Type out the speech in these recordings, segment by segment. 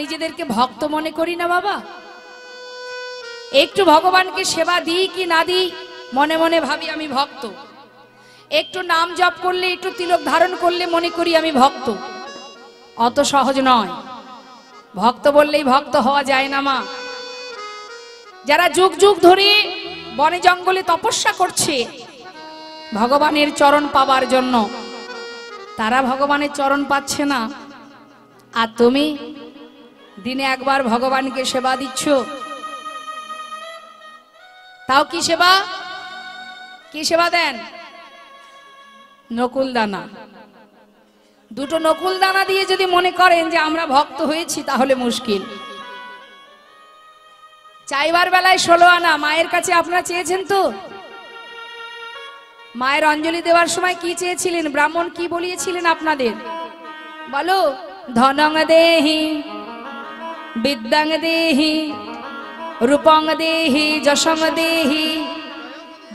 নিজেদেরকে ভক্ত মনে করি না বাবা? একটু ভগবানকে সেবা দিই কি না দিই, মনে মনে ভাবি আমি ভক্ত। একটু নাম জপ করলে, একটু তিলক ধারণ করলে মনে করি আমি ভক্ত। অত সহজ নয়। ভক্ত বললেই ভক্ত হওয়া যায় না মা। যারা যুগ যুগ ধরে বনে জঙ্গলে তপস্যা করছে ভগবানের চরণ পাবার জন্য, তারা ভগবানের চরণ পাচ্ছে না, আর তুমি দিনে একবার ভগবানকে সেবা দিচ্ছ। তাও কি সেবা? কি সেবা দেন? নকুল দানা। দুটো নকুল দানা দিয়ে যদি মনে করেন যে আমরা ভক্ত হয়েছি, তাহলে মুশকিল। চাইবার বেলায় 16 আনা মায়ের কাছে আপনারা চেয়েছেন তো? মায়ের অঞ্জলি দেওয়ার সময় কি চেয়েছিলেন? ব্রাহ্মণ কি বলিয়েছিলেন আপনাদের? বলো, ধনং দেহি, বিদ্যাং দেহি, রূপং দেহি, যশং দেহি,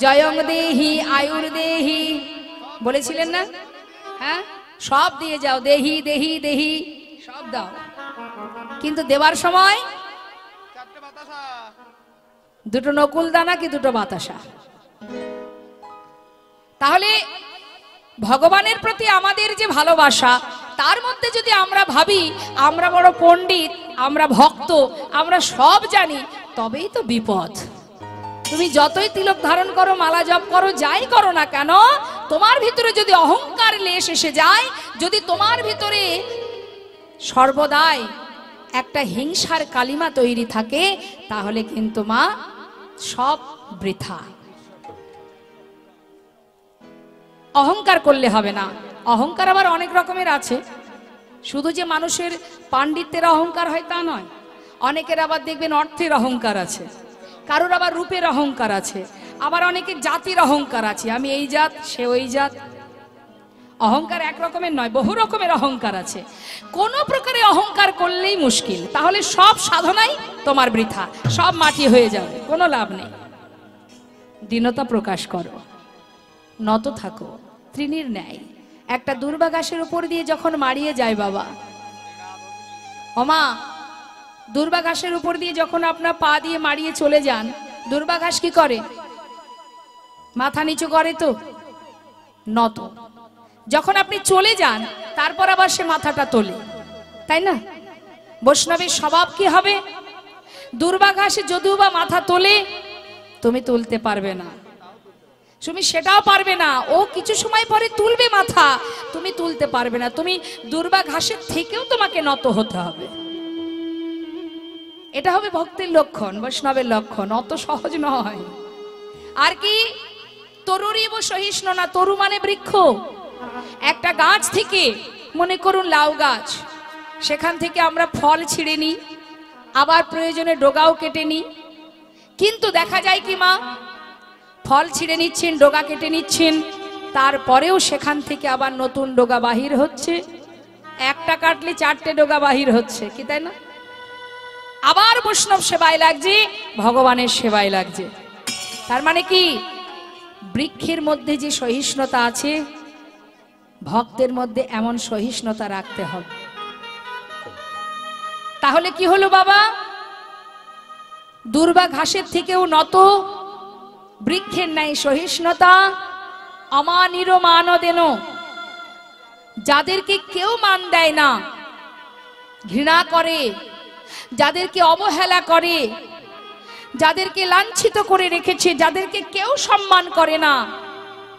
জয়ং দেহি, আয়ুর দেহি, বলেছিলেন না? হ্যাঁ, সব দিয়ে যাও, দেহি দেহি দেহি, সব দাও। কিন্তু দেবার সময় দুটো নকুল দানা কি দুটো বাতাসা? তাহলে ভগবানের প্রতি আমাদের যে ভালোবাসা, তার মধ্যে যদি আমরা ভাবি আমরা বড় পণ্ডিত, আমরা ভক্ত, আমরা সব জানি, তবেই তো বিপদ। তুমি যতই তিলক ধারণ করো, মালা জপ করো, যাই করো না কেন, তোমার ভিতরে যদি অহংকার লেশ এসে যায়, যদি তোমার ভিতরে সর্বদাই একটা হিংসার কালিমা তৈরি থাকে, তাহলে কিন্তু মা সব বৃথা। অহংকার করলে হবে না। অহংকার আবার অনেক রকমের আছে। শুধু যে মানুষের পাণ্ডিত্যের অহংকার হয় তা নয়। অনেকের আবার দেখবেন অর্থের অহংকার আছে, কারোর আবার রূপের অহংকার আছে, আবার অনেকের জাতির অহংকার আছে, আমি এই জাত সে ওই জাত। অহংকার এক রকমের নয়, বহু রকমের অহংকার আছে। কোন প্রকারে অহংকার করলেই মুশকিল, তাহলে সব সাধনাই তোমার বৃথা, সব মাটি হয়ে যাবে, কোনো লাভ নেই। দীনতা প্রকাশ করো, নত থাকো, তৃণীর ন্যায়। একটা দুর্বা ঘাসের উপর দিয়ে যখন মারিয়ে যায় বাবা, ওমা, দুর্বা ঘাসের উপর দিয়ে যখন আপনার পা দিয়ে মারিয়ে চলে যান, দুর্বা ঘাস কি করে? মাথা নিচু করে তো, নত। যখন আপনি চলে যান, তারপর আবার সে মাথাটা তোলে, তাই না? বৈষ্ণবের স্বভাব কি হবে? দুর্বা ঘাসে যদিও বা মাথা তোলে, তুমি তুলতে পারবে না, তুমি সেটাও পারবে না। ও কিছু সময় পরে তুলবে মাথা, তুমি তুলতে পারবে না। তুমি দুর্বা ঘাসের থেকেও তোমাকে নত হতে হবে। এটা হবে ভক্তির লক্ষণ, বৈষ্ণবের লক্ষণ। অত সহজ নয়। আর কি? তরুরিব সহিষ্ণু না। তরু মানে বৃক্ষ। একটা গাছ থেকে, মনে করুন লাউ গাছ, সেখান থেকে আমরা ফল ছিঁড়ে নিই, আবার প্রয়োজনে ডোগাও কেটে নিই। কিন্তু দেখা যায় কি মা, ফল ছিঁড়ে নিচ্ছেন, ডোগা কেটে নিচ্ছেন, তারপরেও সেখান থেকে আবার নতুন ডোগা বাহির হচ্ছে। একটা কাটলে 4টে ডোগা বাহির হচ্ছে, কি তাই না? আবার বৈষ্ণব সেবায় লাগছে, ভগবানের সেবায় লাগছে। তার মানে কি? বৃক্ষের মধ্যে যে সহিষ্ণুতা আছে, ভক্তের মধ্যে এমন সহিষ্ণুতা রাখতে হবে। তাহলে কি হলো বাবা? দুর্বা ঘাসের থেকেও নত, বৃক্ষের ন্যায় সহিষ্ণুতা। অমানির মান দেন। যাদেরকে কেউ মান দেয় না, ঘৃণা করে, যাদেরকে অবহেলা করে, যাদেরকে লাঞ্ছিত করে রেখেছে, যাদেরকে কেউ সম্মান করে না,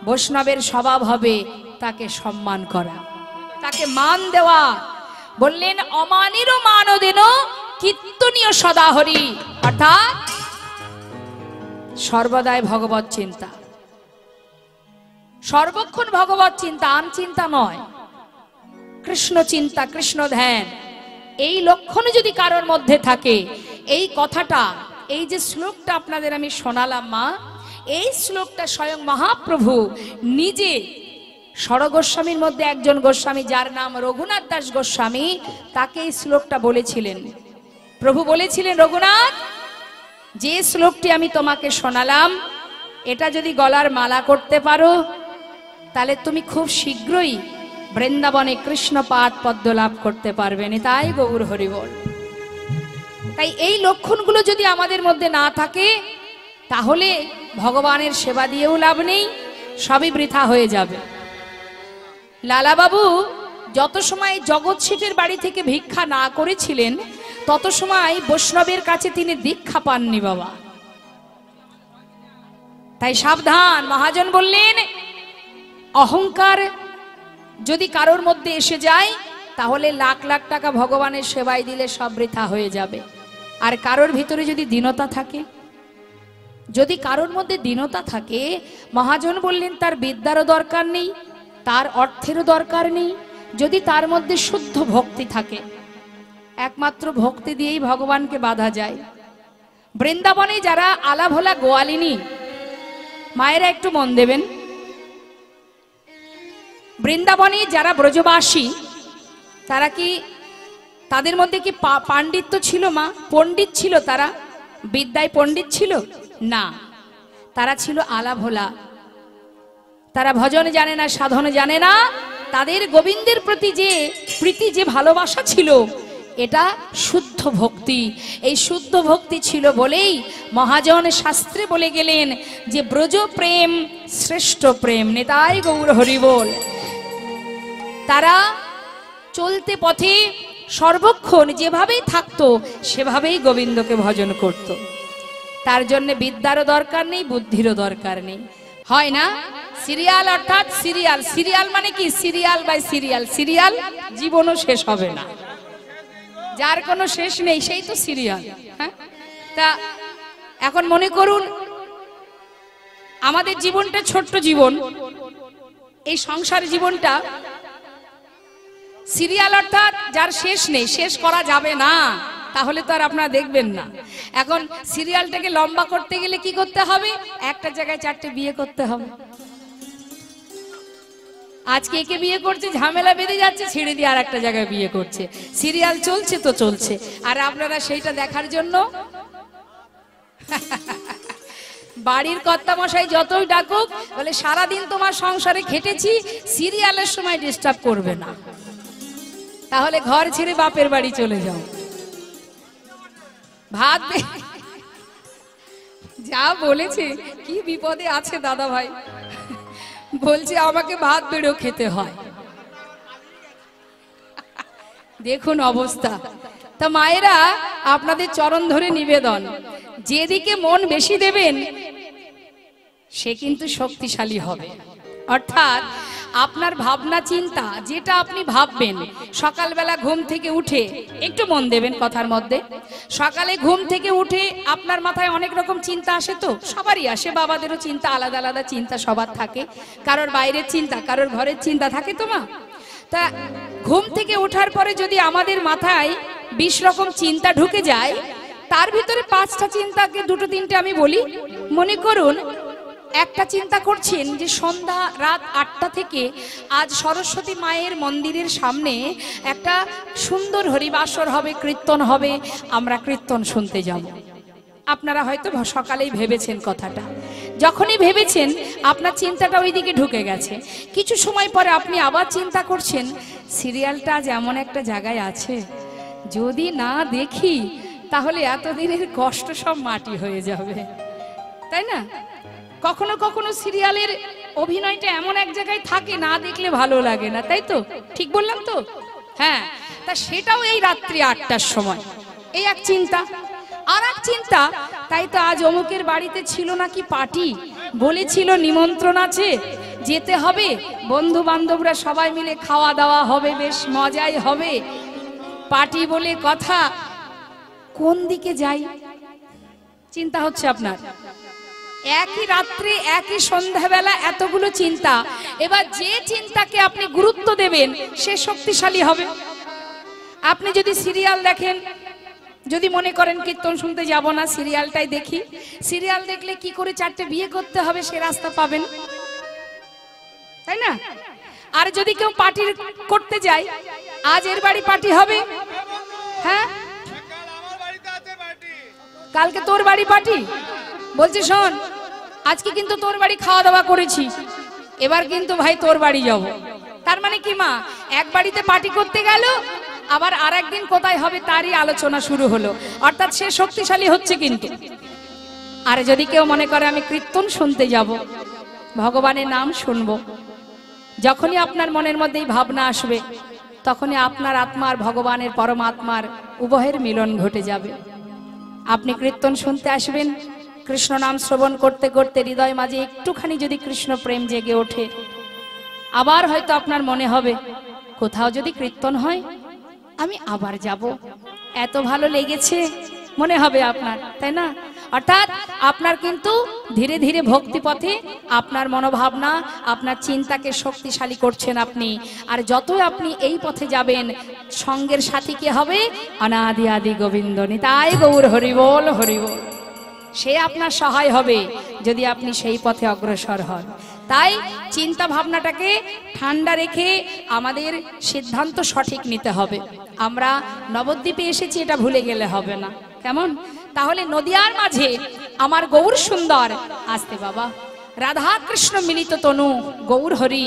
বৈষ্ণবের স্বভাব হবে তাকে সম্মান করা, তাকে মান দেওয়া। বললেন অমানির মান দেন, কীর্তনীয় সদাহরি, অর্থাৎ সর্বদাই ভগবত চিন্তা, সর্বক্ষণ ভগবত চিন্তা, আন চিন্তা নয়, কৃষ্ণ চিন্তা, কৃষ্ণ ধ্যান। এই লক্ষণ যদি কারোর মধ্যে থাকে, এই কথাটা, এই যে শ্লোকটা আপনাদের আমি শোনালাম মা, এই শ্লোকটা স্বয়ং মহাপ্রভু নিজে ষড়গোস্বামীর মধ্যে একজন গোস্বামী, যার নাম রঘুনাথ দাস গোস্বামী, তাকে এই শ্লোকটা বলেছিলেন। প্রভু বলেছিলেন, রঘুনাথ, যে শ্লোকটি আমি তোমাকে শোনালাম, এটা যদি গলার মালা করতে পারো, তাহলে তুমি খুব শীঘ্রই বৃন্দাবনে কৃষ্ণ পাদ পদ্ম লাভ করতে পারবে। তাই গৌর হরি বল। তাই এই লক্ষণগুলো যদি আমাদের মধ্যে না থাকে তাহলে ভগবানের সেবা দিয়েও লাভ নেই, সবই বৃথা হয়ে যাবে। লালাবাবু যত সময় জগৎ শেঠের বাড়ি থেকে ভিক্ষা না করেছিলেন তত সময় বৈষ্ণবের কাছে তিনি দীক্ষা পাননি বাবা। তাই সাবধান। মহাজন বললেন অহংকার যদি কারোর মধ্যে এসে যায় তাহলে লাখ লাখ টাকা ভগবানের সেবায় দিলে সব বৃথা হয়ে যাবে। আর কারোর ভিতরে যদি দীনতা থাকে, যদি কারোর মধ্যে দীনতা থাকে, মহাজন বললেন তার বিদ্যারও দরকার নেই, তার অর্থেরও দরকার নেই, যদি তার মধ্যে শুদ্ধ ভক্তি থাকে, একমাত্র ভক্তি দিয়েই ভগবানকে বাঁধা যায়। বৃন্দাবনে যারা আলাভোলা গোয়ালিনী মায়েরা একটু মন দেবেন, বৃন্দাবনে যারা ব্রজবাসী তারা কি তাদের মধ্যে কি পাণ্ডিত্য ছিল? মা পণ্ডিত ছিল? তারা বিদ্যায় পণ্ডিত ছিল না, তারা ছিল আলাভোলা। তারা ভজন জানে না, সাধন জানে না। তাদের গোবিন্দের প্রতি যে প্রীতি, যে ভালোবাসা ছিল, এটা শুদ্ধ ভক্তি। এই শুদ্ধ ভক্তি ছিল বলেই মহাজন শাস্ত্রে বলে গেলেন যে ব্রজ প্রেম শ্রেষ্ঠ প্রেম, নেতাই গৌর হরি বল। তারা চলতে পথে সর্বক্ষণ যেভাবেই থাকতো সেভাবেই গোবিন্দকে ভজন করত। তার জন্য বিদ্যারও দরকার নেই, বুদ্ধিরও দরকার নেই। হয় না সিরিয়াল, অর্থাৎ সিরিয়াল। সিরিয়াল মানে কি? Serial by serial. সিরিয়াল জীবনও শেষ হবে না, যার কোনো শেষ নেই সেই তো সিরিয়াল। হ্যাঁ, তা এখন মনে করুন আমাদের জীবনটা ছোট্ট জীবন, এই সংসার জীবনটা সিরিয়াল, অর্থাৎ যার শেষ নেই, শেষ করা যাবে না, তাহলে তো আর আপনারা দেখবেন না। এখন সিরিয়ালটাকে লম্বা করতে গেলে কি করতে হবে? একটা জায়গায় 4টে বিয়ে করতে হবে। আজকে একে বিয়ে করছে, ঝামেলা বেঁধে যাচ্ছে, ছেড়ে দিয়ে আর একটা জায়গায় বিয়ে করছে। সিরিয়াল চলছে তো চলছে, আর আপনারা সেইটা দেখার জন্য বাড়ির কর্তামশাই যতই ডাকুক বলে সারাদিন তোমার সংসারে খেটেছি, সিরিয়ালের সময় ডিস্টার্ব করবে না, তাহলে ঘর ছেড়ে বাপের বাড়ি চলে যাও। ভাত যা বলেছে, কি বিপদে আছে দাদা ভাই, বলছে আমাকে ভাত বেড়েও খেতে হয়। দেখুন অবস্থা। তা মায়েরা আপনাদের চরণ ধরে নিবেদন, যেদিকে মন বেশি দেবেন সে কিন্তু শক্তিশালী হবে। অর্থাৎ আপনার ভাবনা চিন্তা যেটা আপনি ভাববেন, সকালবেলা ঘুম থেকে উঠে একটু মন দেবেন কথার মধ্যে। সকালে ঘুম থেকে উঠে আপনার মাথায় অনেক রকম চিন্তা আসে, তো সবারই আসে, বাবাদেরও চিন্তা, আলাদা আলাদা চিন্তা সবার থাকে, কারোর বাইরের চিন্তা, কারোর ঘরের চিন্তা থাকে তো মা। তা ঘুম থেকে ওঠার পরে যদি আমাদের মাথায় 20 রকম চিন্তা ঢুকে যায়, তার ভিতরে 5টা চিন্তাকে 2-3টে আমি বলি। মনে করুন একটা চিন্তা করছেন যে সন্ধ্যা রাত 8টা থেকে আজ সরস্বতী মায়ের মন্দিরের সামনে একটা সুন্দর হরিবাসর হবে, কীর্তন হবে, আমরা কীর্তন শুনতে যাব। আপনারা হয়তো সকালেই ভেবেছেন কথাটা। যখনই ভেবেছেন আপনার চিন্তাটা ওইদিকে ঢুকে গেছে। কিছু সময় পরে আপনি আবার চিন্তা করছেন সিরিয়ালটা যেমন একটা জায়গায় আছে, যদি না দেখি তাহলে এতদিনের কষ্ট সব মাটি হয়ে যাবে, তাই না? কখনো কখনো সিরিয়ালের অভিনয়টা এমন এক জায়গায় থাকে, না দেখলে ভালো লাগে না, তাই তো? ঠিক বললাম তো? হ্যাঁ, তা সেটাও এই রাত্রি 8টার সময়। এই এক চিন্তা। আর এক চিন্তা, তাই তো আজ অমুকের বাড়িতে ছিল নাকি পার্টি, বলেছিল নিমন্ত্রণ আছে, যেতে হবে, বন্ধু বান্ধবরা সবাই মিলে খাওয়া দাওয়া হবে, বেশ মজাই হবে, পার্টি বলে কথা, কোন দিকে যাই চিন্তা হচ্ছে আপনার। একই রাত্রে একই সন্ধ্যাবেলা এতগুলো চিন্তা। এবার যে চিন্তাকে আপনি গুরুত্ব দেবেন সে শক্তিশালী হবে। আপনি যদি সিরিয়াল দেখেন, যদি মনে করেন কীর্তন শুনতে যাব না, সিরিয়ালটাই দেখি, সিরিয়াল দেখলে কি করে 4টে বিয়ে করতে হবে সে রাস্তা পাবেন, তাই না? আর যদি কেউ পার্টি করতে যায়, আজ এর বাড়ি পার্টি হবে, হ্যাঁ কালকে তোর বাড়ি পার্টি, বলছে শোন আজকে কিন্তু তোর বাড়ি খাওয়া দাওয়া করেছি, এবার কিন্তু ভাই তোর বাড়ি যাব। তার মানে কি মা, এক বাড়িতে পার্টি করতে গেল আবার আরেকদিন কোথায় হবে তারই আলোচনা শুরু হলো, অর্থাৎ সে শক্তিশালী হচ্ছে। কিন্তু আর যদি কেউ মনে করে আমি কীর্তন শুনতে যাব, ভগবানের নাম শুনবো, যখনই আপনার মনের মধ্যে এই ভাবনা আসবে তখনই আপনার আত্মার ভগবানের পরমাত্মার উভয়ের মিলন ঘটে যাবে। আপনি কীর্তন শুনতে আসবেন, কৃষ্ণ নাম শ্রবণ করতে করতে হৃদয় মাঝে একটুখানি যদি কৃষ্ণ প্রেম জেগে ওঠে, আবার হয়তো আপনার মনে হবে কোথাও যদি কীর্তন হয় আমি আবার যাব, এত ভালো লেগেছে মনে হবে আপনার, তাই না? অর্থাৎ আপনার কিন্তু ধীরে ধীরে ভক্তি পথে আপনার মনোভাবনা, আপনার চিন্তাকে শক্তিশালী করছেন আপনি। আর যতই আপনি এই পথে যাবেন, সঙ্গের সাথী কে হবে? অনাদি আদি গোবিন্দ নিতাই গৌর হরিবোল হরিবোল, সে আপনার সহায় হবে যদি আপনি সেই পথে অগ্রসর হন। তাই চিন্তা ভাবনাটাকে ঠান্ডা রেখে আমাদের সিদ্ধান্ত সঠিক নিতে হবে। আমরা নবদ্বীপে এসেছি এটা ভুলে গেলে হবে না, কেমন? তাহলে নদিয়ার মাঝে আমার গৌর সুন্দর, আসতে বাবা, রাধা কৃষ্ণ মিলিত তনু গৌর হরি,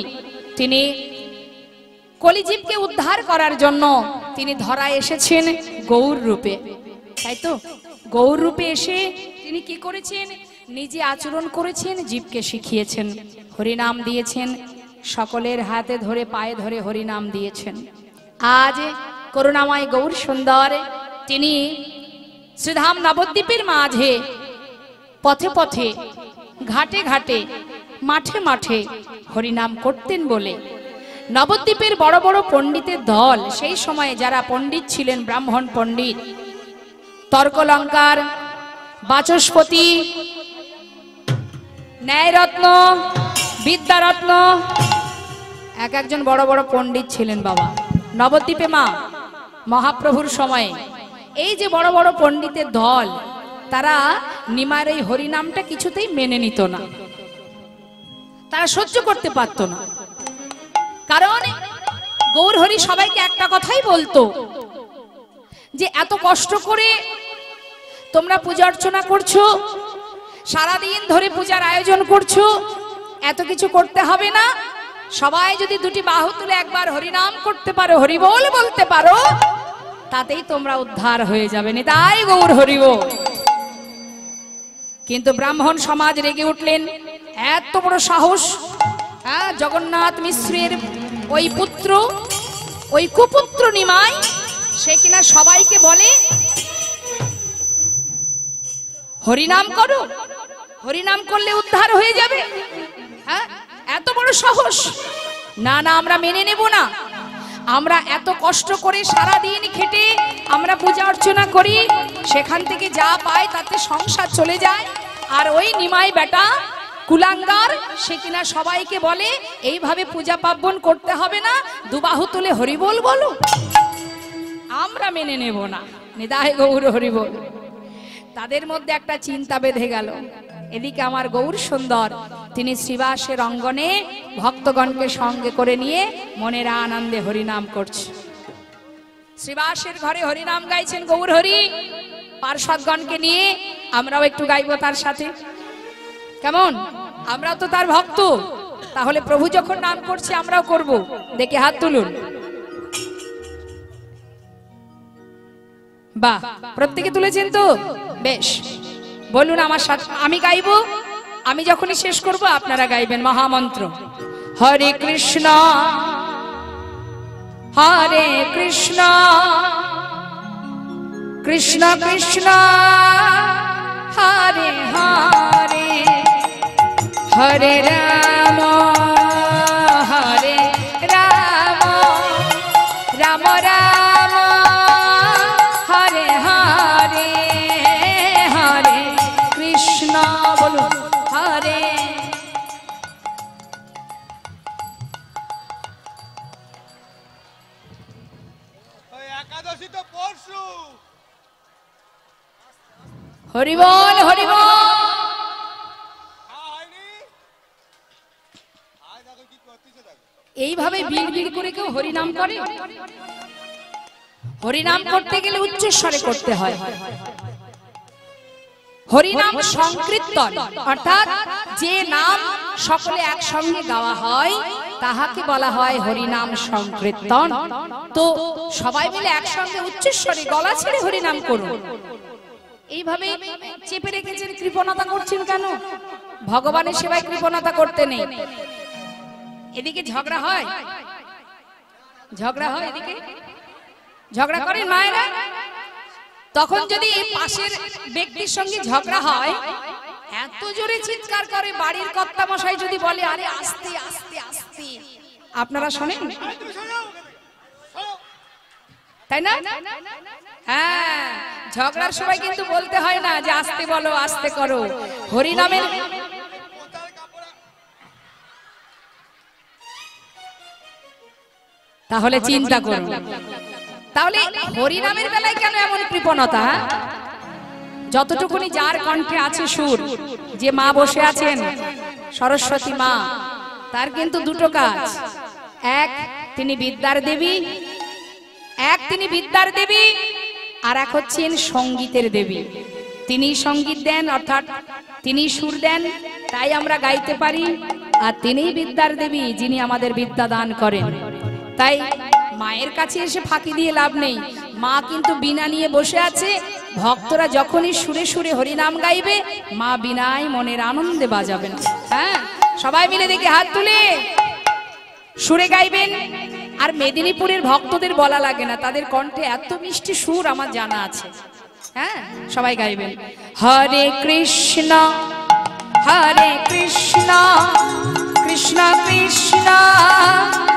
তিনি কলিজীবকে উদ্ধার করার জন্য তিনি ধরায় এসেছেন গৌর রূপে, তাই তো? গৌর রূপে এসে তিনি কি করেছেন? নিজে আচরণ করেছেন, জীবকে শিখিয়েছেন, হরিনাম দিয়েছেন, সকলের হাতে ধরে পায়ে ধরে হরিনাম দিয়েছেন। আজ করুণাময় গৌর সুন্দর তিনি শ্রীধাম নবদ্বীপের মাঝে পথে পথে, ঘাটে ঘাটে, মাঠে মাঠে হরিনাম করতেন বলে নবদ্বীপের বড় বড় পণ্ডিতের দল, সেই সময়ে যারা পণ্ডিত ছিলেন, ব্রাহ্মণ পণ্ডিত, তর্কলঙ্কার, বাচস্পতি, ন্যায়রত্ন, বিদ্যারত্ন, এক একজন বড় বড় পণ্ডিত ছিলেন বাবা নবদ্বীপে মা মহাপ্রভুর সময়ে। এই যে বড় বড় পণ্ডিতের দল, তারা নিমার এই হরিনামটা কিছুতেই মেনে নিত না, তারা সহ্য করতে পারত না। কারণ গৌর হরি সবাইকে একটা কথাই বলতো যে এত কষ্ট করে তোমরা পূজা অর্চনা করছো, সারাদিন ধরে পূজার আয়োজন করছো, এত কিছু করতে হবে না, সবাই যদি দুটি বাহু তুলে একবার হরিনাম করতে পারো, হরিবোল বলতে পারো, তাতেই তোমরা উদ্ধার হয়ে যাবে, নিতাই গৌর হরিবোল। কিন্তু ব্রাহ্মণ সমাজ রেগে উঠলেন, এত বড় সাহস! হ্যাঁ, জগন্নাথ মিশ্রের ওই পুত্র, ওই কুপুত্র নিমাই, সে কিনা সবাইকে বলে হরিনাম করো, হরিনাম করলে উদ্ধার হয়ে যাবে। হ্যাঁ, এত বড় সাহস! না না, আমরা মেনে নেব না। আমরা এত কষ্ট করে সারা দিন খেটে আমরা পূজা অর্চনা করি, সেখান থেকে যা পাই তাতে সংসার চলে যায়, আর ওই নিমাই বেটা কুলাঙ্গার, সে কিনা সবাইকে বলে এইভাবে পূজা পার্বণ করতে হবে না, দুবাহু তুলে হরিবোল বলো। আমরা মেনে নেব না, নিতাই গৌর হরিবোল। তাদের মধ্যে একটা চিন্তা বেঁধে গেল। এদিকে আমার গৌর সুন্দর তিনি শ্রীবাসের অঙ্গনে ভক্তগণকে সঙ্গে করে নিয়ে মনের আনন্দে হরিনাম করছে। শ্রীবাসের ঘরে হরিনাম গাইছেন গৌর হরি, পার্ষদগণকে নিয়ে আমরাও একটু গাইবো তার সাথে, কেমন? আমরাও তো তার ভক্ত, তাহলে প্রভু যখন নাম করছে আমরাও করব। দেখে হাত তুলুন। বাহ, প্রত্যেকে তুলেছেন তো? বেশ, বলুন আমার সাথে। আমি গাইবো, আমি যখনই শেষ করব আপনারা গাইবেন মহামন্ত্র। হরে কৃষ্ণ হরে কৃষ্ণ কৃষ্ণ কৃষ্ণ হরে হরে, হরে রাম হরে রাম, রাম রাম হরে হরে, হরে কৃষ্ণ বলুন হরে। একাদশী তো পরশু। হরিবল হরিবল। এইভাবে বিড় বিড় করে কেউ হরিনাম করে? হরিনাম করতে গেলে উচ্চস্বরে করতে হয়। হরিনাম সংকীর্তন, অর্থাৎ যে নাম সকলে একসঙ্গে গাওয়া হয় তাহাকে বলা হয় হরিনাম সংকীর্তন। তো সবাই মিলে একসঙ্গে উচ্চস্বরে গলা ছেড়ে হরিনাম করুন। এইভাবে চেপে রেখেছেন, কৃপণতা করছেন কেন? ভগবানের সেবায় কৃপণতা করতে নেই। এদিকে ঝগড়া হয়, ঝগড়া হয়, এদিকে ঝগড়া করেন মায়েরা। তখন যদি পাশের ব্যক্তির সঙ্গে ঝগড়া হয়, এত জোরে চিৎকার করে বাড়ির কর্তা মশাই যদি বলে আরে আস্তে আস্তে আস্তে, আপনারা শোনেন তাই না? হ্যাঁ, ঝগড়ার সময় কিন্তু বলতে হয় না যে আস্তে বলো আস্তে করো। হরিনামের তাহলে চিন্তা করুন, তাহলে হরিনামের বেলায় কেন এমন কৃপণতা? যতটুকুনি যার কণ্ঠে আছে সুর, যে মা বসে আছেন সরস্বতী মা, তার কিন্তু দুটো কাজ। এক, তিনি বিদ্যার দেবী, তিনি বিদ্যার দেবী, আর এক হচ্ছেন সঙ্গীতের দেবী। তিনি সঙ্গীত দেন, অর্থাৎ তিনি সুর দেন, তাই আমরা গাইতে পারি। আর তিনিই বিদ্যার দেবী, যিনি আমাদের বিদ্যা দান করেন। তাই মায়ের কাছে এসে ফাঁকি দিয়ে লাভ নেই। মা কিন্তু বীণা নিয়ে বসে আছে। ভক্তরা যখনই সুরে সুরে হরিনাম গাইবে, মা বীণায় মনের আনন্দে বাজাবেন। হ্যাঁ, সবাই মিলে দেখি হাত তুলে সুরে গাইবেন। আর মেদিনীপুরের ভক্তদের বলা লাগে না, তাদের কণ্ঠে এত মিষ্টি সুর আমার জানা আছে। হ্যাঁ, সবাই গাইবেন হরে কৃষ্ণ হরে কৃষ্ণ কৃষ্ণ কৃষ্ণ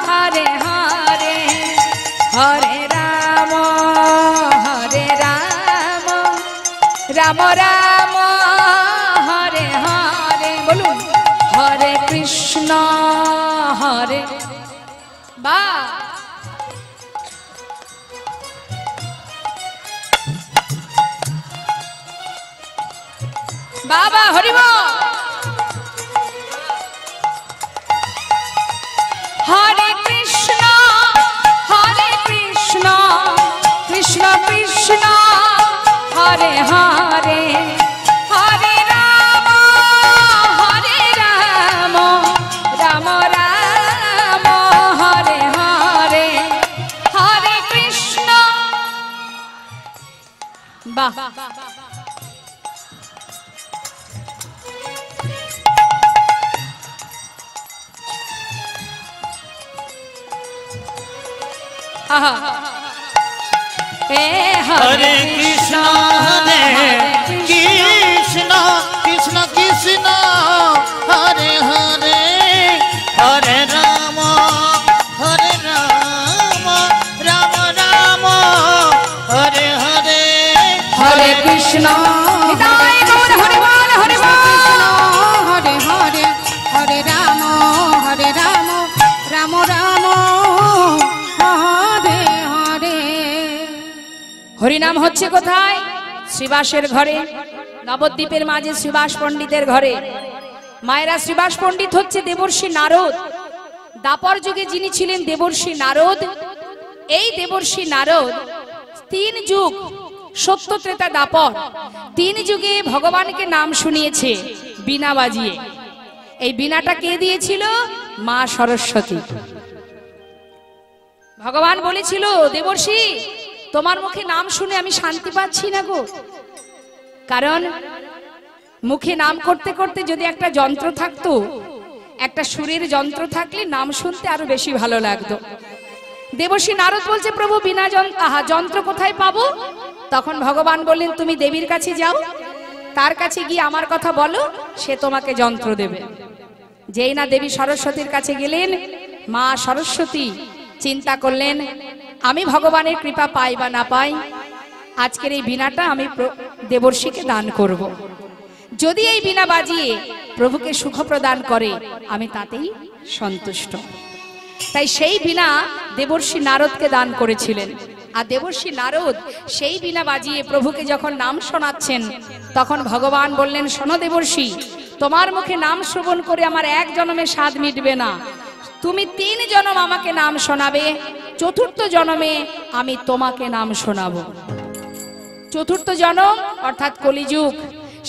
হরে হরে, হরে রাম রাম রাম হরে হরে। বলুন হরে কৃষ্ণ হরে বা বাবা হরিব। হরে কৃষ্ণ কৃষ্ণ কৃষ্ণ হরে হরে, হরে রাম রাম রাম হরে হরে, হরে কৃষ্ণ। বাহ, হরে কৃষ্ণ কৃষ্ণ কৃষ্ণ কৃষ্ণ হরে হরে, হরে রাম রাম রাম হরে হরে, হরে কৃষ্ণ হরে হরে হরে হরে, হরে রাম রাম রাম হরে হরে। হরিনাম হচ্ছে কোথায়? শ্রীবাসের ঘরে, নবদ্বীপের মাঝে শ্রীবাস পণ্ডিতের ঘরে। মায়েরা, শ্রীবাস পণ্ডিত হচ্ছে দেবর্ষি নারদ। দাপর যুগে যিনি ছিলেন দেবর্ষি নারদ, এই দেবর্ষি নারদ 3 যুগ, সত্য ত্রেতা দাপর, 3 যুগে ভগবানকে নাম শুনিয়েছে বীণা বাজিয়ে। এই বীণাটা কে দিয়েছিল? মা সরস্বতী। ভগবান বলেছিল, দেবর্ষি তোমার মুখে নাম শুনে আমি শান্তি পাচ্ছি না গো। কারণ মুখে নাম করতে করতে যদি একটা যন্ত্র থাকতো, একটা সুরের যন্ত্র থাকলে নাম শুনতে আরো বেশি ভালো লাগতো। দেবর্ষি নারদ বলছে, প্রভু বিনা যন্ত্র কোথায় পাবো? তখন ভগবান বললেন, তুমি দেবীর কাছে যাও, তার কাছে গিয়ে আমার কথা বলো, সে তোমাকে যন্ত্র দেবে। যেই না দেবী সরস্বতীর কাছে গেলেন, মা সরস্বতী চিন্তা করলেন, আমি ভগবানের কৃপা পাই বা না পাই, আজকের এই বীণাটা আমি দেবর্ষিকে দান করব। যদি এই বীণা বাজিয়ে প্রভুকে সুখ প্রদান করে, আমি তাতেই সন্তুষ্ট। তাই সেই বীণা দেবর্ষি নারদকে দান করেছিলেন। আর দেবর্ষি নারদ সেই বীণা বাজিয়ে প্রভুকে যখন নাম শোনাচ্ছেন, তখন ভগবান বললেন, শোনো দেবর্ষি, তোমার মুখে নাম শ্রবণ করে আমার 1 জন্মে স্বাদ মিটবে না। তুমি 3 জন্ম আমাকে নাম শোনাবে, 4র্থ জন্মে আমি তোমাকে নাম শোনাবো। 4র্থ জন্ম অর্থাৎ কলিযুগ,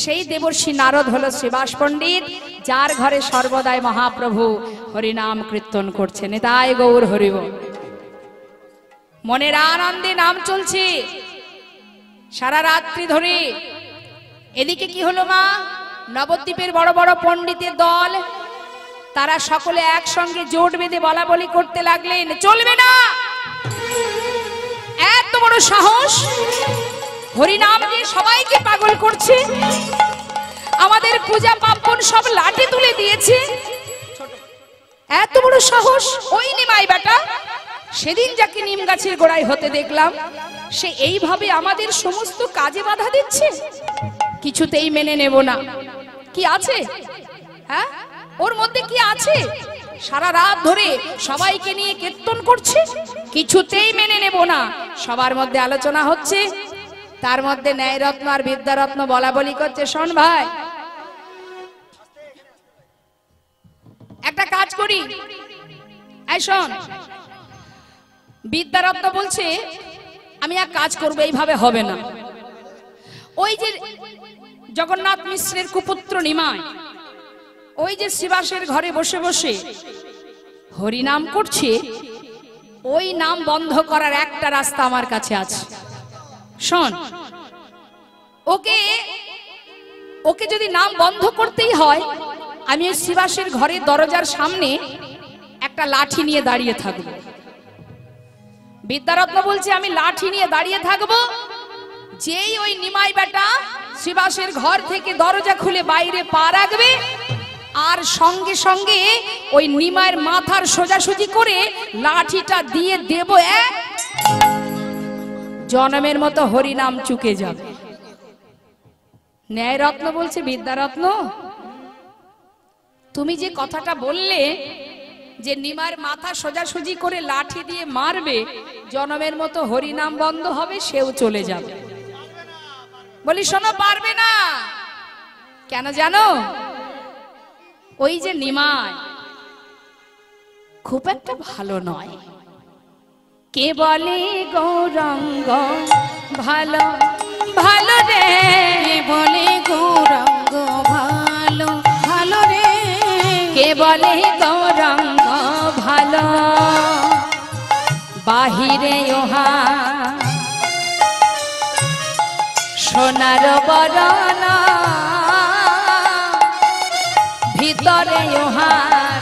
সেই দেবর্ষি নারদ হলো শ্রীবাস পণ্ডিত, যার ঘরে সর্বদাই মহাপ্রভু হরিনাম কীর্তন করছেন। তাই গৌর হরিব, মনের আনন্দে নাম চলছে সারা রাত্রি ধরে। এদিকে কি হলো মা, নবদ্বীপের বড় বড় পণ্ডিতের দল, তারা সকলে একসঙ্গে জোট বেঁধে বলা বলি করতে লাগলেন, চলবে না, এত বড় সাহস, হরিনাম দিয়ে সবাইকে পাগল করছে, আমাদের পূজা পার্বণ সব লাঠি তুলে দিয়েছে, এত বড় সাহস। ওই নিমাই বেটা, সেদিন যাকে নিম গাছের গোড়ায় হতে দেখলাম, সে এইভাবে আমাদের সমস্ত কাজে বাধা দিচ্ছে, কিছুতেই মেনে নেব না। কি আছে, হ্যাঁ, ওর মধ্যে কি আছে? সারা রাত ধরে সবাইকে নিয়ে কীর্তন করছে, কিছুতেই মেনে নেব না। সবার মধ্যে আলোচনা হচ্ছে, তার মধ্যে ন্যায়রত্ন আর বিদ্যারত্ন বলা বলি করছে, শোন ভাই, একটা কাজ করি, এই শোন। বিদ্যারত্ন বলছে, আমি এক কাজ করবো, এইভাবে হবে না। ওই যে জগন্নাথ মিশ্রের কুপুত্র নিমাই, ওই যে শ্রীবাসের ঘরে বসে বসে হরিনাম করছে, ওই নাম বন্ধ করার একটা রাস্তা আমার কাছে আছে। শোন, ওকে ওকে যদি নাম বন্ধ করতেই হয়, আমি ওই শ্রীবাসের ঘরের দরজার সামনে একটা লাঠি নিয়ে দাঁড়িয়ে থাকবো। বিদ্যারত্ন বলছে, আমি লাঠি নিয়ে দাঁড়িয়ে থাকবো, যেই ওই নিমাই বেটা শ্রীবাসের ঘর থেকে দরজা খুলে বাইরে পা রাখবে, আর সঙ্গে সঙ্গে ওই নিমাইয়ের মাথার সোজাসুজি করে লাঠিটা দিয়ে দেব, জনমের মতো হরিনাম চুকে যাবে। ন্যায়রত্ন বলছে, বিদ্যারত্ন, তুমি যে কথাটা বললে যে নিমাইয়ের মাথা সোজাসুজি করে লাঠি দিয়ে মারবে, জনমের মতো হরিনাম বন্ধ হবে, সেও চলে যাবে। বলি, শোনো, পারবে না। কেন জানো? ওই যে নিমাই খুব একটা ভালো নয়। কে বলে গৌরাঙ্গ ভালো ভালো রে, কে বলে গৌরাঙ্গ ভালো ভালো রে, কে বলে গৌরাঙ্গ ভালো, বাহিরে ওহা সোনার বরণ, ভিতরে ওহার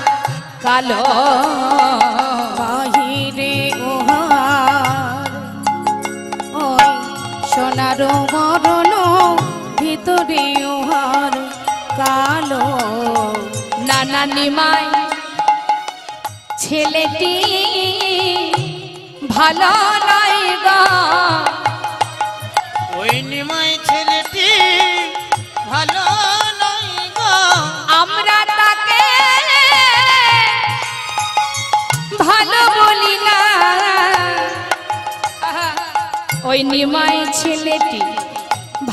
কালো, বাহিরে ওহার ওই সোনার বরণ, ভিতরে ওহার কালো। নানা নিমাই ছেলেটি ভালো নয় গো, ওই নিমাই ছেলেটি ভালো নয় গো, আমরা তাকে ভালো বলি না। ওই নিমাই ছেলেটি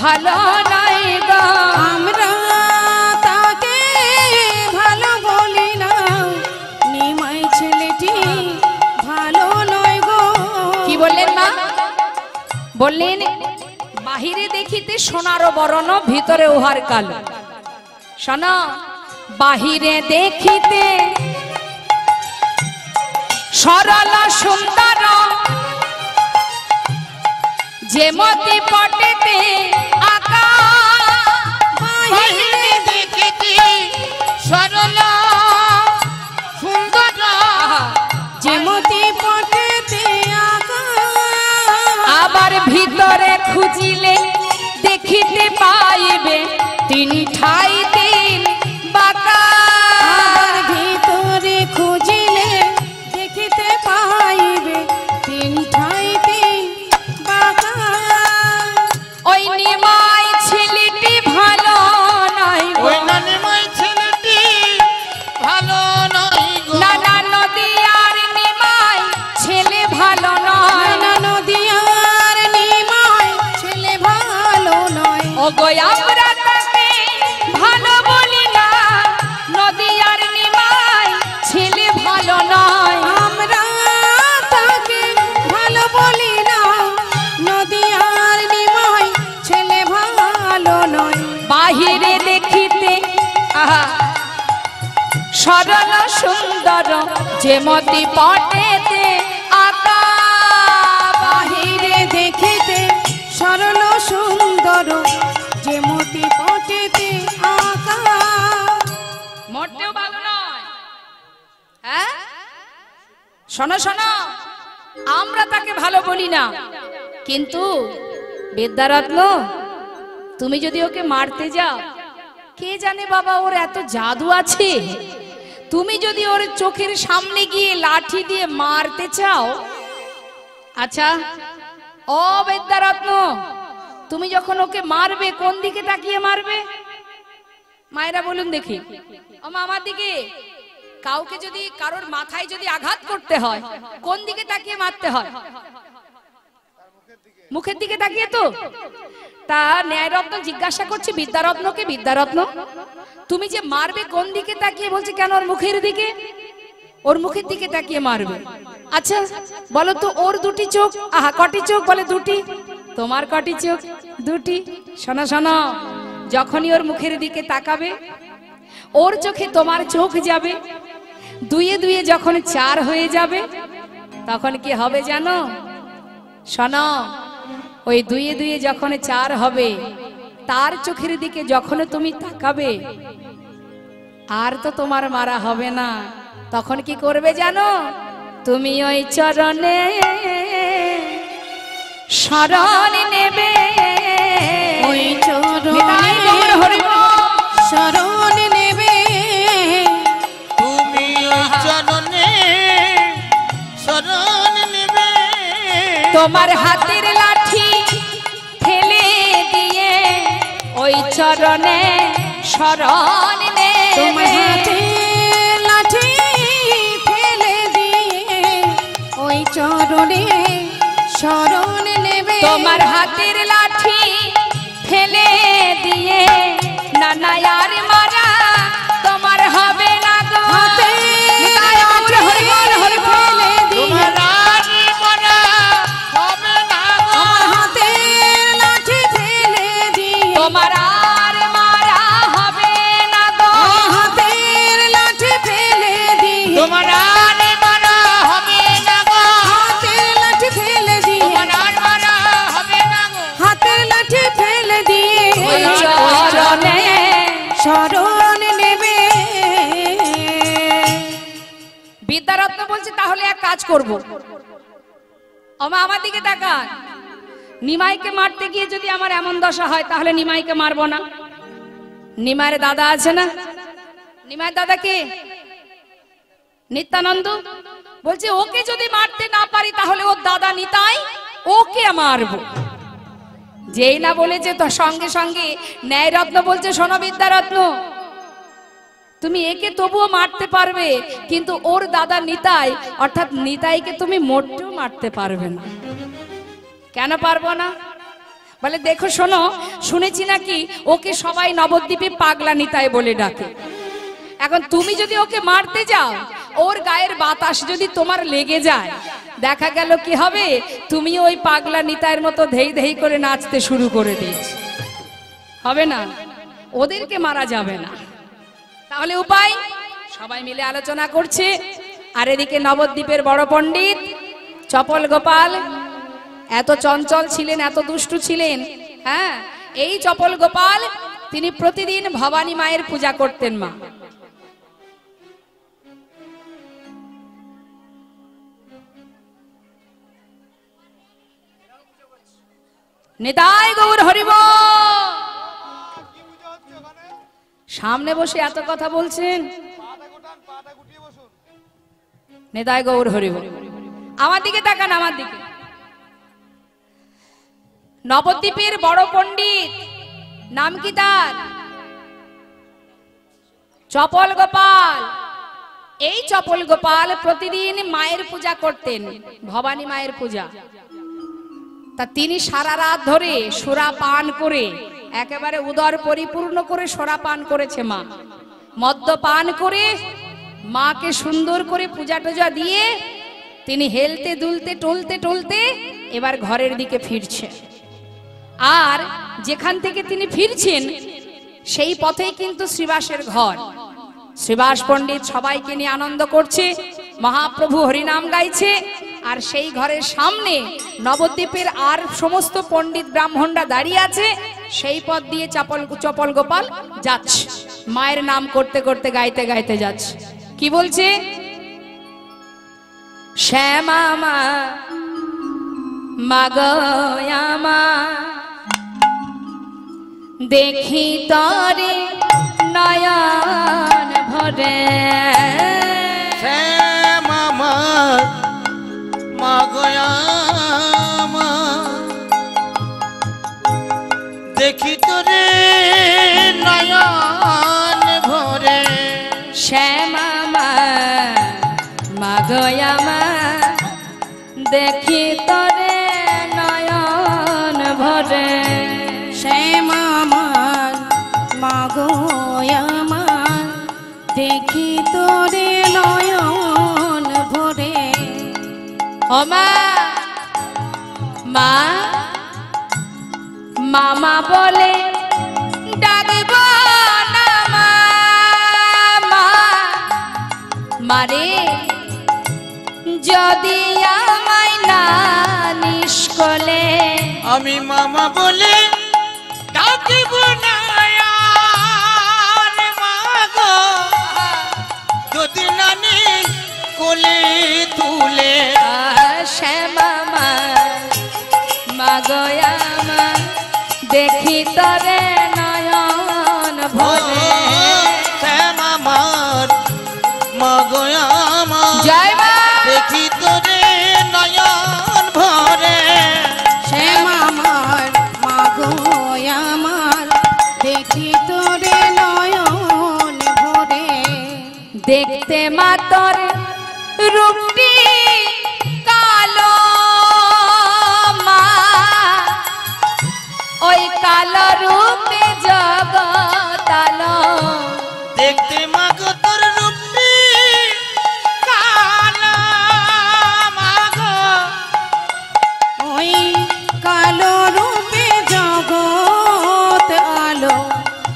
ভালো নয় গো, আমরা তাকে ভালো বলি না, নিমাই ছেলেটি ভালো নয় গো। কি বললেন মা? বললেন, বাহিরে দেখিতে সোনার বরণ, ভিতরে উহার কালো। শোনো, বাহিরে দেখিতে সরল সুন্দর, যেমতি পটেতে আঁকা, বাহিরে দেখিতে সরল সুন্দর, যেমতি পটেতে আঁকা, আবার ভিতরে খুঁজিলে দেখিতে পাইবে তিন ঠাই তিন বাঁকা। আর ভিতরে খুঁজিলে দেখিতে পাইবে তিন ঠাই তিন বাঁকা। ওই নিমাই ছেলেটি ভালো নয় গো, ওই না নিমাই ছেলেটি ভালো নয় গো, নানা নদী আর নিমাই ছেলে ভালো নয়, নানা নদিয়ার নিমাই ছেলে ভালো নয়। ও গো আমরা তাকে ভালো বলি না, নদী আর নিমাই ছেলে ভালো নয়, আমরা তাকে ভালো বলি না, নদিয়ার নিমাই ছেলে ভালো নয়। বাহিরে দেখিতে আহা সরল সুন্দর যেমতি পটেতে আঁকা। বাহিরে দেখিতে সরল সুন্দর যেমতি পটেতে আঁকা। মোটেও ভালো নয়। হ্যাঁ শোনো শোনো, আমরা তাকে ভালো বলি না, কিন্তু বিদ্যারত্ন তুমি যদি ওকে মারতে যাও, কে জানে বাবা ওর এত জাদু আছে। তুমি যদি ওর চোখের সামনে গিয়ে লাঠি দিয়ে মারতে চাও, আচ্ছা ও বিদ্যারত্ন, তুমি যখন ওকে মারবে কোন দিকে তাকিয়ে মারবে? মায়েরা বলুন দেখি, ও মা আমার দিকে। কাউকে যদি কারোর মাথায় যদি আঘাত করতে হয় কোন দিকে তাকিয়ে মারতে হয়? মুখের দিকে তাকিয়ে তো। তা ন্যায়রত্ন জিজ্ঞাসা করছে বিদ্যারত্নকে, বিদ্যারত্ন তুমি যে মারবে কোন দিকে তাকিয়ে? বলছে কেন, ওর মুখের দিকে। ওর মুখের দিকে তাকিয়ে মারবে। আচ্ছা বলো তো ওর দুটি চোখ, আহা কটি চোখ? বলে দুটি। তোমার কটি চোখ? দুটি। শোনো শোনো, যখনই ওর মুখের দিকে তাকাবে ওর চোখে তোমার চোখ যাবে, দুয়ে দুয়ে যখন 4 হয়ে যাবে তখন কি হবে জানো? শোনো, ওই দুয়ে দুয়ে যখন 4 হবে তার চোখের দিকে যখন তুমি তাকাবে আর তো তোমার মারা হবে না। তখন কি করবে জানো? তুমি ওই চরণে শরণ নেবে, ওই চরণে শরণ নেবে। তুমি ওই চরণে শরণ নেবে। তোমার হাতের লাঠি ফেলে দিয়ে ওই চরণে শরণ তোমার নেবে। হাতের লাঠি ফেলে দিয়ে ওই চরণে শরণ নেবে। তোমার হাতের লাঠি ফেলে দিয়ে নানা আর মারা তোমার হবে না গো। নিতাই গৌর হরি বল, হরি বল। তোমার আর মরা হবে না গো। আমার হাতের লাঠি ফেলে দিয়ে তোমার আর মারা হবে না গো। হাতের লাঠি ফেলে দিয়ে তোমার আর মরা হবে না গো। হাতের লাঠি ফেলে দিয়ে তোমার আর মরা হবে না গো। হাতের লাঠি ফেলে দিয়ে ওই চরণে শরণ নেবে। বিদ্যারত্ন বলছে তাহলে এক কাজ করব। ওমা আমার দিকে তাকান, নিমাইকে মারতে গিয়ে যদি আমার এমন দশা হয় তাহলে নিমাইকে মারবো না। নিমাইয়ের দাদা আছে না? নিমাইয়ের দাদা কে? নিত্যানন্দ। বলছে ওকে যদি মারতে না পারি তাহলে ওর দাদা নিতাই ওকে মারবো। যেই না বলেছে তো সঙ্গে সঙ্গে ন্যায়রত্ন বলছে শোনো বিদ্যারত্ন, তুমি একে তবুও মারতে পারবে, কিন্তু ওর দাদা নিতাই অর্থাৎ নিতাইকে তুমি মোটেও মারতে পারবে না। কেন পারবো না? বলে দেখো শোনো, শুনেছি নাকি ওকে সবাই নবদ্বীপে পাগলা নিতাই বলে ডাকে। এখন তুমি যদি ওকে মারতে যাও, ওর গায়ের বাতাস যদি তোমার লেগে যায়, দেখা গেল কি হবে? তুমি ওই পাগলা নিতাইয়ের মতো ধেই ধেই করে নাচতে শুরু করে দিয়েছো। হবে না, ওদেরকে মারা যাবে না। তাহলে উপায়? সবাই মিলে আলোচনা করছে। আর এদিকে নবদ্বীপের বড় পণ্ডিত চপল গোপাল এত চঞ্চল ছিলেন, এত দুষ্টু ছিলেন। হ্যাঁ, এই চপল গোপাল তিনি প্রতিদিন ভবানী মায়ের পূজা করতেন। মা নিতাই গৌর হরি বল। সামনে বসে এত কথা বলছেন, নিতাই গৌর হরি বল। আমার দিকে তাকান, আমার দিকে। নবদ্বীপের বড় পণ্ডিত নাম কি তার? চপল গোপাল। এই চপল গোপাল প্রতিদিন মায়ের পূজা করতেন, ভবানী মায়ের পূজা। তা তিনি সারা রাত ধরে সোরা পান করে একেবারে উদর পরিপূর্ণ করে সোরা পান করেছে। মা মদ্যপান করে মাকে সুন্দর করে পূজা টুজা দিয়ে তিনি হেলতে দুলতে টলতে টলতে এবার ঘরের দিকে ফিরছে। আর যেখান থেকে তিনি ফিরছেন সেই পথেই কিন্তু শ্রীবাসের ঘর। শ্রীবাস পণ্ডিত সবাইকে নিয়ে আনন্দ করছে, মহাপ্রভু হরিনাম গাইছে, আর সেই ঘরের সামনে নবদ্বীপের আর সমস্ত পণ্ডিত ব্রাহ্মণরা দাঁড়িয়ে আছে। সেই পথ দিয়ে চপল গোপাল যাচ্ছে, মায়ের নাম করতে করতে গাইতে গাইতে যাচ্ছে। কি বলছে? শ্যামা মা মাগয়ামা দেখি তরে নয়ন ভরে। শ্যামা মা মাগয়ামা দেখি তোরে নয়ন ভরে। শ্যামা মা মাগয়ামা দেখি তরে নয়ন ভরে। শ্যামা আমার মাগো আমার দেখি তোরে নয়ন ভরে। ও মা, মা মামা বলে ডাকব না মা, মা মারে যদি আমায় না নিষ্কলে। আমি মামা বলে ডাকিব না আর মাগো, যদি নানি কোলে তুলে। শ্যামা মা মাগয়া মা দেখি তরে নয়ন ভরে। শ্যামা মার মাগয়ামা জয় মা। দেখি তোরে নয়ন ভরে। শ্যামা আমার মাগো আমার দেখি তোরে নয়ন ভরে। দেখতে মাতর রূপটি কালো মা, ওই কালো রূপে জগতালো। দেখতে মাগো তোর রূপটি কালো মাগো, ওই কালো রূপে জগৎ আলো।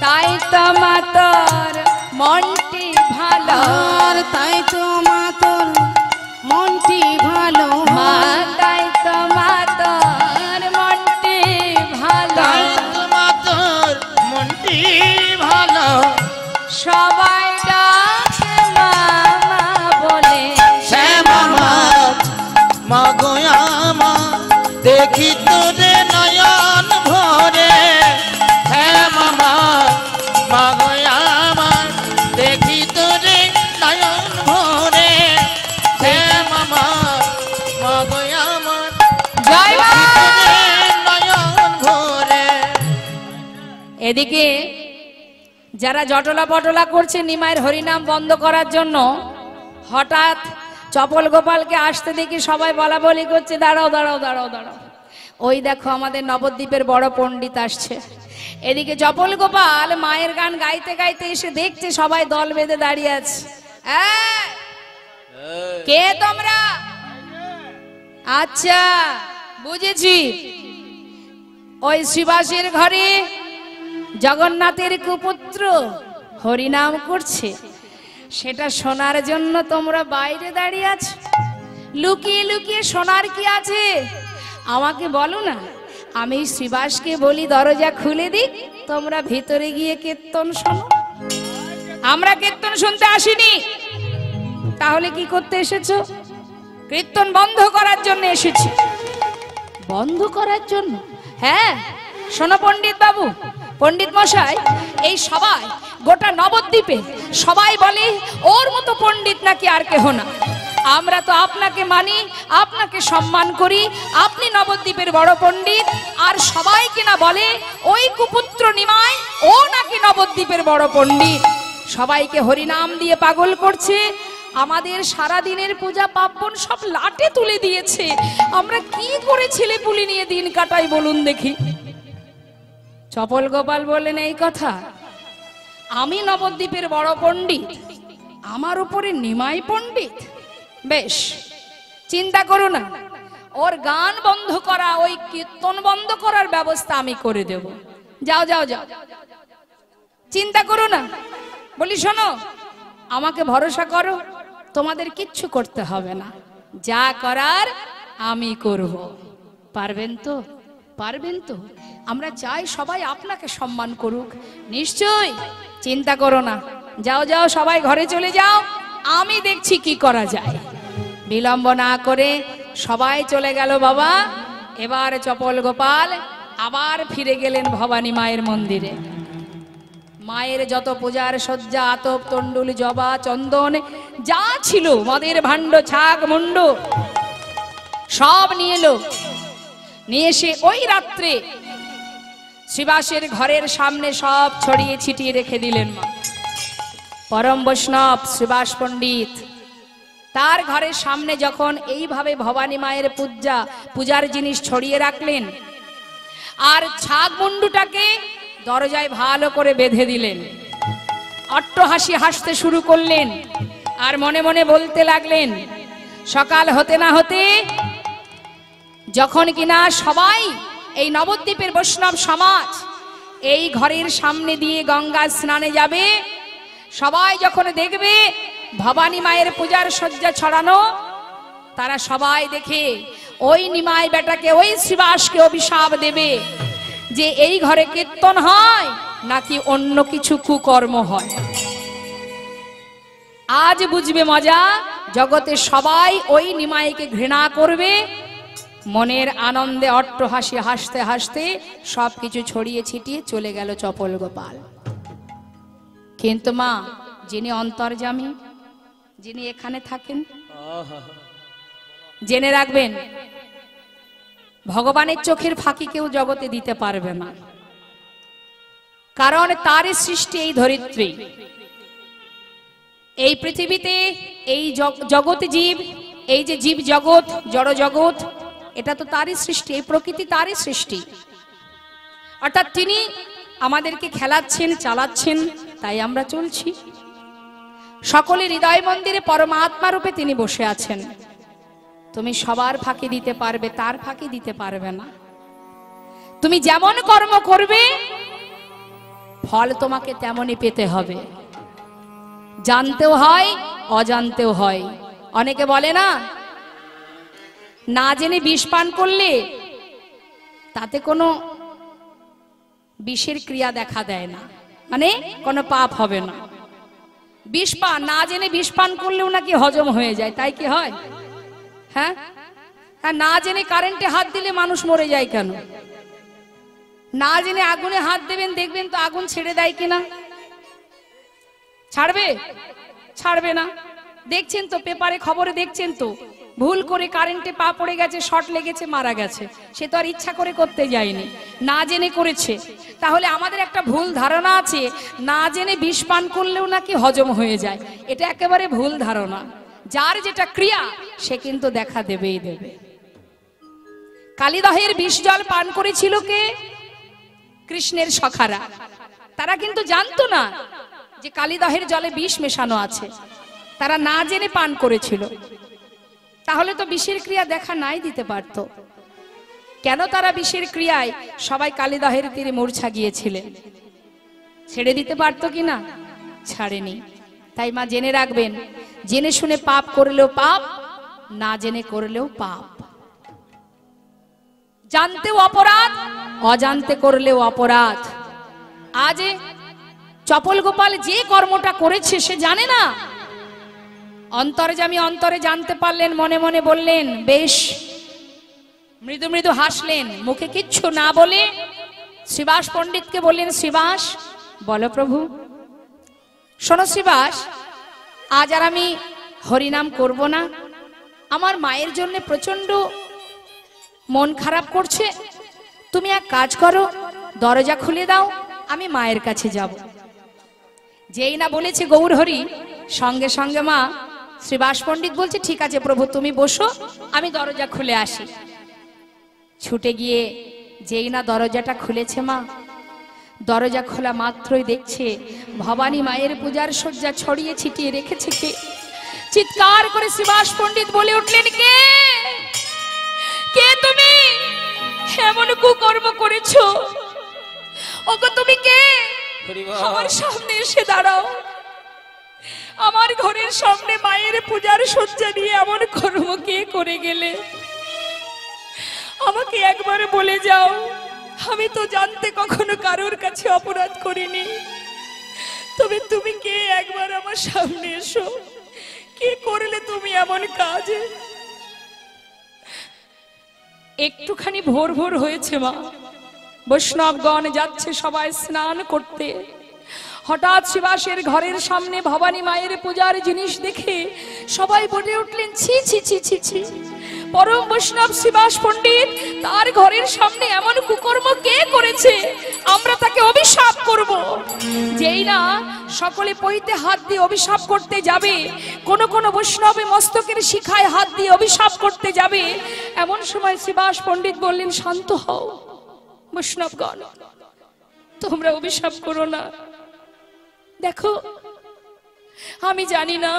তাই তো মাতর মনটি ভালো, আর তাই তো মাতর মনটি ভালো। মা তাই তো মাতর মনটি ভালো। তাই তোমার তোর মনটি ভালো। সবাই ডাকে মামা বলে। শ্যামা মার মাগয়ামা দেখি তোরে নয়ন ভরে। শ্যামা মার মাগয়ামা দেখি তোরে নয়ন ভরে। শ্যামা মার মাগয়ামা জয় মা। তোরে নয়ন ভরে। এদিকে যারা জটলা পটলা করছে নিমাইয়ের হরিনাম বন্ধ করার জন্য, হঠাৎ চপল গোপালকে আসতে দেখি সবাই বলা বলি করছে, দাঁড়াও দাঁড়াও দাঁড়াও দাঁড়াও, ওই দেখো আমাদের নবদ্বীপের বড় পণ্ডিত আসছে। এদিকে চপল গোপাল মায়ের গান গাইতে গাইতে এসে দেখছে সবাই দল বেঁধে দাঁড়িয়ে আছে। কে তোমরা? আচ্ছা বুঝেছি, ওই শ্রীবাসের ঘরে জগন্নাথের কুপুত্র হরিনাম করছে, সেটা শোনার জন্য তোমরা বাইরে দাঁড়িয়ে আছো। লুকিয়ে লুকিয়ে শোনার কি আছে? আমাকে বলো না, আমি শ্রীবাসকে বলি দরজা খুলে দিক, তোমরা ভিতরে গিয়ে কীর্তন শোনো। আমরা কীর্তন শুনতে আসিনি, তাহলে কি করতে এসেছো? কীর্তন বন্ধ করার জন্য এসেছি। বন্ধ করার জন্য? হ্যাঁ শোনো পণ্ডিত বাবু, পণ্ডিত মশাই, এই সবাই গোটা নবদ্বীপে সবাই বলে ওর মতো পণ্ডিত নাকি আর কেহ না। আমরা তো আপনাকে মানি, আপনাকে সম্মান করি, আপনি নবদ্বীপের বড় পণ্ডিত, আর সবাই কিনা বলে ওই কুপুত্র নিমাই ও নাকি নবদ্বীপের বড় পণ্ডিত। সবাইকে হরিনাম দিয়ে পাগল করছে, আমাদের সারা দিনের পূজা পার্বণ সব লাটে তুলে দিয়েছে। আমরা কি করে ছেলে পুলি নিয়ে দিন কাটাই বলুন দেখি? চপল গোপাল বললেন, এই কথা? আমি নবদ্বীপের বড় পণ্ডিত, আমার উপরে নিমাই পণ্ডিত? বেশ, চিন্তা করো না, ওর গান বন্ধ করা, ওই কীর্তন বন্ধ করার ব্যবস্থা আমি করে দেব। যাও যাও যাও। চিন্তা করো না, বলি শোনো, আমাকে ভরসা করো, তোমাদের কিচ্ছু করতে হবে না, যা করার আমি করব। পারবেন তো? পারবেন তো? আমরা চাই সবাই আপনাকে সম্মান করুক, নিশ্চয়ই। চিন্তা করো না, যাও যাও সবাই ঘরে চলে যাও, আমি দেখছি কি করা যায়। বিলম্ব না করে সবাই চলে গেল বাবা। এবার চপল গোপাল আবার ফিরে গেলেন ভবানী মায়ের মন্দিরে। মায়ের যত পূজার সজ্জা, আতপ, তন্ডুল, জবা, চন্দন যা ছিল, মদের ভাণ্ড, ছাগ, মুন্ড সব নিয়ে এলো। নিয়ে এসে ওই রাত্রে শ্রীবাসের ঘরের সামনে সব ছড়িয়ে ছিটিয়ে রেখে দিলেন মা। পরম বৈষ্ণব শ্রীবাস পণ্ডিত তার ঘরের সামনে যখন এইভাবে ভবানী মায়ের পূজার জিনিস ছড়িয়ে রাখলেন, আর ছাগ মুন্ডুটাকে দরজায় ভালো করে বেঁধে দিলেন, অট্টহাসি হাসতে শুরু করলেন, আর মনে মনে বলতে লাগলেন, সকাল হতে না হতে যখন কিনা সবাই এই নবদ্বীপের বৈষ্ণব সমাজ এই ঘরের সামনে দিয়ে গঙ্গা স্নানে যাবে, সবাই যখন দেখবে ভবানী মায়ের পূজার সজ্জা ছড়ানো, তারা সবাই দেখে ওই নিমাই বেটাকে, ওই শ্রীবাসকে অভিশাপ দেবে যে এই ঘরে কীর্তন হয় নাকি অন্য কিছু কুকর্ম হয়। আজ বুঝবে মজা, জগতে সবাই ওই নিমাইকে ঘৃণা করবে। মনের আনন্দে অট্টহাসি হাসতে হাসতে সবকিছু ছড়িয়ে ছিটিয়ে চলে গেল চপল গোপাল। কিন্তু মা, যিনি অন্তর্যামী, যিনি এখানে থাকেন, জেনে রাখবেন, ভগবানের চোখের ফাঁকি কেউ জগতে দিতে পারবে না, কারণ তারই সৃষ্টি এই ধরিত্রী। এই পৃথিবীতে এই জগৎ জীব, এই যে জীব জগৎ, জড় জগৎ, এটা তো তারই সৃষ্টি, এই প্রকৃতি তারই সৃষ্টি। অর্থাৎ তিনি আমাদেরকে খেলাচ্ছেন, চালাচ্ছেন, তাই আমরা চলছি। সকলের হৃদয় মন্দিরে পরমাত্মা রূপে তিনি বসে আছেন। তুমি সবার ফাঁকি দিতে পারবে, তার ফাঁকি দিতে পারবে না। তুমি যেমন কর্ম করবে ফল তোমাকে তেমনই পেতে হবে, জানতেও হয় অজান্তেও হয়। অনেকে বলে না জেনে বিষ পান করলে তাতে কোনো বিষের ক্রিয়া দেখা দেয় না, মানে কোনো পাপ হবে না। বিষ পান না জেনে বিষ পান করলেও নাকি হজম হয়ে যায়, তাই কি হয়? হ্যাঁ, না জেনে কারেন্টে হাত দিলে মানুষ মরে যায় কেন? না জেনে আগুনে হাত দেবেন, দেখবেন তো আগুন ছেড়ে দেয় কিনা? ছাড়বে? ছাড়বে না। দেখছেন তো, পেপারে খবরে দেখছেন তো, ভুল করে কারেন্টে পা পড়ে গেছে, শর্ট লেগেছে, মারা গেছে। সে তো আর ইচ্ছা করে করতে যায়নি, না জেনে করেছে। তাহলে আমাদের একটা ভুল ধারণা আছে, না জেনে বিষ পান করলেও নাকি হজম হয়ে যায়। এটা একেবারে ভুল ধারণা। যার যেটা ক্রিয়া সে কিন্তু দেখা দেবেই দেবে। কালিদহের বিষ জল পান করেছিল কে? কৃষ্ণের সখারা। তারা কিন্তু জানতো না যে কালিদহের জলে বিষ মেশানো আছে, তারা না জেনে পান করেছিল। তাহলে তো বিষের ক্রিয়া দেখা নাই দিতে পারত। কেন তারা বিষের ক্রিয়ায় সবাই কালিদহের তীরে মূর্ছা গিয়েছিলেন? ছেড়ে দিতে পারত কিনা? ছাড়েনি। তাই মা জেনে রাখবেন, জেনে শুনে পাপ করলেও পাপ, না জেনে করলেও পাপ। জানতেও অপরাধ, অজান্তে করলেও অপরাধ। আজ চপল গোপাল যে কর্মটা করেছে সে জানে না। অন্তর্যামী অন্তরে জানতে পারলেন, মনে মনে বললেন বেশ, মৃদু মৃদু হাসলেন, মুখে কিচ্ছু না বলে শ্রীবাস পণ্ডিতকে বললেন, শ্রীবাস বলো প্রভু। শোনো শ্রীবাস, আজ আর আমি হরিনাম করব না, আমার মায়ের জন্য প্রচন্ড মন খারাপ করছে। তুমি এক কাজ করো, দরজা খুলে দাও, আমি মায়ের কাছে যাব। যেই না বলেছে গৌর হরি, সঙ্গে সঙ্গে মা শ্রীবাস পণ্ডিত বলছে, ঠিক আছে প্রভু, তুমি বসো, আমি দরজা খুলে আসি। ছুটে গিয়ে যেই না দরজাটা খুলেছে মা, দরজা খোলা মাত্রই দেখছে ভবানী মায়ের পূজার সজ্জা ছড়িয়ে ছিটিয়ে রেখেছে কে। চিৎকার করে শ্রীবাস পণ্ডিত বলে উঠলেন, কে কে তুমি? এমন কুকর্ম করেছো? ওগো তুমি কে? হরি বল। আমার সামনে এসে দাঁড়াও। আমার ঘরের সামনে মায়ের পূজার সজ্জা নিয়ে এমন কর্ম কে করে গেলে? আমাকে একবার বলে যাও। আমি তো জানতে কখনো কারোর কাছে অপরাধ করিনি, তবে তুমি কে? একবার আমার সামনে এসো। কে করলে তুমি এমন কাজ? একটুখানি ভোর ভোর হয়েছে মা, বৈষ্ণবগণ যাচ্ছে সবাই স্নান করতে। হঠাৎ শিবাসের ঘরের সামনে ভবানী মায়ের পূজার জিনিস দেখে সবাই বলে উঠলেন, ছি ছি ছি ছি ছি, পরম বৈষ্ণব শিবাস পণ্ডিত, তার ঘরের সামনে এমন কুকর্ম কে করেছে? আমরা তাকে অভিশাপ করব। যেই না সকলে পইতে হাত দিয়ে অভিশাপ করতে যাবে, কোন কোন বৈষ্ণবে মস্তকের শিখায় হাত দিয়ে অভিশাপ করতে যাবে, এমন সময় শিবাস পণ্ডিত বললেন, শান্ত হও বৈষ্ণবগণ, তোমরা অভিশাপ করো না। দেখো, আমি জানি না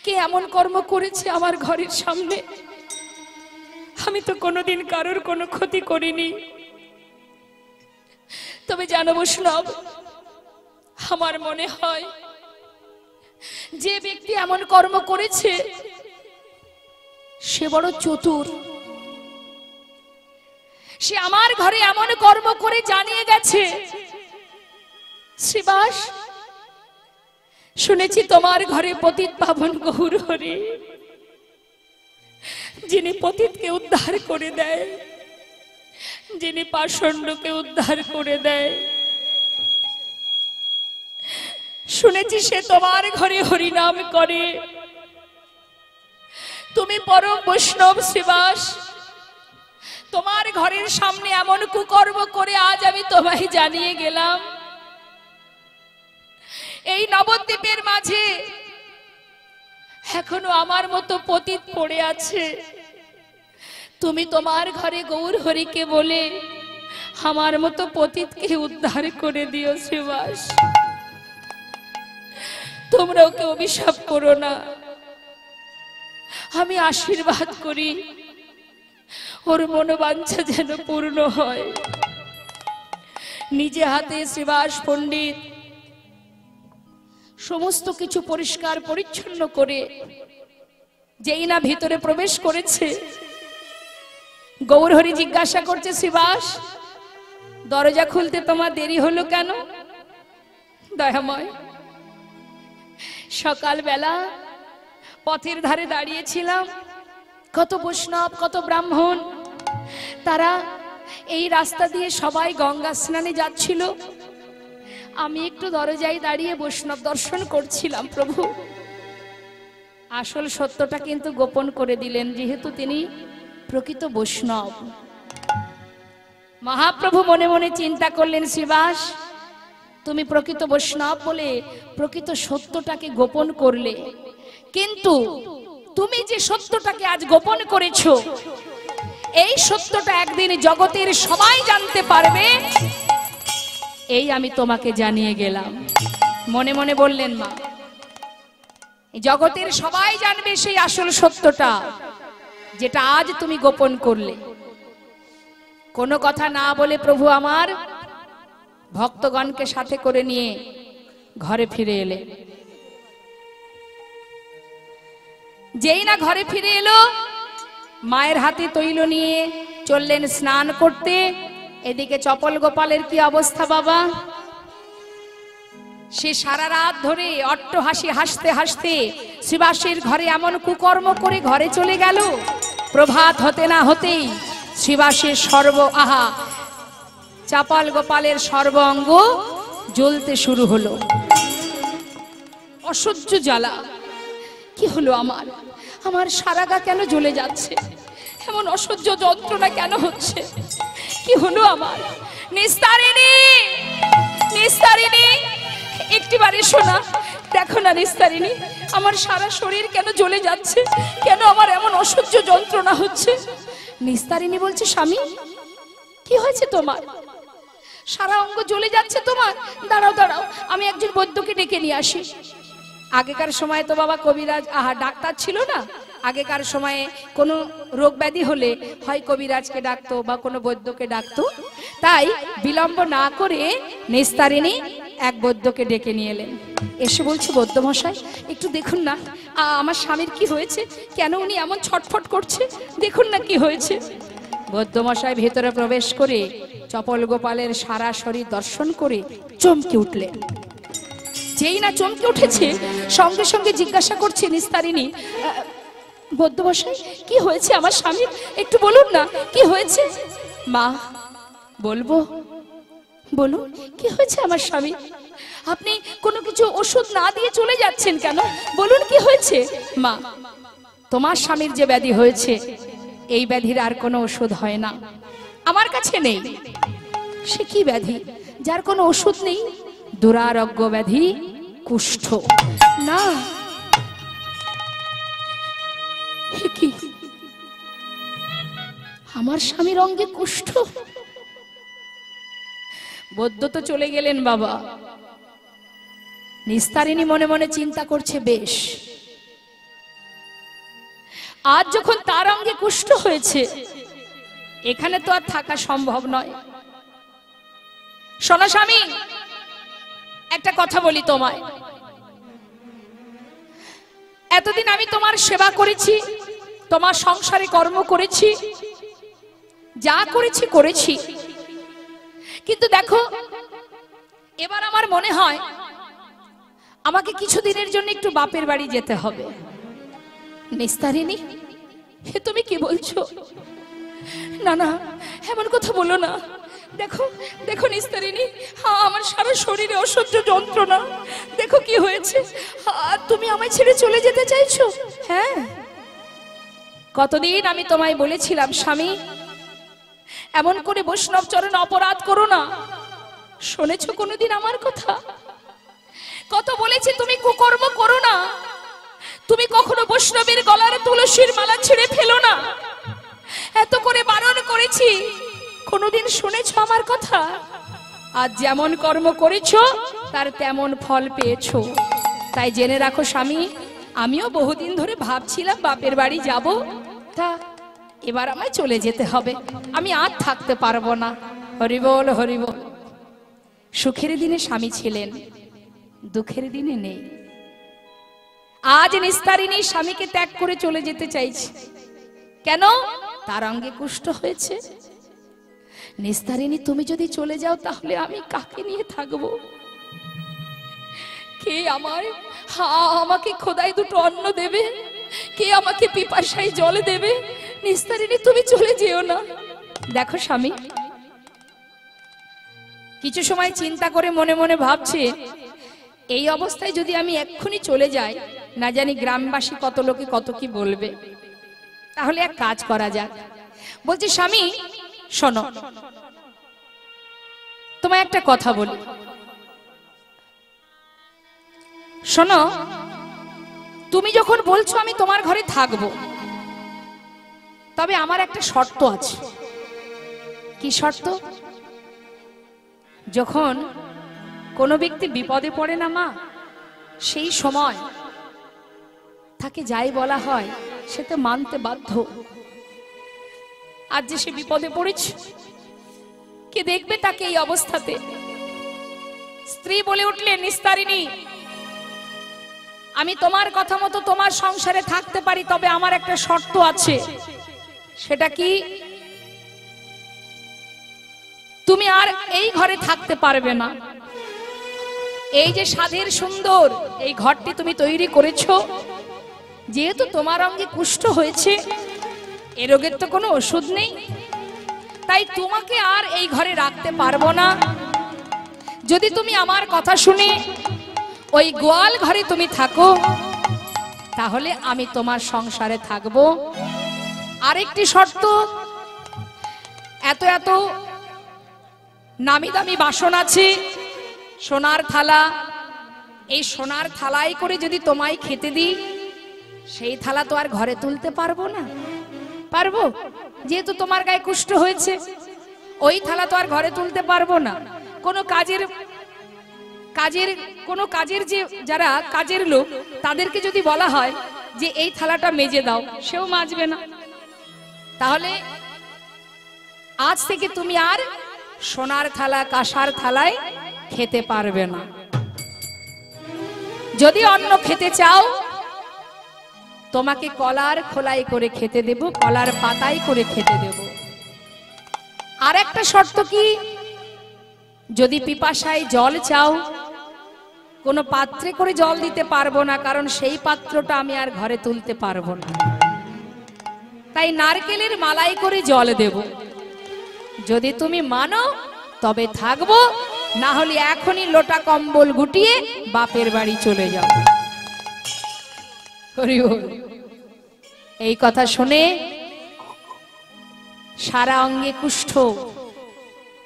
কে এমন কর্ম করেছে আমার ঘরের সামনে। আমি তো কোনোদিন কারোর কোনো ক্ষতি করিনি, তবে জানো বৈষ্ণব, আমার মনে হয় যে ব্যক্তি এমন কর্ম করেছে সে বড় চতুর। সে আমার ঘরে এমন কর্ম করে জানিয়ে গেছে, শ্রীবাস, শুনেছি তোমার ঘরে পতিত পাবন গৌর হরি, যিনি পতিতকে উদ্ধার করে দেয়, যিনি পাষণ্ডকে উদ্ধার করে দেয়, শুনেছি সে তোমার ঘরে হরিনাম করে। তুমি পরম বৈষ্ণব শ্রীবাস, তোমার ঘরের সামনে এমন কুকর্ম করে আজ আমি তোমায় জানিয়ে গেলাম। এই নবদ্বীপের মাঝে এখনো আমার মতো পতিত পড়ে আছে। তুমি তোমার ঘরে গৌর হরিকে বলে আমার মতো পতিতকে উদ্ধার করে দিও শ্রীবাস। তোমরা ওকে অভিশাপ করো না, আমি আশীর্বাদ করি ওর মনোবাঞ্ছা যেন পূর্ণ হয়। নিজে হাতে শ্রীবাস পণ্ডিত সমস্ত কিছু পরিষ্কার পরিচ্ছন্ন করে যেই না ভিতরে প্রবেশ করেছে, গৌরহরি জিজ্ঞাসা করছে, শ্রীবাস, দরজা খুলতে তোমার দেরি হলো কেন? দয়াময়, সকালবেলা পথের ধারে দাঁড়িয়েছিলাম, কত বৈষ্ণব কত ব্রাহ্মণ তারা এই রাস্তা দিয়ে সবাই গঙ্গা স্নানে যাচ্ছিল। আমি একটু দরজায় দাঁড়িয়ে বৈষ্ণব দর্শন করছিলাম। প্রভু আসল সত্যটা কিন্তু গোপন করে দিলেন, যেহেতু তিনি প্রকৃত বৈষ্ণব। মহাপ্রভু মনে মনে চিন্তা করলেন, শ্রীবাস, তুমি প্রকৃত বৈষ্ণব বলে প্রকৃত সত্যটাকে গোপন করলে, কিন্তু তুমি যে সত্যটাকে আজ গোপন করেছো, এই সত্যটা একদিন জগতের সবাই জানতে পারবে, এই আমি তোমাকে জানিয়ে গেলাম। মনে মনে বললেন, মা, জগতের সবাই জানবে সেই আসল সত্যটা, যেটা আজ তুমি গোপন করলে। কোনো কথা না বলে প্রভু আমার ভক্তগণকে সাথে করে নিয়ে ঘরে ফিরে এলে। যেই না ঘরে ফিরে এলো, মায়ের হাতে তৈল নিয়ে চললেন স্নান করতে। এদিকে চপল গোপালের কি অবস্থা বাবা, সে সারা রাত ধরে অট্টহাসি হাসতে হাসতে শ্রীবাসের ঘরে এমন কুকর্ম করে ঘরে চলে গেল। প্রভাত হতে না হতেই শ্রীবাসের চাপাল গোপালের সর্ব অঙ্গ জ্বলতে শুরু হলো। অসহ্য জ্বালা। কি হলো আমার, আমার সারা গা কেন জ্বলে যাচ্ছে, এমন অসহ্য যন্ত্রণা কেন হচ্ছে, কি হলো আমার? নিস্তারিণী, নিস্তারিণী, একটিবারে শোনা, দেখো না নিস্তারিণী, আমার সারা শরীর কেন জ্বলে যাচ্ছে, কেন আমার এমন অসহ্য যন্ত্রণা হচ্ছে? নিস্তারিণী বলছে, স্বামী কি হয়েছে তোমার? সারা অঙ্গ জ্বলে যাচ্ছে তোমার? দাঁড়াও দাঁড়াও, আমি একজন বৈদ্যকে ডেকে নিয়ে আসি। আগেকার সময় তো বাবা কবিরাজ ডাক্তার ছিল না। আগেকার সময়ে কোনো রোগ ব্যাধি হলে হয় কবিরাজকে ডাকতো বা কোনো বৈদ্যকে ডাকতো। তাই বিলম্ব না করে নিস্তারিণী এক বৈদ্যকে ডেকে নিয়ে এলেন। এসে বলছে, বৈদ্যমশাই একটু দেখুন না আমার স্বামীর কি হয়েছে, কেন উনি এমন ছটফট করছে, দেখুন না কি হয়েছে। বৈদ্যমশাই ভেতরে প্রবেশ করে চপল গোপালের সারা শরীর দর্শন করে চমকে উঠলেন। যেই না চমকে উঠেছে, সঙ্গে সঙ্গে জিজ্ঞাসা করছে নিস্তারিণী, বৈদ্যমশাই কি হয়েছে আমার স্বামীর, একটু বলুন না কি হয়েছে। মা বলবো, বলুন কি হয়েছে আমার স্বামী, আপনি কোনো কিছু ওষুধ না দিয়ে চলে যাচ্ছেন কেন, বলুন কি হয়েছে। মা, তোমার স্বামীর যে ব্যাধি হয়েছে এই ব্যাধির আর কোনো ওষুধ হয় না, আমার কাছে নেই। সে কি ব্যাধি যার কোনো ওষুধ নেই? দুরারোগ্য ব্যাধি কুষ্ঠ। না, কি আমার স্বামীর অঙ্গে কুষ্ঠ? বৈদ্য তো চলে গেলেন বাবা। নিস্তারিণী মনে মনে চিন্তা করছে, বেশ, আজ যখন তার অঙ্গে কুষ্ঠ হয়েছে এখানে তো আর থাকা সম্ভব নয়। শোনো স্বামী, একটা কথা বলি তোমায়, এতদিন আমি তোমার সেবা করেছি, তোমার সংসারে কর্ম করেছি, যা করেছি করেছি, কিন্তু দেখো এবার আমার মনে হয় আমাকে কিছুদিনের জন্য একটু বাপের বাড়ি যেতে হবে। নিস্তারিণী, হে তুমি কি বলছো? না না, এমন কথা বলো না। দেখো দেখো নিস্তারিণী, আমার সারা শরীরে অসহ্য যন্ত্রণা, দেখো কি হয়েছে, আর তুমি আমায় ছেড়ে চলে যেতে চাইছো? হ্যাঁ, কতদিন আমি তোমায় বলেছিলাম স্বামী এমন করে বৈষ্ণব চরণে অপরাধ করো না, শুনেছো কোনোদিন আমার কথা? কত বলেছি তুমি কুকর্ম করো না, তুমি কখনো বৈষ্ণবের গলার তুলসীর মালা ছেড়ে ফেলো না, এত করে বারণ করেছি, কোনোদিন শুনেছো আমার কথা? আজ যেমন কর্ম করেছো তার তেমন ফল পেয়েছো। তাই জেনে রাখো স্বামী, আমিও বহুদিন ধরে ভাবছিলাম বাপের বাড়ি যাব, তা এবার আমায় চলে যেতে হবে, আমি আর থাকতে পারবো না। হরিবল হরিবল। সুখের দিনে স্বামী ছিলেন, দুঃখের দিনে নেই। আজ নিস্তারিণী স্বামীকে ত্যাগ করে চলে যেতে চাইছে, কেন? তার অঙ্গে কুষ্ঠ হয়েছে। নিস্তারিণী, তুমি যদি চলে যাও তাহলে আমি কাকে নিয়ে থাকবো? কে আমাকে খোদায় দুটো অন্ন দেবে? কে আমাকে পিপাসায় জল দেবে? নিস্তারিণী, তুমি চলে যেও না। দেখো স্বামী, কিছু সময় চিন্তা করে মনে মনে ভাবছে, এই অবস্থায় যদি আমি এক্ষুনি চলে যাই, না জানি গ্রামবাসী কত লোকে কত কি বলবে। তাহলে এক কাজ করা যাক। বলছি স্বামী শোনো, তোমায় একটা কথা বলি, শোনো, তুমি যখন বলছো আমি তোমার ঘরে থাকবো, তবে আমার একটা শর্ত আছে। কি শর্ত? যখন কোনো ব্যক্তি বিপদে পড়ে না মা, সেই সময় তাকে যাই বলা হয় সে তো মানতে বাধ্য। আজ যে সে বিপদে পড়েছে, কে দেখবে তাকে এই অবস্থাতে? স্ত্রী বলে উঠলেন, নিস্তারিণী, আমি তোমার কথা মতো তোমার সংসারে থাকতে পারি, তবে আমার একটা শর্ত আছে। সেটা কি? তুমি আর এই ঘরে থাকতে পারবে না। এই যে সাধের সুন্দর এই ঘরটি তুমি তৈরি করেছো, যেহেতু তোমার অঙ্গে কুষ্ঠ হয়েছে, এ রোগের তো কোনো ওষুধ নেই, তাই তোমাকে আর এই ঘরে রাখতে পারবো না। যদি তুমি আমার কথা শুনে ওই গোয়াল ঘরে তুমি থাকো, তাহলে আমি তোমার সংসারে থাকবো। আরেকটি শর্ত, এত এত নামি দামি বাসন আছে, সোনার থালা, এই সোনার থালায় করে যদি তোমায় খেতে দিই, সেই থালা তো আর ঘরে তুলতে পারবো না। পারবো? যেহেতু তোমার গায়ে কুষ্ঠ হয়েছে, ওই থালা তো আর ঘরে তুলতে পারবো না। কোনো কাজের যে যারা কাজের লোক, তাদেরকে যদি বলা হয় যে এই থালাটা মেজে দাও, সেও মাজবে না। তাহলে আজ থেকে তুমি আর সোনার থালা কাঁসার থালায় খেতে পারবে না। যদি অন্ন খেতে চাও তোমাকে কলার খোলাই করে খেতে দেব, কলার পাতাই করে খেতে দেব। আর একটা শর্ত কি, যদি পিপাসায় জল চাও কোনো পাত্রে করে জল দিতে পারবো না, কারণ সেই পাত্রটা আমি আর ঘরে তুলতে পারবো না, তাই নারকেলের মালাই করে জল দেব। যদি তুমি মানো তবে থাকবো, না হলে এখনই লোটা কম্বল গুটিয়ে বাপের বাড়ি চলে যাও। হরি বল। এই কথা শুনে সারা অঙ্গে কুষ্ঠ,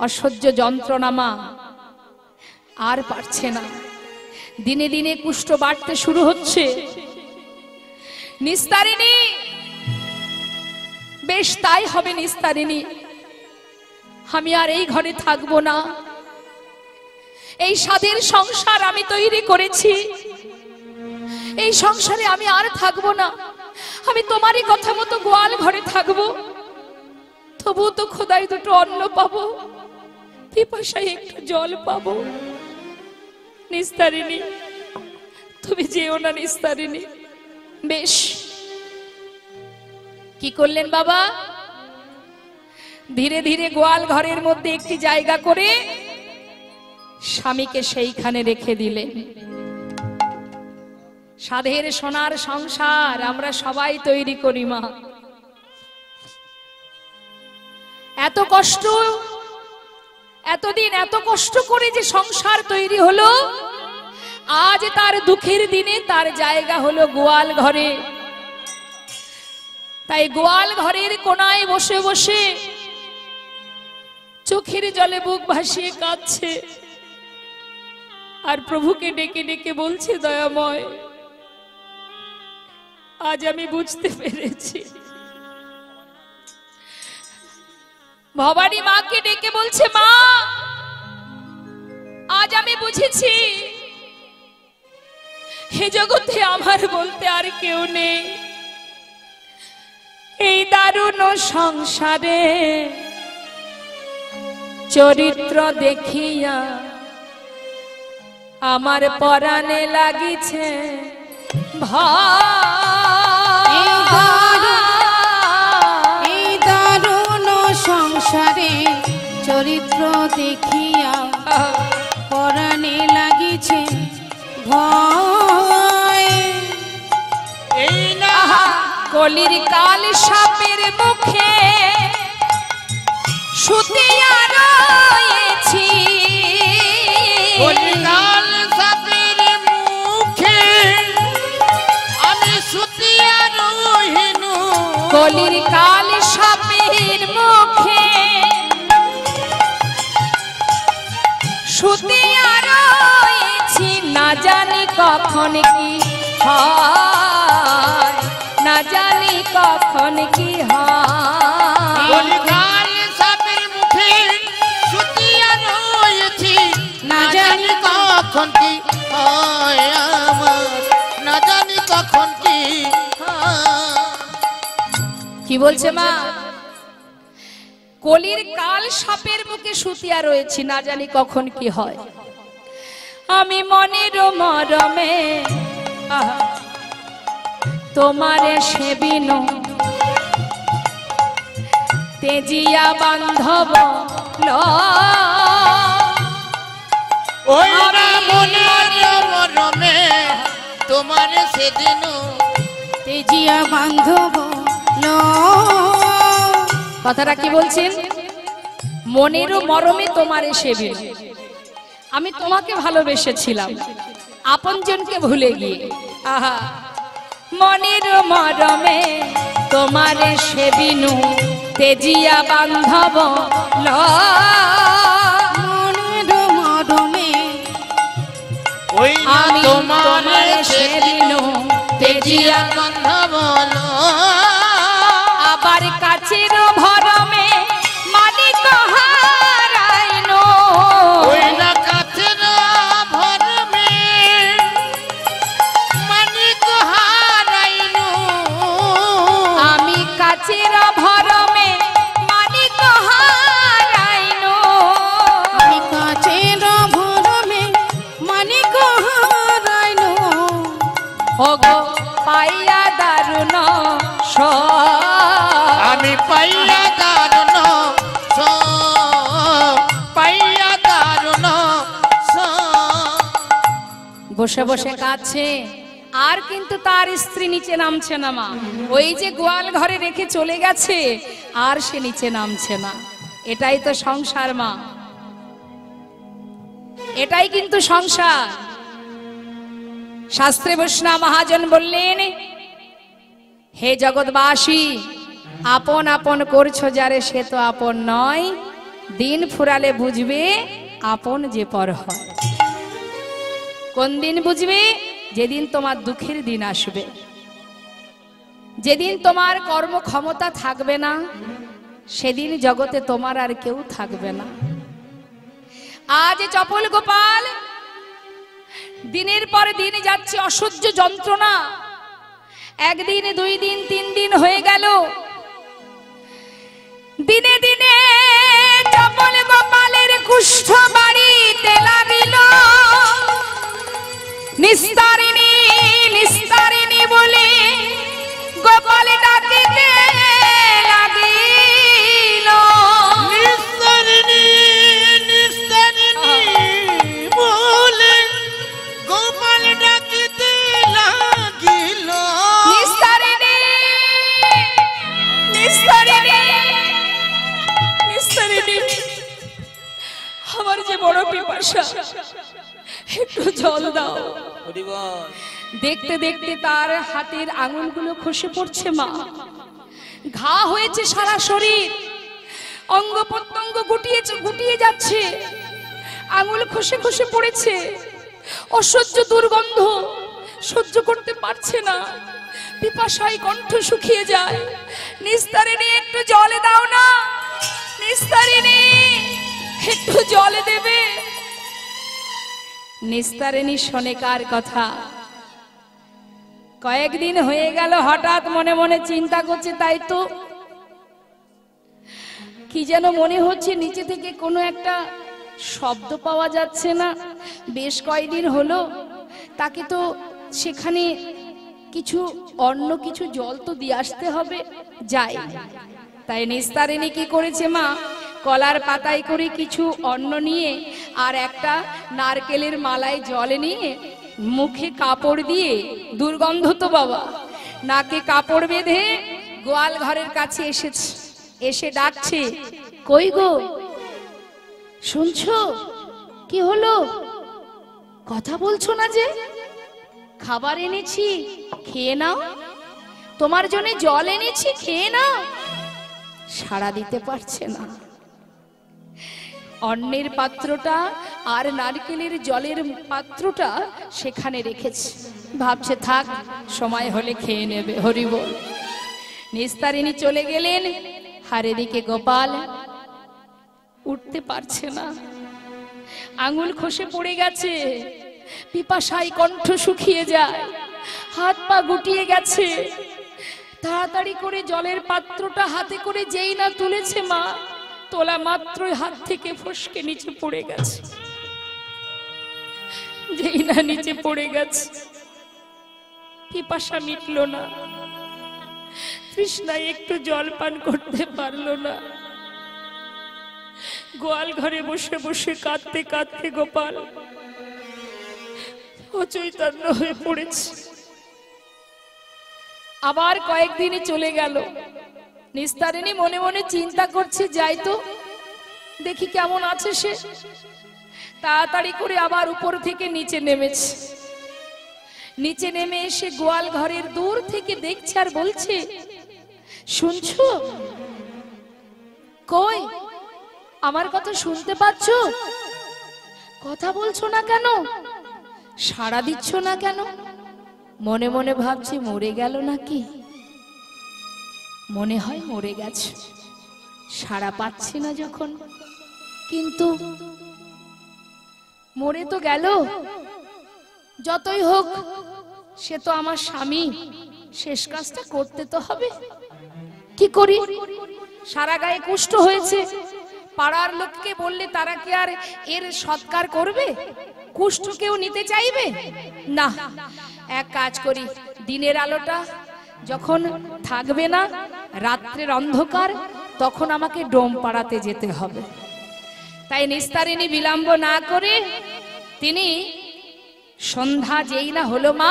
অসহ্য যন্ত্রণা, মা আর পারছে না। দিনে দিনে কুষ্ঠ বাড়তে শুরু হচ্ছে। নিস্তারিণী, বেশ তাই হবে নিস্তারিণী, আমি আর এই ঘরে থাকবো না। এই স্বাদের সংসার আমি তৈরি করেছি, এই সংসারে আমি আর থাকবো না। আমি তোমারই কথা মতো গোয়াল ঘরে থাকবো, তবুও তো খোদায় দুটো অন্ন পাবো, পিপাসায় একটু জল পাবো। নিস্তারিণী, তুমি যেও না নিস্তারিণী। বেশ, কি করলেন বাবা? ধীরে ধীরে গোয়াল ঘরের মধ্যে একটি জায়গা করে স্বামীকে সেইখানে রেখে দিলেন। সাধের সোনার সংসার আমরা সবাই তৈরি করি মা। এত কষ্ট, এতদিন এত কষ্ট করে যে সংসার তৈরি হলো, আজ তার দুঃখের দিনে তার জায়গা হলো গোয়াল ঘরে। তাই গোয়াল ঘরের কোনায় বসে বসে চোখের জলে বুক ভাসিয়ে কাঁদছে, আর প্রভুকে ডেকে ডেকে বলছে, দয়াময়, আজ আমি বুঝতে পেরেছি। ভবানী মাকে ডেকে বলছে, মা, আজ আমি বুঝেছি হে জগতে আমার বলতে আর কেউ নেই। এই দারুণ সংসারে চরিত্র দেখিয়া আমার পরাণে লাগিছে ভয়। এই দারুণ সংসারে চরিত্র দেখিয়া পরাণে লাগিছে ভয়। এই না কলির কাল সাপের মুখে শুতিয়া রয়েছি, কলিকাল সাপের মুখে আমি শুতিয়া রহিনু। কলির কাল সাপের মুখে শুতিয়া রয়েছি, না জানি কখন কি হয়, না জানি কখন কি হয়। কলিকাল সাপের মুখে শুতিয়া রয়েছি, না জানি কখন কি হয় আমার, না জানি কখন কি হয়। কি বলছে মা? কলির কাল সাপের মুখে শুতিয়া রয়েছি, না জানি কখন কি হয়। আমি মনের মরমে তোমারে সেবিনু, তেজিয়া বান্ধব ওই না মনের মরমে তোমার সেদিন তেজিয়া বান্ধব কথাটা কি বলছেন? মনেরও মরমে তোমারে সেবিনু, আমি তোমাকে ভালোবেসেছিলাম আপনজনকে ভুলে গিয়ে। আহা, মনের মরমে তোমারে সেবিনু, তেজিয়া বান্ধব মনের মরমে ওই না আমি তোমার তোমারে সেবিনু, তেজিয়া গন্ধ বলো। আবার কাছের ভরমে মানিক হারাইনো, ওই না কাছের ভরমে মানিক হারাইনু। আমি কাছের ভরমে মানিক হারাইনো, আমি কাছের ভরমে ওগো পাইয়া দারুণ আমি পাইয়া দারুণ পাইয়া দারুণ বসে বসে কাঁদছে। আর কিন্তু তার স্ত্রী নিচে নামছে না মা। ওই যে গোয়াল ঘরে রেখে চলে গেছে, আর সে নিচে নামছে না। এটাই তো সংসার মা, এটাই কিন্তু সংসার। শাস্ত্রে বৈষ্ণব মহাজন বললেন, হে জগৎবাসী, আপন আপন করছো যারে সে তো আপন নয়, দিন ফুরালে বুঝবে আপন যে পর হয়। কোন দিন বুঝবে? যেদিন তোমার দুঃখের দিন আসবে, যেদিন তোমার কর্মক্ষমতা থাকবে না, সেদিন জগতে তোমার আর কেউ থাকবে না। আজ চপল গোপাল দিনের পর দিন যাচ্ছে অসহ্য যন্ত্রণা। একদিন, 2 দিন, 3 দিন হয়ে গেল। দিনে দিনে চপল গোপালের কুষ্ঠ বাড়িতে লাগিল। নিস্তারিণী নিস্তারিণী বলে গোপাল ডাকিতে লাগিল। নিস্তারিণী নিস্তারিণী বলে গোপাল ডাকিতে লাগিল। নিস্তারিণী নিস্তারিণী নিস্তারিণী, আমার যে বড় পিপাসা, একটু জল দাও। দেখতে দেখতে তার হাতের আঙুলগুলো খসে পড়ছে মা। ঘা হয়েছে সারা শরীর, অঙ্গ প্রত্যঙ্গ গুটিয়ে যাচ্ছে, আঙুল খসে খসে পড়েছে। অসহ্য দুর্গন্ধ সহ্য করতে পারছে না, পিপাসায় কণ্ঠ শুকিয়ে যায়। নিস্তারিণী একটু জলে দাও না, নিস্তারিণী একটু জলে দেবে। নিস্তারিণী শোনে কার কথা? কয়েকদিন হয়ে গেল, হঠাৎ মনে মনে চিন্তা করছে, তাই তো কি যেন মনে হচ্ছে নিচে থেকে কোনো একটা শব্দ পাওয়া যাচ্ছে না। বেশ কয়েকদিন হলো, তাকে তো সেখানে কিছু অন্য কিছু জল তো দিয়ে আসতে হবে, যাই। তাই নিস্তারিণী কি করেছে মা, কলার পাতায় করে কিছু অন্ন নিয়ে আর একটা নারকেলের মালায় জল নিয়ে মুখে কাপড় দিয়ে, দুর্গন্ধ তো বাবা, নাকে কাপড় বেঁধে গোয়াল ঘরের কাছে এসেছে। এসে ডাকছে, কই গো, শুনছো? কি হলো? কথা বলছো না যে? খাবার এনেছি, খেয়ে নাও। তোমার জন্য জল এনেছি, খেয়ে নাও। সাড়া দিতে পারছে না। অন্নের পাত্রটা আর নারকেলের জলের পাত্রটা সেখানে রেখেছে, ভাবছে থাক, সময় হলে খেয়ে নেবে। হরি বল। নিস্তারিণী চলে গেলেন। আর এদিকে গোপাল উঠতে পারছে না, আঙুল খসে পড়ে গেছে, পিপাসায় কণ্ঠ শুকিয়ে যায়, হাত পা গুটিয়ে গেছে। তাড়াতাড়ি করে জলের পাত্রটা হাতে করে যেই না তুলেছে মা, তোলা মাত্রই হাত থেকে ফসকে নিচে পড়ে গেছে। যেই না নিচে পড়ে গেছে, পিপাসা মিটলো না, তৃষ্ণায় একটু জল পান করতে পারলো না। গোয়াল ঘরে বসে বসে কাঁদতে কাঁদতে গোপাল অচৈতন্য হয়ে পড়েছে। আবার কয়েকদিনে চলে গেল। নিস্তারিণী মনে মনে চিন্তা করছে, যাই তো দেখি কেমন আছে সে। তাড়াতাড়ি করে আবার উপর থেকে নিচে নেমেছে। নিচে নেমে এসে গোয়াল ঘরের দূর থেকে দেখছে আর বলছে, শুনছো? কই, আমার কথা শুনতে পাচ্ছ? কথা বলছো না কেন? সাড়া দিচ্ছ না কেন? মনে মনে ভাবছি মরে গেল নাকি। মনে হয় মরে গেছে, সাড়া পাচ্ছি না যখন। কিন্তু মরে তো গেল, যতই হোক সে তো আমার স্বামী, শেষ কাজটা করতে তো হবে। কি করি? সারা গায়ে কুষ্ঠ হয়েছে, পাড়ার লোককে বললে তারা কি আর এর সৎকার করবে? কুষ্ঠ কেউ নিতে চাইবে না। এক কাজ করি, দিনের আলোটা যখন থাকবে না, রাত্রের অন্ধকার, তখন আমাকে ডোম পাড়াতে যেতে হবে। তাই নিস্তারিণী বিলম্ব না করে তিনি সন্ধ্যা যেই না হলো মা,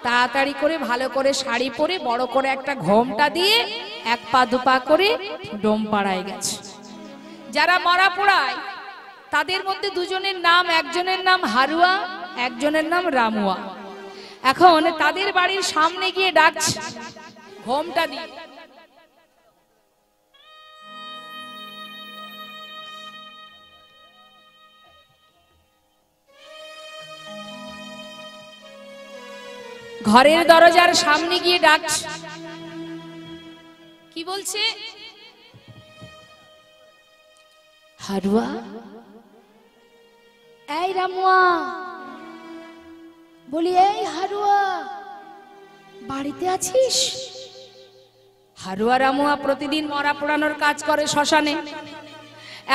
তাড়াতাড়ি করে ভালো করে শাড়ি পরে বড় করে একটা ঘোমটা দিয়ে এক পা দুপা করে ডোম পাড়ায় গেছে। যারা মরা পোড়ায় তাদের মধ্যে দুজনের নাম, একজনের নাম হারুয়া, একজনের নাম রামুয়া। এখন তাদের বাড়ির সামনে গিয়ে ডাকছে ঘোমটা দিয়ে, ঘরের দরজার সামনে গিয়ে ডাকছে। কি বলছে? হারুয়া, এই রামুয়া, বলি এই হারুয়া, বাড়িতে আছিস? হারুয়া রামুয়া প্রতিদিন মরা পোড়ানোর কাজ করে শ্মশানে।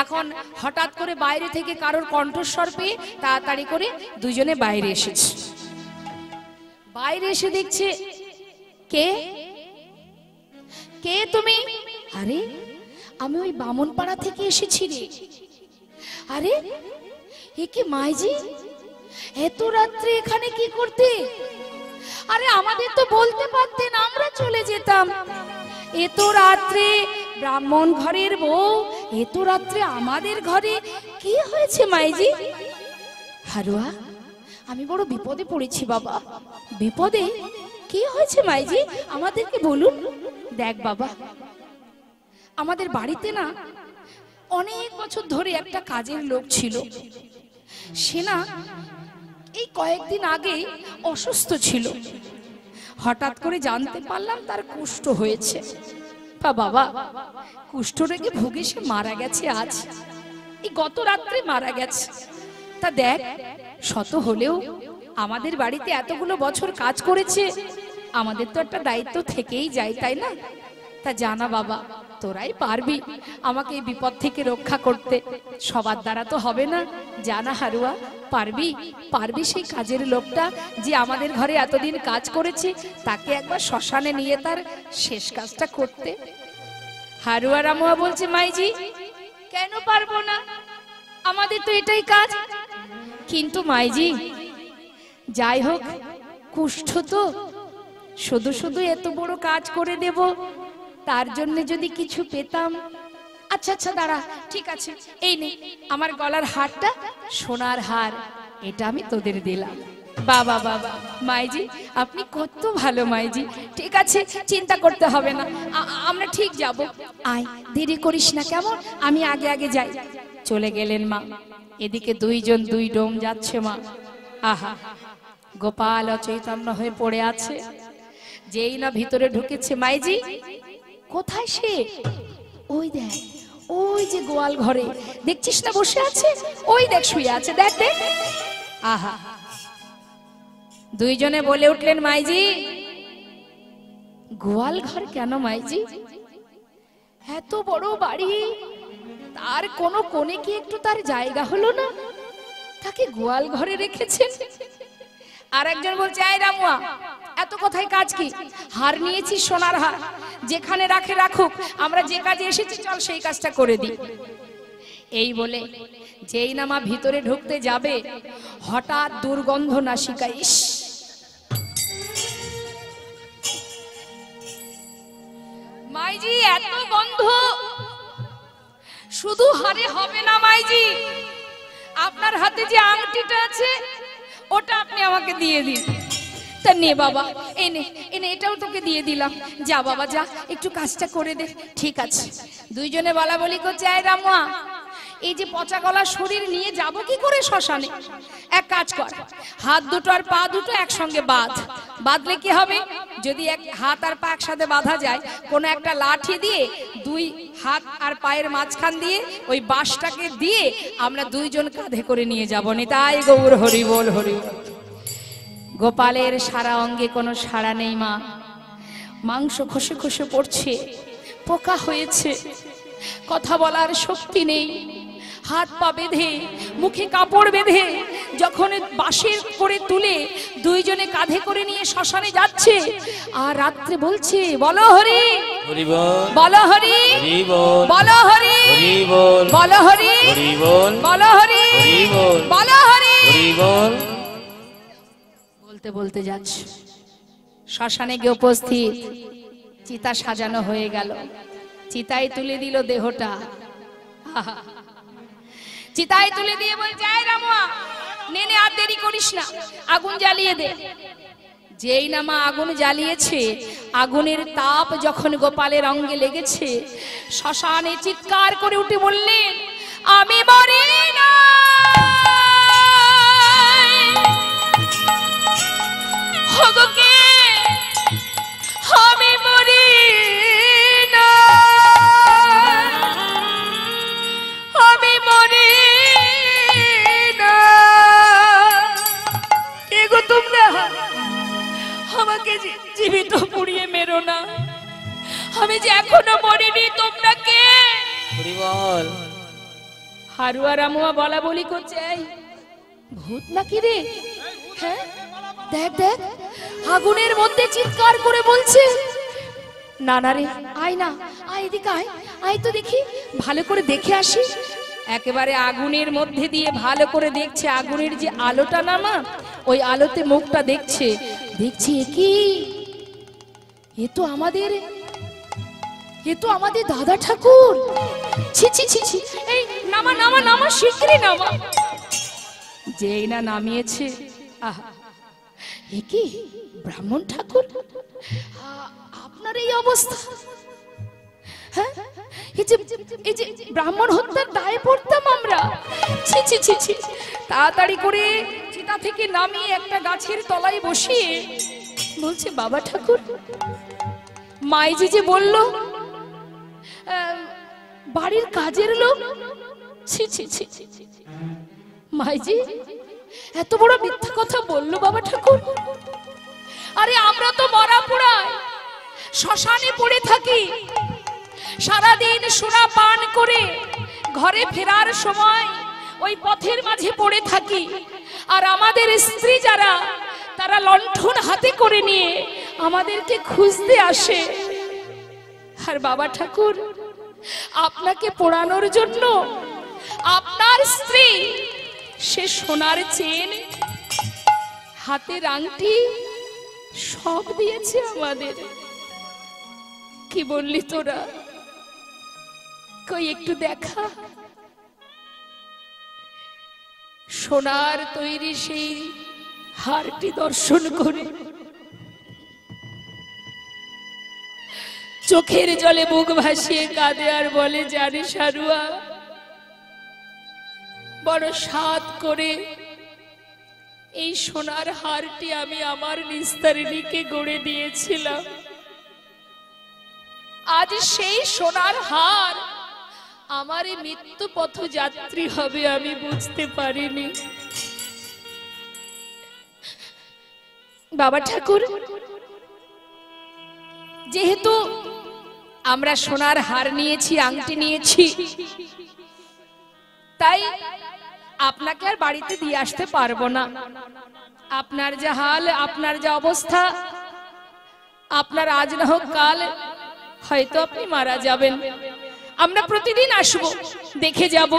এখন হঠাৎ করে বাইরে থেকে কারোর কণ্ঠস্বর পেয়ে তাড়াতাড়ি করে দুজনে বাইরে এসেছে। বাইরে এসে দেখছে, কে কে তুমি? আরে আমি ওই বামন পাড়া থেকে এসেছি রে। আরে এ কি মাইজি, এত রাত্রে এখানে কি করতে? আরে আমাদের তো বলতে পারতেন, আমরা চলে যেতাম। এত রাত্রে ব্রাহ্মণ ঘরের বউ, এত রাত্রে আমাদের ঘরে কি হয়েছে মাইজি? হারুয়া, আমি বড় বিপদে পড়েছি বাবা। বিপদে? কি হয়েছে মাইজি, আমাদেরকে বলুন। দেখ বাবা, আমাদের বাড়িতে না অনেক বছর ধরে একটা কাজের লোক ছিল। সে না এই কয়েকদিন আগে অসুস্থ ছিল। হঠাৎ করে জানতে পারলাম তার কুষ্ঠ হয়েছে। বাবা, কুষ্ঠ রেগে ভুগে সে মারা গেছে। আজ এই গত রাত্রে মারা গেছে। তা দেখ, শত হলেও আমাদের বাড়িতে এতগুলো বছর কাজ করেছে, আমাদের তো একটা দায়িত্ব থেকেই যায়, তাই না? তা জানা বাবা, তোরাই পারবি আমাকে এই বিপদ থেকে রক্ষা করতে। সবার দ্বারা তো হবে না, জানা হারুয়া, পারবি? পারবি সেই কাজের লোকটা যে আমাদের ঘরে এতদিন কাজ করেছে, তাকে একবার শ্মশানে নিয়ে তার শেষ কাজটা করতে? হারুয়া রামুয়া বলছে, মাইজি কেন পারবো না, আমাদের তো এটাই কাজ। কিন্তু মাইজি, যাই হোক, কুষ্ঠ তো, শুধু শুধু এত বড় কাজ করে দেব, তার জন্য যদি কিছু পেতাম। আচ্ছা আচ্ছা দাঁড়া, ঠিক আছে, এই নে আমার গলার হারটা, সোনার হার, এটা আমি তোদের দিলাম। বাবা বাবা, মাইজি আপনি কত ভালো মাইজি। ঠিক আছে, চিন্তা করতে হবে না, আমরা ঠিক যাব। আয়, দেরি করিস না কেমন, আমি আগে আগে যাই। চলে গেলেন মা। এদিকে দুইজন দুই ডোম যাচ্ছে মা। আহা, গোপাল অচৈতন্য হয়ে পড়ে আছে। যেই না ভিতরে ঢুকেছে, মাইজি কোথায় সে? ওই দেখ, ওই যে গোয়াল ঘরে, দেখছিস না বসে আছে? ওই দেখ শুয়ে আছে, দেখ দেখ। আহা, দুইজনে বলে উঠলেন, মাইজি গোয়াল ঘর কেন মাইজি? এত বড় বাড়ি, তার কোনো কোণে কি একটু তার জায়গা হলো না? তাকে গোয়াল ঘরে রেখেছেন। আর একজন বলছে, এই রামুয়া, এত কথায় কাজ কি? হার নিয়েছি, সোনার হার, যেখানে রাখে রাখুক, আমরা যে কাজে এসেছি চল সেই কাজটা করে দিই। এই বলে যেই না মা ভিতরে ঢুকতে যাবে, হঠাৎ দুর্গন্ধ নাসিকায়, ইস মাইজি এত গন্ধ, শুধু হারে হবে না মাইজি, আপনার হাতে যে আংটিটা আছে ওটা আপনি আমাকে দিয়ে দিন। তা নে বাবা, এনে এনে, এটাও তোকে দিয়ে দিলাম, যা বাবা যা, একটু কাজটা করে দে। ঠিক আছে। দুইজনে বলা বলি করছে, এই রামুয়া, এই যে পচা গলা শরীর নিয়ে যাব কি করে শ্মশানে? এক কাজ কর, হাত দুটো আর পা দুটো একসঙ্গে বাঁধ। বাঁধলে কি হবে? যদি এক হাত আর পা একসাথে বাঁধা যায়, কোনো একটা লাঠি দিয়ে দুই হাত আর পায়ের মাঝখান দিয়ে ওই বাঁশটাকে দিয়ে আমরা দুইজন কাঁধে করে নিয়ে যাব। নিতাই গৌর হরি বল, হরি বল। গোপালের সারা অঙ্গে কোনো সাড়া নেই মা, মাংস খসে খসে পড়ছে, পোকা হয়েছে, কথা বলার শক্তি নেই, হাত পা বেঁধে, মুখে কাপড় বেঁধে যখন যখন বাঁশের করে তুলে দুইজনে কাঁধে করে নিয়ে শ্মশানে যাচ্ছে, আর রাত্রে বলছে বলো হরি হরি বল, বলো হরি হরি বল, বলো হরি হরি বল, বলো হরি হরি বল, বলো হরি হরি বল, বলো হরি হরি বল। বলতে বলতে যাচ্ছে, শ্মশানে গিয়ে উপস্থিত, চিতা সাজানো হয়ে গেল, চিতায় তুলে দিল দেহটা। চিতায় তুলে দিয়ে বলছে এই রামুয়া, নে নে, আর দেরি করিস না, আগুন জ্বালিয়ে দে। যেই না মা আগুন জ্বালিয়েছে, আগুনের তাপ যখন গোপালের অঙ্গে লেগেছে, শ্মশানে চিৎকার করে উঠে বললেন আমি মরি না, হগকে আমি মরি না, আমি মরি না। কে গো তোমরা? আমাকে জীবিত পুড়িয়ে মেরো না, আমি যে এখনো মরিনি। তোমরা কে? হরি বল। হারুয়া রামুয়া বলা বলি করছে, এই ভূত নাকি রে? হ্যাঁ দেখ দেখ, আগুনের মধ্যে চিৎকার করে বলছে। না না রে, আয় না, আয় এদিকে আয়, আয় তো দেখি, ভালো করে দেখে আসি। একেবারে আগুনের মধ্যে দিয়ে ভালো করে দেখছে, আগুনের যে আলোটা না মা, ওই আলোতে মুখটা দেখছে, দেখছি কি এ তো আমাদের দাদা ঠাকুর। ছি ছি ছি ছি, এই নামা নামা নামা, শিগগিরই নামা। যেই না নামিয়েছে, আহা, এ কি ব্রাহ্মণ ঠাকুর, আপনার এই অবস্থা? হ্যাঁ, এই যে ব্রাহ্মণ হত্যার দায়ে পড়তাম আমরা। ছি ছি ছি ছি। তাড়াতাড়ি করে চিতা থেকে নামিয়ে একটা গাছের তলায় বসিয়ে বলছে বাবা ঠাকুর, মাইজি যে বলল বাড়ির কাজের লোক, ছি ছি ছি ছি, মাইজি এত বড় মিথ্যা কথা বললো বাবা ঠাকুর। আরে আমরা তো মরা পোড়ায় শ্মশানে পড়ে থাকি, সারাদিন সোনা পান করে ঘরে ফেরার সময় ওই পথের মাঝে পড়ে থাকি, আর আমাদের স্ত্রী যারা, তারা লণ্ঠন হাতে করে নিয়ে আমাদেরকে খুঁজতে আসে। আর বাবা ঠাকুর, আপনাকে পোড়ানোর জন্য আপনার স্ত্রী সে সোনার চেন, হাতের আংটি সব দিয়েছে আমাদের। কি বললি তোরা? কই একটু দেখা। সোনার তৈরি সেই হারটি দর্শন করে চোখের জলে বুক ভাসিয়ে কাঁদে আর বলে, জানিস হারুয়া, বড় সাধ করে এই সোনার হারটি আমি আমার নিস্তারিণীকে গড়ে দিয়েছিলাম। আজ সেই সোনার হার আমার এই মৃত্যু পথযাত্রী হবে আমি বুঝতে পারিনি। বাবা ঠাকুর, যেহেতু আমরা সোনার হার নিয়েছি, আংটি নিয়েছি, তাই আপনাকে আর বাড়িতে দিয়ে আসতে পারবো না। আপনার যা হাল, আপনার যা অবস্থা, আপনার আজ না হোক কাল হয়তো আপনি মারা যাবেন। আমরা প্রতিদিন আসবো, দেখে যাব,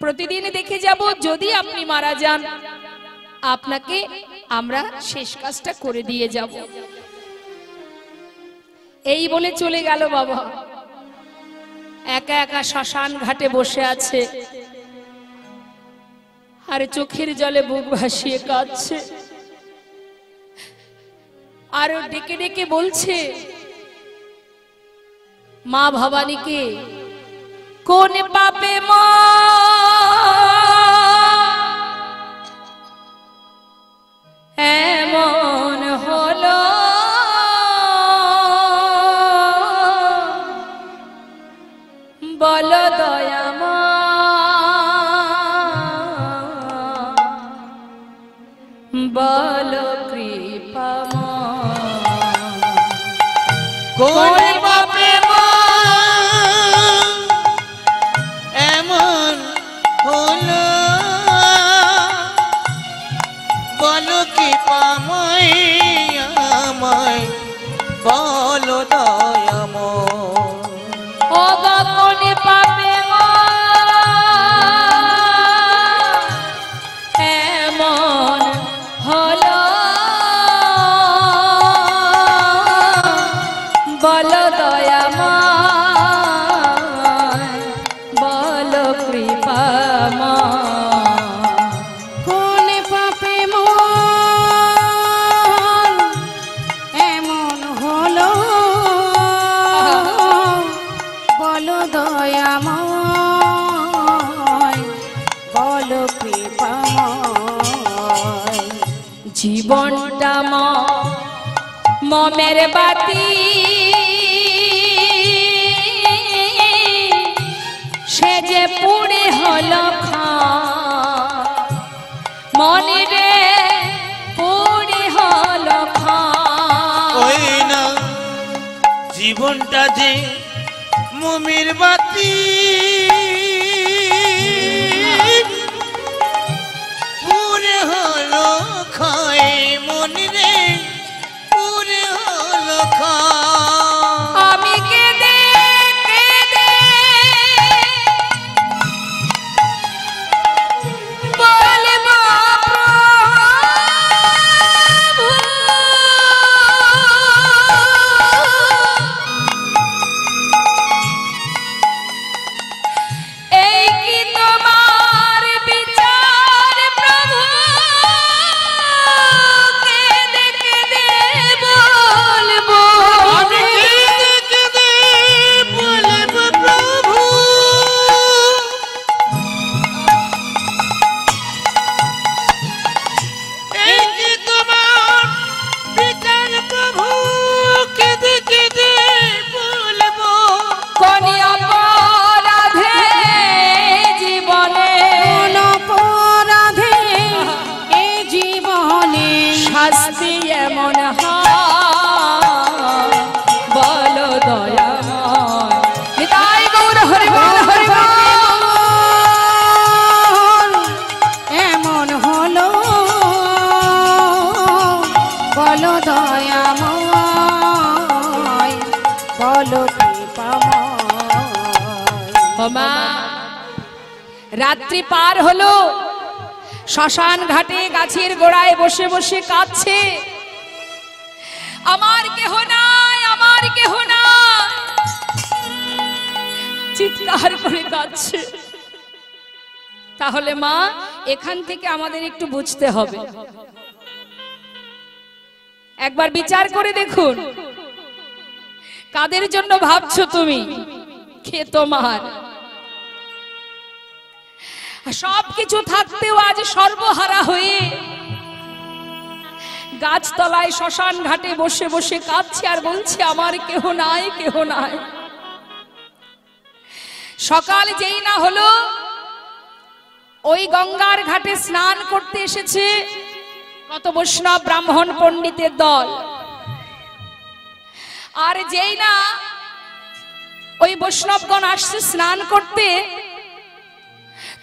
প্রতিদিন দেখে যাব। যদি আপনি মারা যান, আপনাকে আমরা শেষ কাজটা করে দিয়ে যাব। এই বলে চলে গেল বাবা। একা একা শ্মশান ঘাটে বসে আছে, আর চোখের জলে বুক ভাসিয়ে কাঁদছে, আর ডেকে ডেকে বলছে মা ভবানীকে, কোন পাপে মা এমন হলো, বল দয়ামা, বল কৃপামা, কোন পাপে মা এমন হলো, কৃপাময়। জীবনটা মমের বাতি, সে যে পুড়ে হলো মনে রে পুড়ে হলো ওই না জীবনটা যে মোমের বাতি, পুরে হলো ক্ষয় মনে রে, পুরে হলো ক্ষয়। আমি কেঁদে কেঁদে বলবো প্রভু, এই কি তোমার বিচার প্রভু, কেঁদে কেঁদে বলবো। আমি কেঁদে বলবো প্রভু, এই যে তোমার বিচার প্রভু, কেঁদে কেঁদে বলবো। কোন অপরাধে জীবনে, কোন অপরাধে এ জীবনে শাস্তি এমন হয় বলো দয়াময়। নিতাই গৌর হরি বল হরি বল। এমন হলো বলো দয়াময়, বলো কৃপাময়। ওমা রাত্রি পার হলো, শ্মশান ঘাটে গাছের গোড়ায় বসে বসে কাঁদছে, আমার কেহ নাই, আমার কেহ নাই, চিৎকার করে কাঁদছে। তাহলে মা এখান থেকে আমাদের একটু বুঝতে হবে, একবার বিচার করে দেখুন কাদের জন্য ভাবছো তুমি, কে তোমার? সবকিছু থাকতেও আজ সর্বহারা হয়ে গাছতলায় শ্মশান ঘাটে বসে বসে কাঁদছে আর বলছে আমার কেহ নাই, কেহ নাই। সকাল যেই না হলো, ওই গঙ্গার ঘাটে স্নান করতে এসেছে কত বৈষ্ণব ব্রাহ্মণ পণ্ডিতের দল। আর যেই না ওই বৈষ্ণবগণ আসছে স্নান করতে,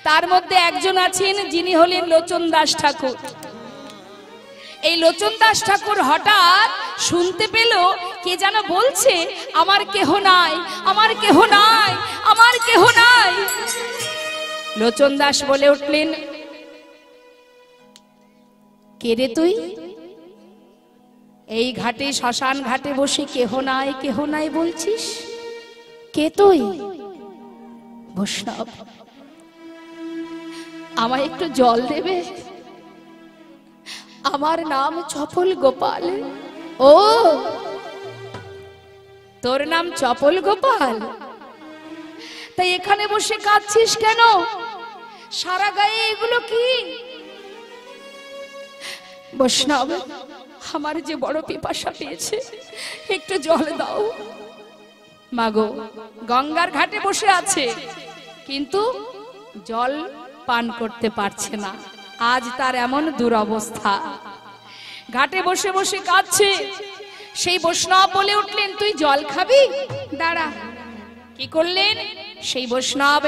তার মধ্যে একজন আছেন যিনি হলেন লোচন দাস ঠাকুর। এই লোচন দাস ঠাকুর হঠাৎ শুনতে পেল কে যেন বলছে আমার কেহ নাই, আমার কেহ নাই, আমার কেহ নাই। লোচন দাস বলে উঠলেন, কে রে তুই? এই ঘাটে শ্মশান ঘাটে বসে কেহ নাই, কেহ নাই বলছিস? কে তুই? বৈষ্ণব। আমায় একটু জল দেবে? আমার নাম চপল গোপাল। ও তোর নাম চপল গোপাল? তাই এখানে বসে কাঁদছিস কেন? সারা গায়ে এগুলো কি? বৈষ্ণব, আমার যে বড় পিপাসা পেয়েছে, একটু জল দাও। মাগো, গঙ্গার ঘাটে বসে আছে কিন্তু জল পান করতে পারছে না। আজ তার এমন দুরবস্থা, ঘাটে বসে বসে কাঁদছে। সেই বৈষ্ণব বলে উঠলেন, তুই জল খাবি? দাঁড়া। কি করলেন? সেই বৈষ্ণব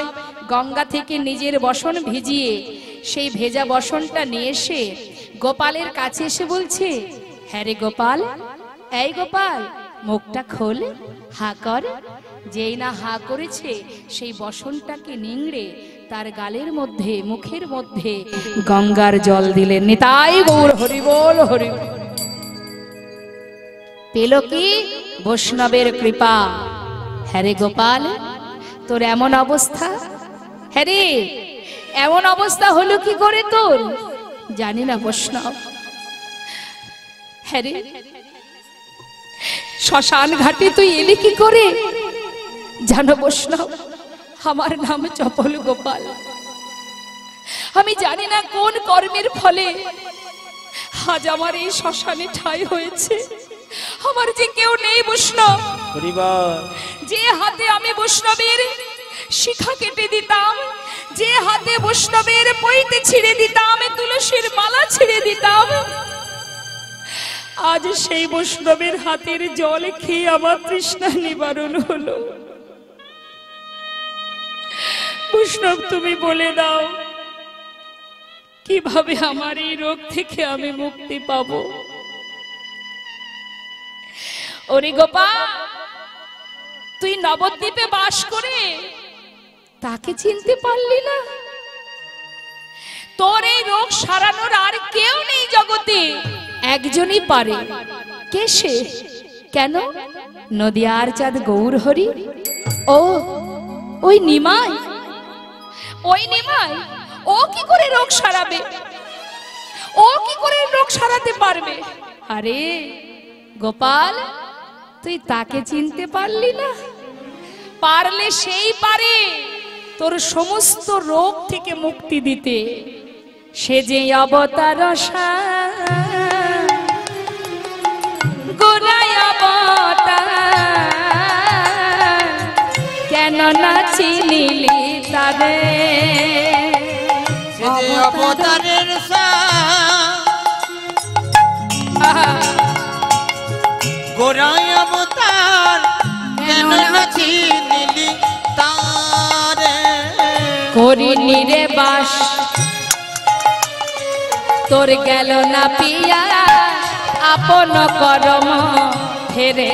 গঙ্গা থেকে নিজের বসন ভিজিয়ে সেই ভেজা বসনটা নিয়ে এসে গোপালের কাছে এসে বলছে, হ্যাঁ রে গোপাল, এই গোপাল মুখটা খোল, হা কর। যেই না হা করেছে, সেই বসনটাকে নিংড়ে তার গালের মধ্যে, মুখের মধ্যে গঙ্গার জল দিলেন। নিতাই গৌর হরি বল হরি বল। পেল কি? বৈষ্ণবের কৃপা। হ্যাঁ রে গোপাল, তোর এমন অবস্থা? হ্যাঁ রে, এমন অবস্থা হলো কি করে তোর? জানি না বৈষ্ণব। হ্যাঁ রে, শ্মশান ঘাটে তুই এলি কি করে? জানো বৈষ্ণব, আমার নাম চপল গোপাল। আমি জানি না কোন কর্মের ফলে আজ আমার এই শ্মশানে ঠাঁই হয়েছে। আমার যে কেউ নেই বৈষ্ণব, যে হাতে আমি বৈষ্ণবের শিখা কেটে দিতাম, যে হাতে বৈষ্ণবের পৈতে ছিঁড়ে দিতাম, তুলসীর মালা ছিঁড়ে দিতাম, আজ সেই বৈষ্ণবের হাতের জল খেয়ে আমার তৃষ্ণা নিবারণ হলো। বৈষ্ণব তুমি বলে দাও কিভাবে আমার এই রোগ থেকে আমি মুক্তি পাবো? ওরে গোপাল, তুই নবদ্বীপে বাস করে তাকে চিনতে পারলি না? তোর এই রোগ সারানোর আর কেউ নেই জগতে, একজনই পারে। কে সে? কেন? নদিয়ার চাঁদ গৌর হরি। ও ওই নিমাই, ওই নিমাই, ও কি করে রোগ সারাবে? ও কি করে রোগ সারাতে পারবে? আরে গোপাল, তুই তাকে চিনতে পারলি না? পারলে সেই পারে তোর সমস্ত রোগ থেকে মুক্তি দিতে। সে যে অবতার গোড়ায় অবতার, কেন না চিনিলি তারে? সে যে অবতারের গোড়ায় অবতার, কেন না চিনিলি তারে? করিনি রে বাস তোর গেল না পিয়া, আপন করম ফেরে।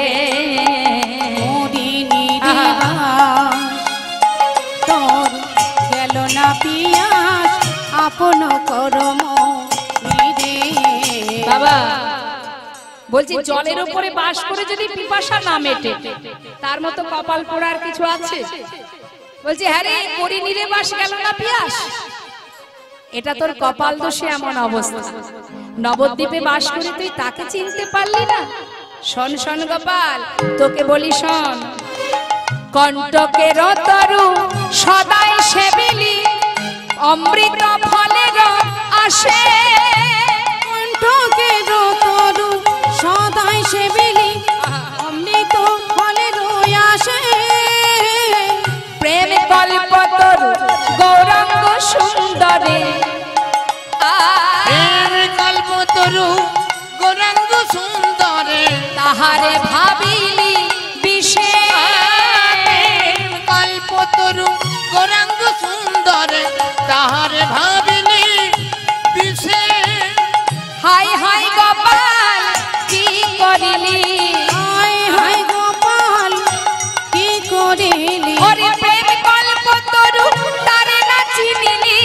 তোর গেল না পিয়াস, আপন করম ফেরে। বাবা বলছি, জলের উপরে বাস করে যদি পিপাসা না মেটে, তার মতো কপাল পোড়ার কিছু আছে? বলছি হ্যাঁ রে, করিনি রে বাস, গেল না পিয়াস। এটা তোর কপাল দোষে এমন অবস্থা। নবদ্বীপে বাস করে তুই তাকে চিনতে পারলি না? শোন শোন গোপাল, তোকে বলি শোন। কণ্টকের তরু সদাই সেবিলি, অমৃত ফলের আসে। কণ্টকের তরু সদাই সেবিলি, অমৃত ফলের আসে। প্রেম কল্প তরু গৌরাঙ্গ সুন্দরে, প্রেম কল্প তরু গৌরাঙ্গ সুন্দরে, তাহারে ভাবিলি বিষে। প্রেম কল্প তরু গৌরাঙ্গ সুন্দরে, তাহারে ভাবিলি বিষে। হাই হাই গোপাল কি করিলি? হায় হায় গোপাল কি করিলি? ওরে প্রেম কল্প তরু তারে না চিনিলি,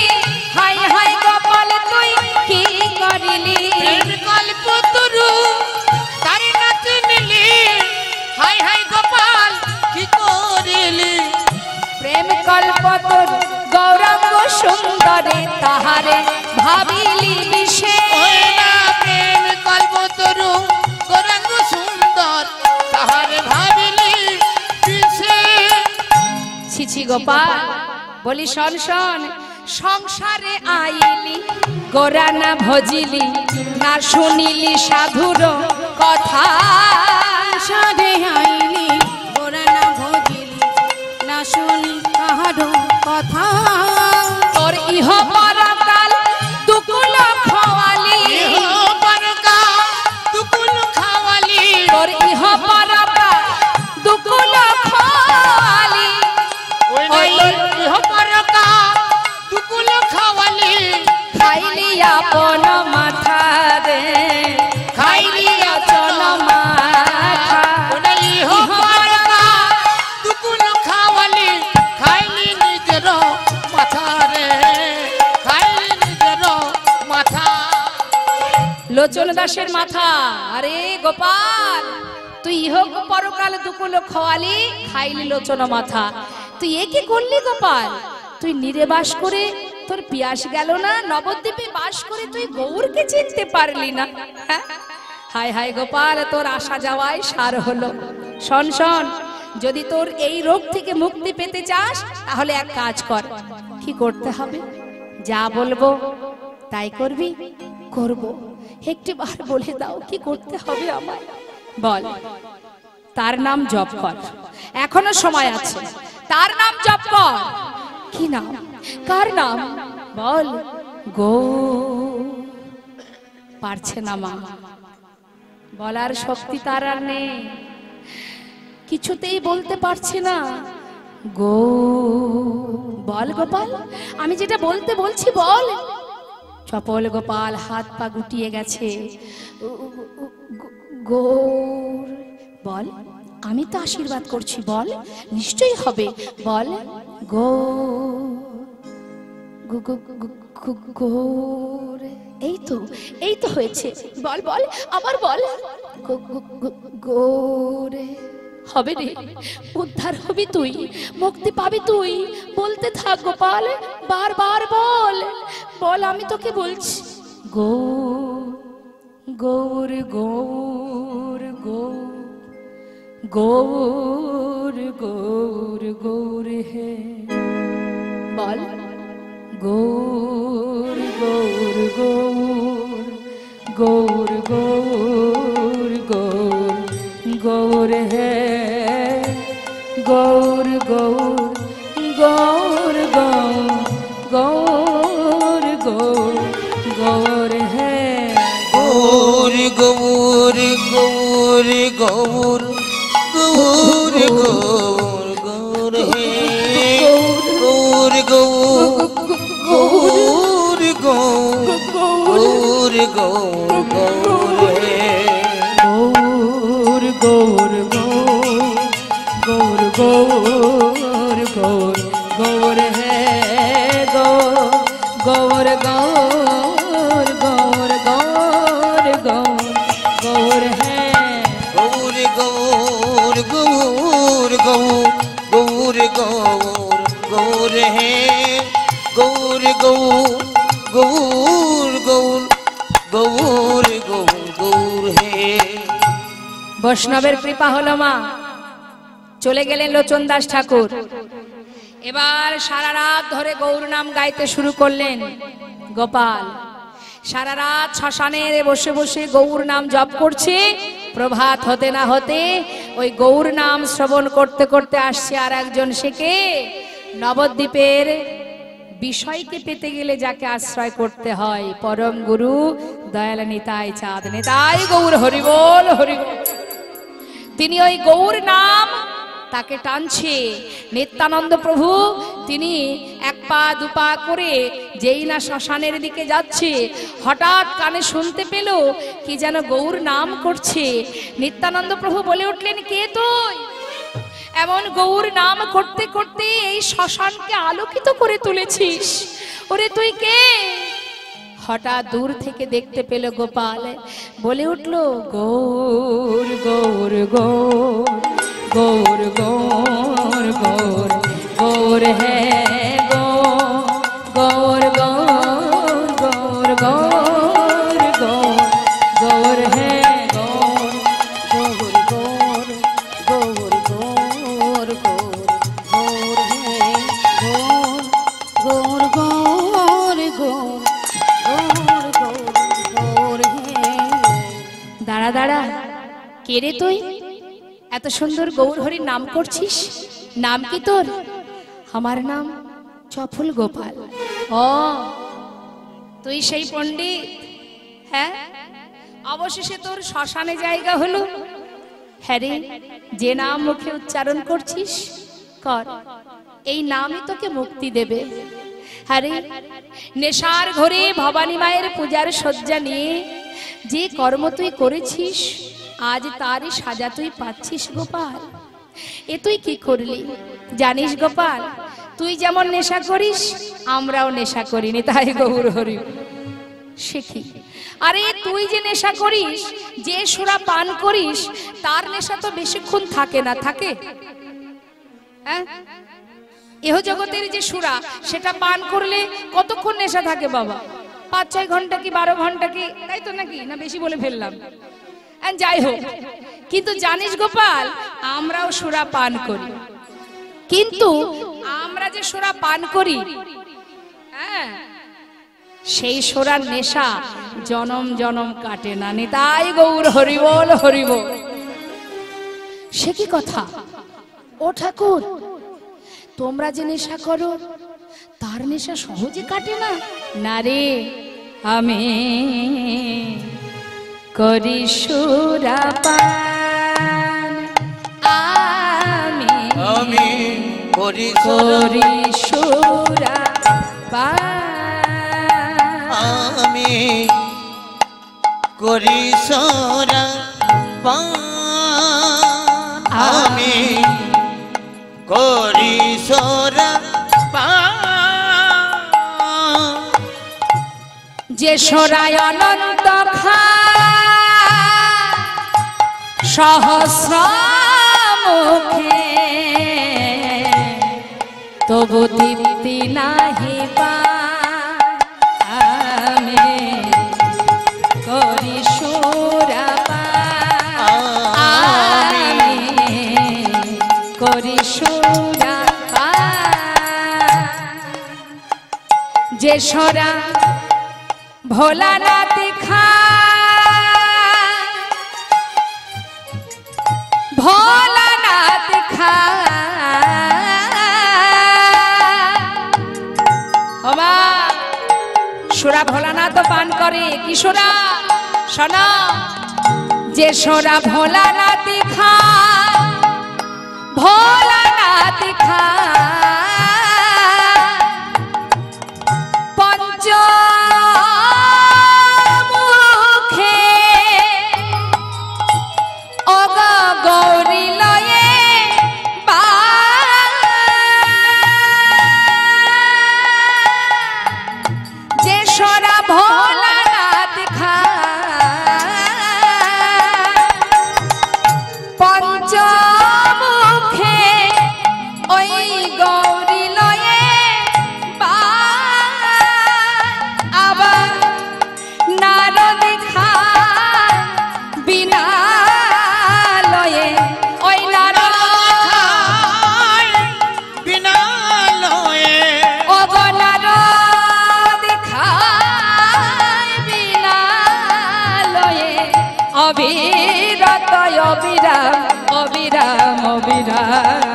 হাই হাই গোপাল তুই কি করিলি? প্রেম কল্প তরু তারে না চিনিলি, হাই হাই গোপাল কি করিলি? প্রেম কল্প তরু গৌরাঙ্গ সুন্দরে, তাহারে ভাবিলি বিষে। ওই না প্রেম কল্প তরু গৌরাঙ্গ সুন্দর, তাহারে ভাবিলি বিষে। ছিছি গোপাল, বলি শোন শোন। সংসারে আইলি গোরা না ভজিলি, না শুনিলি সাধুর কথা। সাধে আইলি গোরা না ভজিলি, না শুনি কাহারো কথা। তোর ইহ পরকাল দুকুল খাওয়ালি, ইহ পরকাল দুকুল খাওয়ালি, তোর ইহ পরকাল দুকুল খাওয়ালি। ওই নাই ইহ পরকাল দুকুল খাওয়ালি। খাইলি আপন মাথা রে, খাইলি আপন মাথা। ওই নাই ইহ পরকাল দুকুল খাওয়ালি, খাইলি নিজের মাথা রে, খাইলি নিজের মাথা। লোচন দাসের মাথা। আরে গোপাল, তুই ইহ পরকাল দুকুল খাওয়ালি, খাইলি লোচন মাথা। তুই এ কি করলি গোপাল? তুই নিরে বাস করে তোর পিয়াস গেল না? নবদ্বীপে বাস করে তুই গৌরকে চিনতে পারলি না? হ্যাঁ? হায় হায় গোপাল, তোর আসা যাওয়ায় সার হলো। শোন শোন, যদি তোর এই রোগ থেকে মুক্তি পেতে চাস, তাহলে এক কাজ কর। কি করতে হবে? যা বলবো তাই করবি? করব। একটিবার বলে দাও কি করতে হবে আমায়? বল। তার নাম জপ কর, এখনো সময় আছে। তার নাম জপ কর। কি নাম? কার নাম? বল। গো। পারছে না মা, বলার শক্তি তার আর নেই, কিছুতেই বলতে পারছে না। গো। বল গোপাল, আমি যেটা বলতে বলছি বল। চপল গোপাল হাত পা গুটিয়ে গেছে। গৌর। বল, আমি তো আশীর্বাদ করছি, বল, নিশ্চয়ই হবে, বল। গো। গৌর। এই তো হয়েছে, বল বল, আবার বল। গৌরে। হবে রে, উদ্ধার হবি তুই, মুক্তি পাবি তুই। বলতে থাক গোপাল, বারবার বল, বল, আমি তোকে বলছি। গৌর গৌর গৌর গৌর গৌর গৌর হে। বল। গৌর গৌর গৌর গৌর গৌর গৌর গৌর হে। গৌর গৌর গৌর গৌর গৌর গৌর গৌর হে। গৌর গৌর গৌর গৌর গৌর গৌর গৌর হে। গৌর গৌর গৌর গৌর গৌর গৌর গৌর হে। গৌর গৌর গৌর গৌর গৌর গৌর হে। গৌর গৌর গৌর গৌর গৌর গৌর হে। গৌর গৌর গৌর গৌর গৌর গৌর গৌর হে। গৌর গৌর গৌর গৌর গৌর গৌর গৌর হে। বৈষ্ণবের কৃপা হলো মা, চলে গেলেন লোচন দাস ঠাকুর। এবার সারা রাত ধরে গৌর নাম গাইতে শুরু করলেন গোপাল। সারা রাত শ্মশানে বসে বসে গৌর নাম জপ করছে। প্রভাত হতে না হতে ওই গৌর নাম শ্রবণ করতে করতে আসছে আর একজন, সে কে? নবদ্বীপের বিষয়কে পেতে গেলে যাকে আশ্রয় করতে হয়, পরম গুরু দয়াল নিতাই চাঁদ, নিতাই গৌর হরিবোল হরিবোল। তিনি ওই গৌর নাম তাকে টানছে। নিত্যানন্দ প্রভু তিনি এক পা দুপা করে যেই না শ্মশানের দিকে যাচ্ছে, হঠাৎ কানে শুনতে পেল কি যেন গৌর নাম করছে। নিত্যানন্দ প্রভু বলে উঠলেন, কে তুই? এমন গৌর নাম করতে করতে এই শ্মশানকে আলোকিত করে তুলেছিস, ওরে তুই কে? হঠাৎ দূর থেকে দেখতে পেল গোপাল, বলে উঠল, গৌর গৌর গৌর গৌর গৌর গৌর গৌর হে। গৌর গৌর গৌর গৌর গৌর গৌর হে। গৌর গৌর গৌর গৌর গৌর গৌর হে। গৌর গৌর গৌর গৌর গৌর হে। দাঁড়া দাঁড়া, কে রে তুই? এত সুন্দর গৌর হরির নাম করছিস, নাম কি তোর? আমার নাম চফল গোপাল। ও, তুই সেই পণ্ডিত? হ্যাঁ, অবশেষে তোর শ্মশানে জায়গা হলো। হ্যাঁ রে, যে নাম মুখে উচ্চারণ করছিস কর, এই নামই তোকে মুক্তি দেবে। হ্যাঁ রে, নেশার ঘরে ভবানী মায়ের পূজার শয্যা নিয়ে যে কর্ম তুই করেছিস, আজ তারই সাজা তুই পাচ্ছিস গোপাল। এ তুই কি করলি জানিস গোপাল? তুই যেমন নেশা করিস আমরাও নেশা করিনি, তাই গৌর হরি। সে কি? আরে তুই যে নেশা করিস, যে সুরা পান করিস, তার নেশা তো বেশিক্ষণ থাকে না, থাকে? হ্যাঁ, এহ জগতের যে সুরা, সেটা পান করলে কতক্ষণ নেশা থাকে বাবা? 5-6 ঘন্টা কি 12 ঘন্টা কি, তাই তো নাকি? না বেশি বলে ফেললাম? যাই হোক, কিন্তু জানিস গোপাল, আমরাও সুরা পান করি, কিন্তু আমরা যে সুরা পান করি, হ্যাঁ, সেই সোরার নেশা জনম জনম কাটে না। নিতাই গৌর হরিবল হরিবল। সে কি কথা? ও ঠাকুর, তোমরা যে নেশা করো তার নেশা সহজে কাটে না? না রে, আমি করি সুরাপান, আমি করি সুরাপান, আমি করি সুরাপান, আমি করি সুরাপান। যে সোরায় অনন্ত সহস্র মুখে, তবু তৃপ্তি নাহি পায়। আমি করি সুরাপান, আমি করি সুরাপান। যে সোরা ভোলানাথ খায়, ভোলানাথ খায়। ওমা, সোরা ভোলানাথ পান করে। কি সোরা? শোনা, যে সোরা ভোলানাথ খায়, ভোলানাথ খায়। পঞ্চ গৌরী লয়ে বা, যে সোরা ভোলানাথ খায়। পঞ্চমুখে ওই গৌরী লয়ে বা, আবার নারদ খায় বিনা লয়ে। ওই নারদ বিনা লয়ে, ও গো নারদ খায় বিনা লয়ে। অবিরত অবিরাম অবিরাম অবিরাম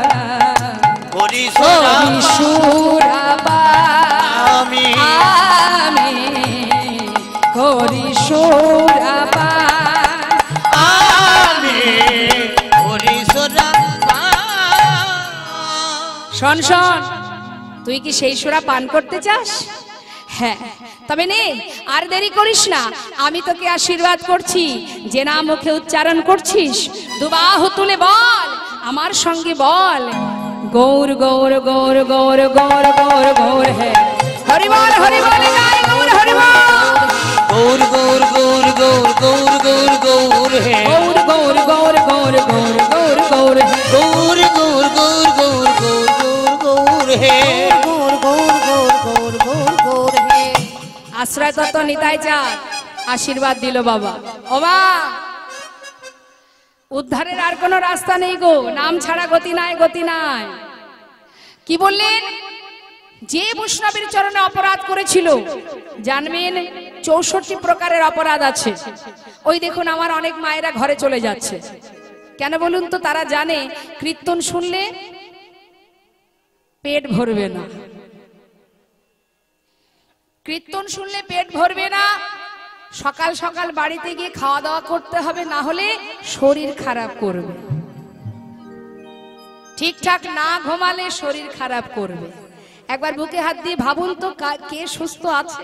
করি সুরাপান, আমি আমি করি সুরাপান, আমি করি সুরাপান। শোন শোন, তুই কি সেই সুরা পান করতে চাস? হ্যাঁ, তবে নে, আর দেরি করিস না। আমি তোকে আশীর্বাদ করছি। যে নাম মুখে উচ্চারণ করছিস, দুবাহু তুলে বল, আমার সঙ্গে বল, গৌর গৌর গৌর গৌর গৌর গৌর গৌর হে হরিবল হরিবল গায় গৌর হরিবল। গৌর গৌর গৌর গৌর গৌর গৌর গৌর হে, গৌর গৌর গৌর গৌর গৌর গৌর গৌর হে, গৌর গৌর গৌর গৌর গৌর গৌর গৌর হে, গৌর গৌর গৌর গৌর গৌর গৌর হে। আশ্রয় তত্ত্ব নিতাই চাঁদ আশীর্বাদ দিল বাবা। ওবা, উদ্ধারের আর কোনো রাস্তা নেই গো, নাম ছাড়া গতি নাই, গতি নাই। কি বললেন? যে বৈষ্ণবের চরণে অপরাধ করেছিল, জানবেন 64 প্রকারের অপরাধ আছে। ওই দেখুন, আমার অনেক মায়েরা ঘরে চলে যাচ্ছে। কেন বলুন তো? তারা জানে কীর্তন শুনলে পেট ভরবে না, কীর্তন শুনলে পেট ভরবে না। সকাল সকাল বাড়িতে গিয়ে খাওয়া দাওয়া করতে হবে, না হলে শরীর খারাপ করবে। ঠিকঠাক না ঘুমালে শরীর খারাপ করবে। একবার বুকে হাত দিয়ে ভাবুন তো, কে সুস্থ আছে?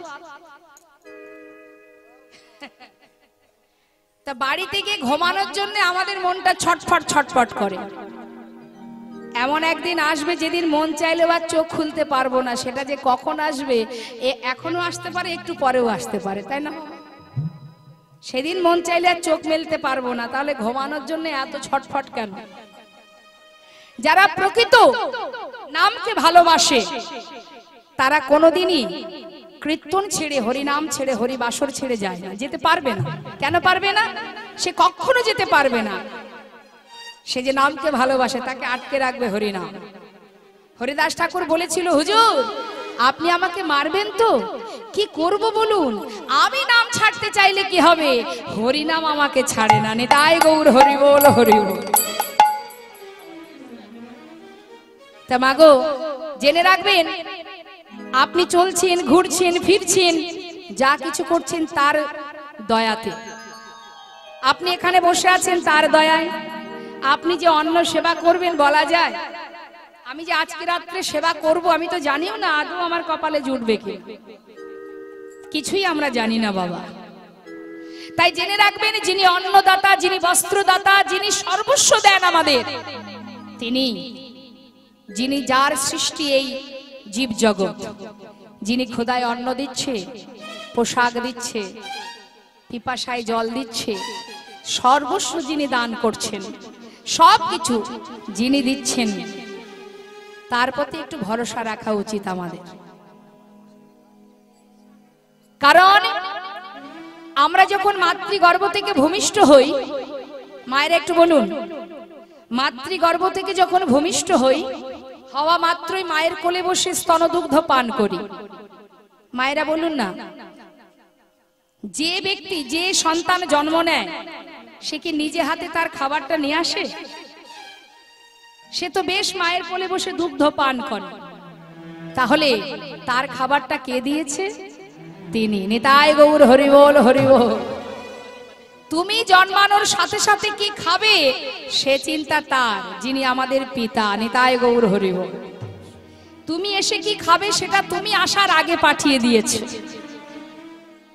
তা বাড়িতে গিয়ে ঘুমানোর জন্য আমাদের মনটা ছটফট ছটফট করে। এমন একদিন আসবে যেদিন মন চাইলেও আর চোখ খুলতে পারবো না। সেটা যে কখন আসবে, এখনো আসতে পারে, একটু পরেও আসতে পারে, তাই না? সেদিন মন চাইলে আর চোখ মেলতে পারবো না, তাহলে ঘুমানোর জন্য এত ছটফট কেন? যারা প্রকৃত নামকে ভালোবাসে তারা কোনোদিনই কীর্তন ছেড়ে, হরিনাম ছেড়ে, হরিবাসর ছেড়ে যায় না, যেতে পারবে না। কেন পারবে না? সে কখনো যেতে পারবে না। সে যে নামকে ভালোবাসে তাকে আটকে রাখবে হরিনাম। হরিদাস ঠাকুর বলেছিল, হুজুর আপনি আমাকে মারবেন তো? কি করব বলুন? আমি নাম ছাড়তে চাইলে কি হবে? হরি নাম আমাকে ছাড়ে না। নিতাই গৌর হরি বল, হরি বল। তা মাগো, জেনে রাখবেন, আপনি চলছেন, ঘুরছেন, ফিরছেন, যা কিছু করছেন তার দয়াতে। আপনি এখানে বসে আছেন তার দয়ায়। আপনি যে অন্ন সেবা করবেন বলা যায়? আমি যে আজকে রাত্রে সেবা করব আমি তো জানিও না আদৌ আমার কপালে জুটবে কি, কিছুই আমরা জানি না বাবা। তাই জেনে রাখবেন, যিনি অন্নদাতা, যিনি বস্ত্রদাতা, যিনি সর্বস্ব দেন আমাদের, তিনি, যিনি, যার সৃষ্টি এই জীব জগৎ, যিনি খোদায় অন্ন দিচ্ছে, পোশাক দিচ্ছে, পিপাসায় জল দিচ্ছে, সর্বস্ব যিনি দান করছেন, সবকিছু যিনি দিচ্ছেন, তার প্রতি একটু ভরসা রাখা উচিত আমাদের। কারণ আমরা যখন মাতৃগর্ভ থেকে ভূমিষ্ঠ হই, মায়েরা একটু বলুন, মাতৃগর্ভ থেকে যখন ভূমিষ্ঠ হই, হওয়া মাত্রই মায়ের কোলে বসে স্তনদুগ্ধ পান করি। মায়েরা বলুন না, যে ব্যক্তি, যে সন্তান জন্ম নেয়, সে কি নিজে হাতে তার খাবারটা নিয়ে আসে? সে তো বেশ মায়ের কোলে বসে দুগ্ধ পান করে। তাহলে তার খাবারটা কে দিয়েছে? তিনি। নিতাই গৌর হরি বল, হরি বল। তুমি জন্মানোর সাথে সাথে কি খাবে সে চিন্তা তার, যিনি আমাদের পিতা। নিতাই গৌর হরি বল। তুমি এসে কি খাবে সেটা তুমি আসার আগে পাঠিয়ে দিয়েছে।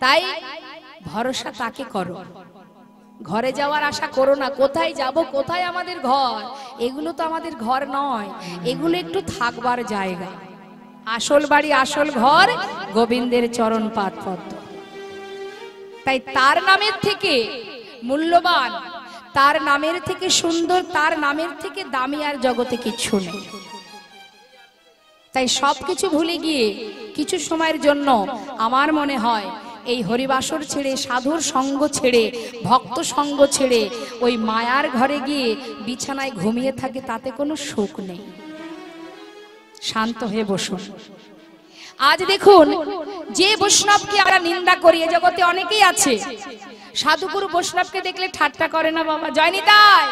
তাই ভরসা তাকে করো, ঘরে যাওয়ার আশা করো না। কোথায় যাব, কোথায় আমাদের ঘর? এগুলো তো আমাদের ঘর নয়, এগুলো একটু থাকবার জায়গা। আসল বাড়ি, আসল ঘর গোবিন্দের চরণ পাদ পদ্ম। তাই তার নামের থেকে মূল্যবান, তার নামের থেকে সুন্দর, তার নামের থেকে দামি আর জগতে কিছু নেই। তাই সবকিছু ভুলে গিয়ে কিছু সময়ের জন্য আমার মনে হয় এই হরিবাসর ছেড়ে, সাধুর সঙ্গ ছেড়ে, ভক্ত সঙ্গ ছেড়ে ওই মায়ার ঘরে গিয়ে বিছানায় ঘুমিয়ে থাকে, তাতে কোনো সুখ নেই। শান্ত হয়ে বসুন। আজ দেখুন, যে বৈষ্ণবকে আমরা নিন্দা করি, এ জগতে অনেকেই আছে, সাধুগুরু বৈষ্ণবকে দেখলে ঠাট্টা করে না বাবা, জয় নিতাই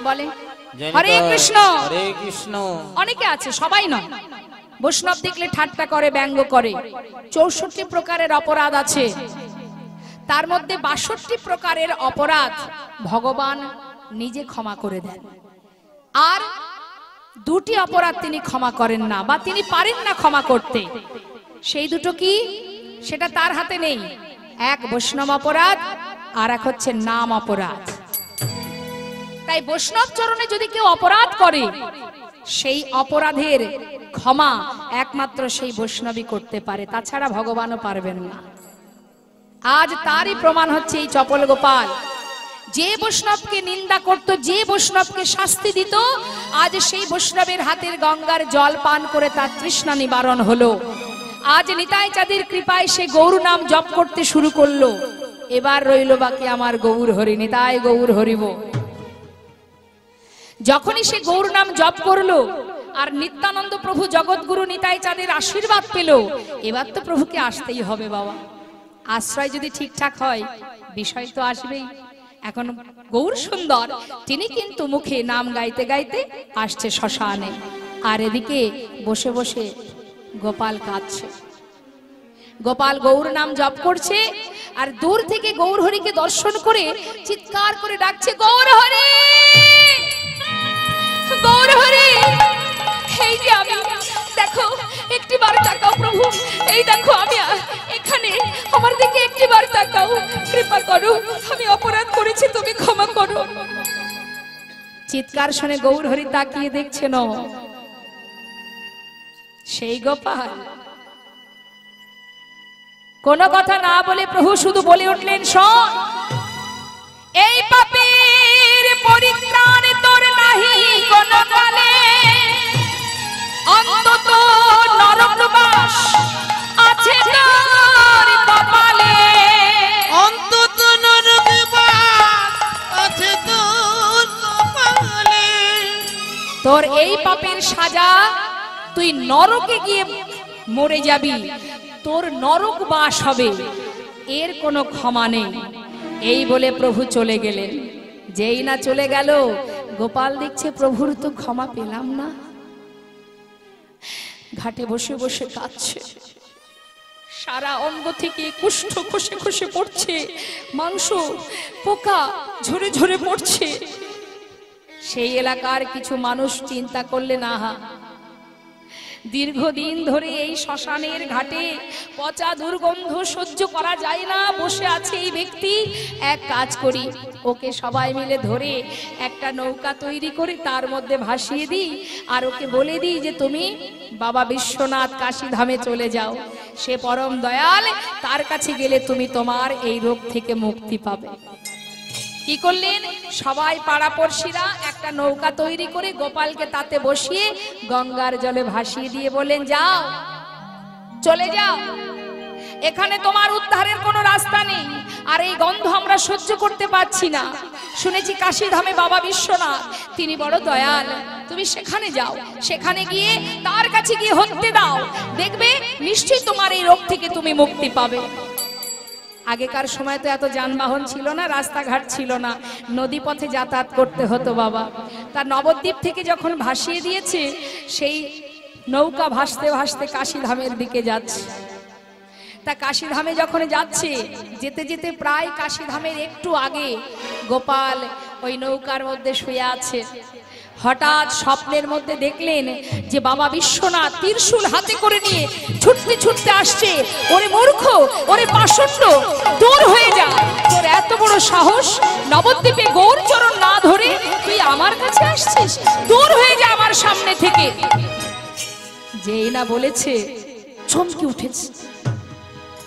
বলে, হরে কৃষ্ণ, হরে কৃষ্ণ। অনেকে আছে, সবাই নয়। বৈষ্ণব দেখলে ঠাট্টা করে, ব্যঙ্গ করে। 64 প্রকারের অপরাধ আছে, তার মধ্যে 62 প্রকারের অপরাধ ভগবান নিজে ক্ষমা করে দেন, আর 2টি অপরাধ তিনি ক্ষমা করেন না, বা তিনি পারেন না ক্ষমা করতে। সেই দুটো কি, সেটা তার হাতে নেই। এক বৈষ্ণব অপরাধ, আর এক হচ্ছে নাম অপরাধ। তাই বৈষ্ণব চরণে যদি কেউ অপরাধ করে, সেই অপরাধের ক্ষমা একমাত্র সেই বৈষ্ণবই করতে পারে, তাছাড়া ভগবানও পারবেন না। আজ তারই প্রমাণ হচ্ছে এই চপল গোপাল। যে বৈষ্ণবকে নিন্দা করত, যে বৈষ্ণবকে শাস্তি দিত, আজ সেই বৈষ্ণবের হাতের গঙ্গার জল পান করে তার তৃষ্ণা নিবারণ হলো। আজ নিতাই চাঁদের কৃপায় সে গৌর নাম জপ করতে শুরু করলো। এবার রইল বাকি আমার গৌর হরি, নিতাই গৌর হরিব। যখনই সে গৌর নাম জপ করলো আর নিত্যানন্দ প্রভু জগৎগুরু নিতাই চাঁদের আশীর্বাদ পেল, এবার তো প্রভুকে আসতেই হবে বাবা। আশ্রয় যদি ঠিকঠাক হয়, বিষয় তো আসবেই। এখন গৌর সুন্দর তিনি কিন্তু মুখে নাম গাইতে গাইতে আসছে শ্মশানে, আর এদিকে বসে বসে গোপাল কাঁদছে। গোপাল গৌর নাম জপ করছে, আর দূর থেকে গৌর হরিকে দর্শন করে চিৎকার করে ডাকছে, গৌর হরি, গৌর হরি। এই যে আমি, দেখো একটিবার তাকাও প্রভু, এই দেখো আমি এখানে, আমার দিকে একটিবার তাকাও, কৃপা করো, আমি অপরাধ করেছি, তুমি ক্ষমা করো। চিৎকার শুনে গৌর হরি তাকিয়ে দেখছেন, সেই গোপাল কোনো কথা না বলে প্রভু শুধু বলে উঠলেন, শোন, এই পাপীর পরিত্রাণ তোর নাহি কোনো কালে, অন্তত নরকবাস আছে তোর কপালে, অন্তত নরকবাস আছে তোর কপালে। তোর এই পাপের সাজা তুই নরকে গিয়ে মরে যাবি, তোর নরক বাস হবে, এর কোনো ক্ষমা নেই। এই বলে প্রভু চলে গেলেন। যেই না চলে গেল, গোপাল দেখছে প্রভুর তো ক্ষমা পেলাম না। ঘাটে বসে বসে কাঁদছে, সারা অঙ্গ থেকে কুষ্ঠ খসে খসে পড়ছে, মাংস পোকা ঝরে ঝরে পড়ছে। সেই এলাকার কিছু মানুষ চিন্তা করলেন, আহা, দীর্ঘদিন ধরে এই শ্মশানের ঘাটে পচা দুর্গন্ধ সহ্য করা যায় না, বসে আছে এই ব্যক্তি। এক কাজ করি, ওকে সবাই মিলে ধরে একটা নৌকা তৈরি করে তার মধ্যে ভাসিয়ে দিই, আর ওকে বলে দিই যে তুমি বাবা বিশ্বনাথ কাশীধামে চলে যাও, সে পরম দয়াল, তার কাছে গেলে তুমি তোমার এই রোগ থেকে মুক্তি পাবে। কি করলেন? সবাই পাড়াপড়শিরা একটা নৌকা তৈরি করে গোপালকে তাতে বসিয়ে গঙ্গার জলে ভাসিয়ে দিয়ে বলেন, যাও, চলে যাও, এখানে তোমার উদ্ধারের কোনো রাস্তা নেই, আর এই গন্ধ আমরা সহ্য করতে পারছি না। শুনেছি কাশীধামে বাবা বিশ্বনাথ, তিনি বড় দয়াল, তুমি সেখানে যাও, সেখানে গিয়ে তার কাছে গিয়ে হতে দাও, দেখবে নিশ্চয়ই তোমার এই রোগ থেকে তুমি মুক্তি পাবে। আগেকার সময় তো এত যানবাহন ছিল না, রাস্তাঘাট ছিল না, নদী পথে যাতায়াত করতে হতো বাবা। তার নবদ্বীপ থেকে যখন ভাসিয়ে দিয়েছে, সেই নৌকা ভাসতে ভাসতে কাশীধামের দিকে যাচ্ছে। তা কাশীধামে যখন যাচ্ছে, যেতে যেতে প্রায় কাশীধামের একটু আগে গোপাল ওই নৌকার মধ্যে শুয়ে আছে। হঠাৎ স্বপ্নের মধ্যে দেখলেন যে বাবা বিশ্বনাথ ত্রিশূল হাতে করে নিয়ে ছুটতে ছুটতে আসছে। ওরে মূর্খ, ওরে পাষণ্ড, দূর হয়ে যা, তোর এত বড় সাহস, নবদ্বীপে গৌর চরণ না ধরে তুই আমার কাছে আসছিস, দূর হয়ে যা আমার সামনে থেকে। যেই না বলেছে, চমকে উঠেছে,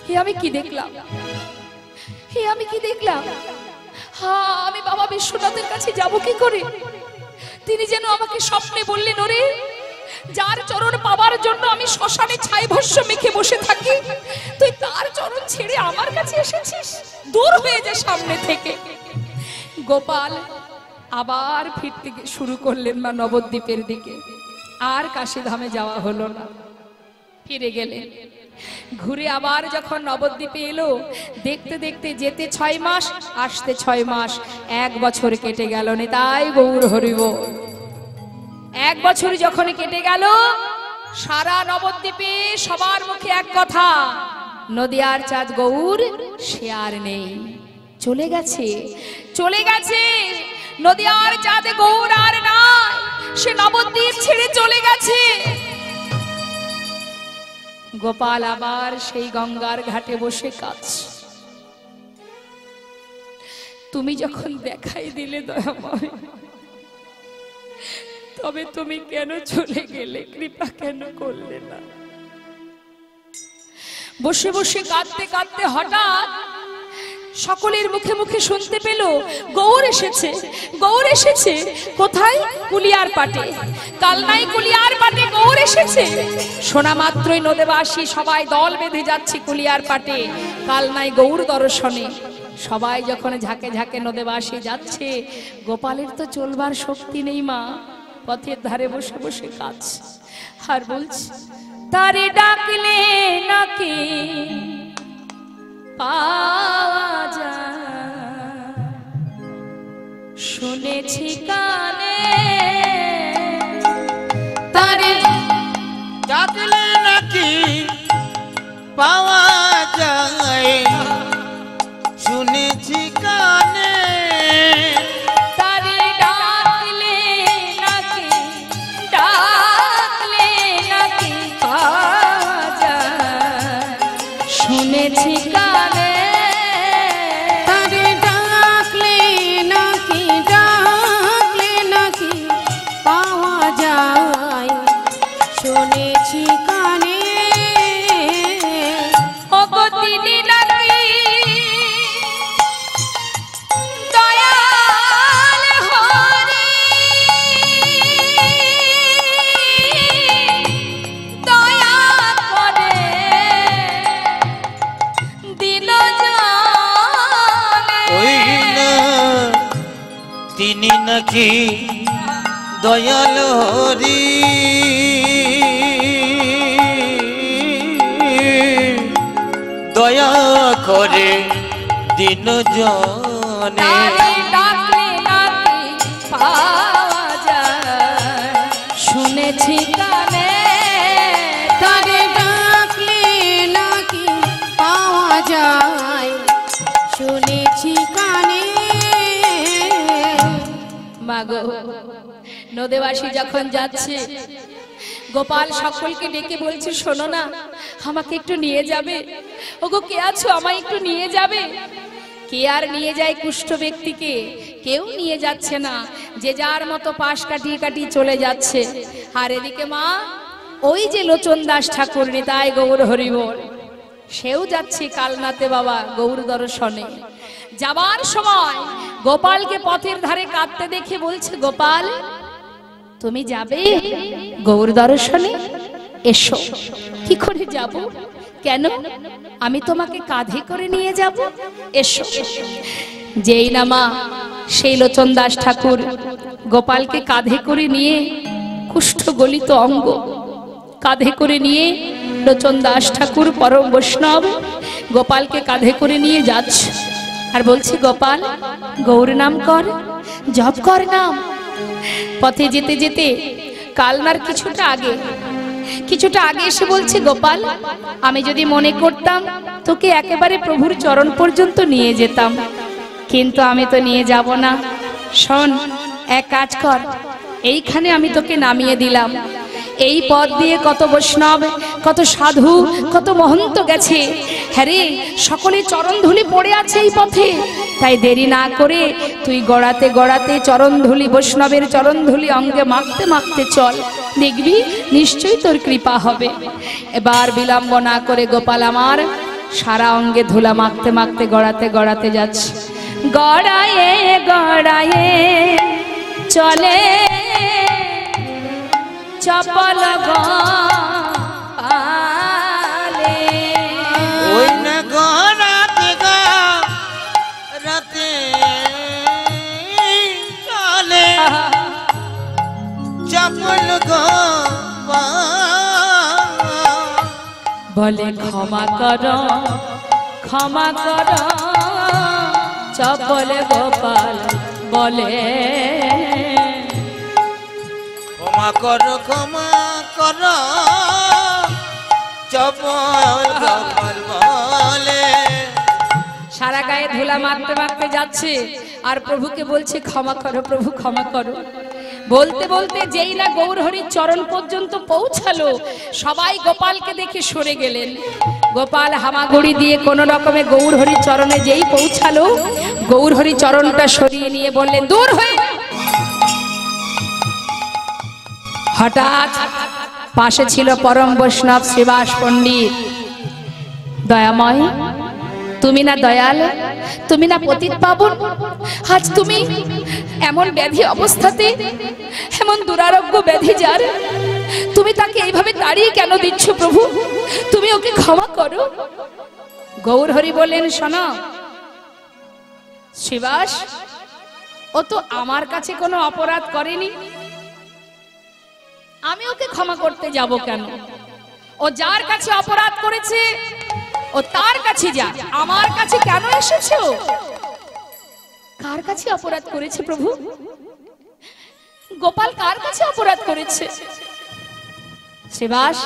হে আমি কি দেখলাম, হে আমি কি দেখলাম, হ্যাঁ আমি বাবা বিশ্বনাথের কাছে যাব কি করে? তিনি যেন আমাকে স্বপ্নে বললেন, ওরে যার চরণ পাবার জন্য আমি শ্মশানে ছাই ভস্য মেখে বসে থাকি, তুই তার চরণ ছেড়ে আমার কাছে এসেছিস, দূর হয়ে যা সামনে থেকে। গোপাল আবার ফিরতে শুরু করলেন মা নবদ্বীপের দিকে, আর কাশীধামে যাওয়া হলো না। ফিরে গেলেন, ঘুরে আবার যখন নবদ্বীপে এলো, দেখতে দেখতে যেতে 6 মাস, আসতে 6 মাস, 1 বছর কেটে গেল। তাই গৌর হরিব। 1 বছর যখন কেটে গেল, সারা নবদ্বীপে সবার মুখে এক কথা, নদিয়ার চাঁদ গৌর সে আর নেই, চলে গেছে, চলে গেছে। নদিয়ার চাঁদ গৌর আর নাই, সে নবদ্বীপ ছেড়ে চলে গেছে। গোপাল আবার সেই গঙ্গার ঘাটে বসে কাঁদছে। তুমি যখন দেখাই দিলে দয়াময়, তবে তুমি কেন চলে গেলে, কৃপা কেন করলে না? বসে বসে কাঁদতে কাঁদতে হঠাৎ সকলের মুখে মুখে শুনতে পেল, গৌর এসেছে, গৌর এসেছে। কোথায়? কুলিয়ার পাটে। কালনাই কুলিয়ার পাটে গৌর এসেছে। শোনা মাত্রই নদেবাসী সবাই দল বেঁধে যাচ্ছে কুলিয়ার পাটে কালনাই গৌর দর্শনে। সবাই যখন ঝাঁকে ঝাঁকে নদেবাসী যাচ্ছে, গোপালের তো চলবার শক্তি নেই মা, পথের ধারে বসে বসে কাঁদছে আর বলছে, তারে ডাকলে নাকি পাওয়া যায়, শুনেছি কানে, তারে ডাকলে নাকি পাওয়া যায়, শুনেছি কানে, তারে ডাকলে নাকি, ডাকলে নাকি পাওয়া যায়, শুনেছি কানে, তারে ডাকলে নাকি, ডাকলে নাকি পাওয়া যায়, শুনেছি কানে। অগতিনি নাকি দয়াল হরি, দয়া করে দিল জানে। ওই না তিনি নাকি দয়াল হরি, করে দিন জনে তারে ডাকলে নাকি পাওয়া যায় শুনেছি কানে তারে ডাকলে নাকি পাওয়া যায় শুনেছি কানে। মাগো নদেবাসী যখন যাচ্ছে গোপাল সকলকে ডেকে বলছে শোনো না আমাকে একটু নিয়ে যাবে, ওগো কে আছো আমায় একটু নিয়ে যাবে। কে আর নিয়ে যায় কুষ্ঠ ব্যক্তিকে, কেউ নিয়ে যাচ্ছে না, যে যার মতো পাশ কাটিয়ে কাটিয়ে চলে যাচ্ছে। আর এদিকে মা ওই যে লোচন দাস ঠাকুর নিতাই গৌর হরিবল সেও যাচ্ছে কালনাতে বাবা গৌর দর্শনে। যাবার সময় গোপালকে পথের ধারে কাঁদতে দেখে বলছে গোপাল তুমি যাবে গৌর দর্শনে? এসো। কি করে যাব? কেন? আমি তোমাকে কাঁধে করে নিয়ে যাব, এসো। যেই না মা সেই লোচন দাস ঠাকুর গোপালকে কাঁধে করে নিয়ে কুষ্ঠ গলিত অঙ্গ কাঁধে করে নিয়ে লোচন দাস ঠাকুর পরম বৈষ্ণব গোপালকে কাঁধে করে নিয়ে যাচ্ছে আর বলছে গোপাল গৌর নাম কর, জপ কর নাম। পথে যেতে যেতে কালনার কিছুটা আগে এসে বলছে গোপাল আমি যদি মনে করতাম তোকে একেবারে প্রভুর চরণ পর্যন্ত নিয়ে যেতাম, কিন্তু আমি তো নিয়ে যাব না। শোন এক কাজ কর, এইখানে আমি তোকে নামিয়ে দিলাম। এই পথ দিয়ে কত বৈষ্ণব কত সাধু কত মহন্ত গেছে, হ্যাঁ রে সকলে চরণ ধুলি পড়ে আছে এই পথে, তাই দেরি না করে তুই গড়াতে গড়াতে চরণ ধুলি বৈষ্ণবের চরণ ধুলি অঙ্গে মাখতে মাখতে চল, দেখবি নিশ্চয়ই তোর কৃপা হবে। এবার বিলম্ব না করে গোপাল আমার সারা অঙ্গে ধুলা মাখতে মাখতে গড়াতে গড়াতে যাচ্ছে। গড়ায়ে গড়ায়ে চলে চপল গালে ওই না গড়াতে রাতে চলে চপল বলে ক্ষমা কর চপল গোপাল বলে ক্ষমা কর চপল গোপাল বলে। সারা গায়ে ধুলা মাখতে মাখতে যাচ্ছে আর প্রভুকে বলছে ক্ষমা করো প্রভু ক্ষমা করো। বলতে বলতে যেই না গৌরহরির চরণ পর্যন্ত পৌঁছালো সবাই গোপালকে দেখে সরে গেলেন। গোপাল হামাগুড়ি দিয়ে কোন রকমে গৌরহরির চরণে যেই পৌঁছালো গৌরহরি চরণটা সরিয়ে নিয়ে বললেন দূর হয়ে। হঠাৎ পাশে ছিল পরম বৈষ্ণব শ্রীবাস পণ্ডিত। দয়াময় তুমি না দয়াল, তুমি না পতিত পাবন, আজ তুমি এমন ব্যাধি অবস্থাতে এমন দুরারোগ্য ব্যাধি যার তুমি তাকে এইভাবে তাড়িয়ে কেন দিচ্ছ প্রভু, তুমি ওকে ক্ষমা করো। গৌরহরি বললেন শোনো শ্রীবাস ও তো আমার কাছে কোনো অপরাধ করেনি, আমি ওকে ক্ষমা করতে যাব কেন? ও যার কাছে অপরাধ করেছে ও তার কাছে যা, আমার কাছে কেন এসেছো? কার কাছে অপরাধ করেছে প্রভু? গোপাল কার কাছে অপরাধ করেছে? শ্রীবাস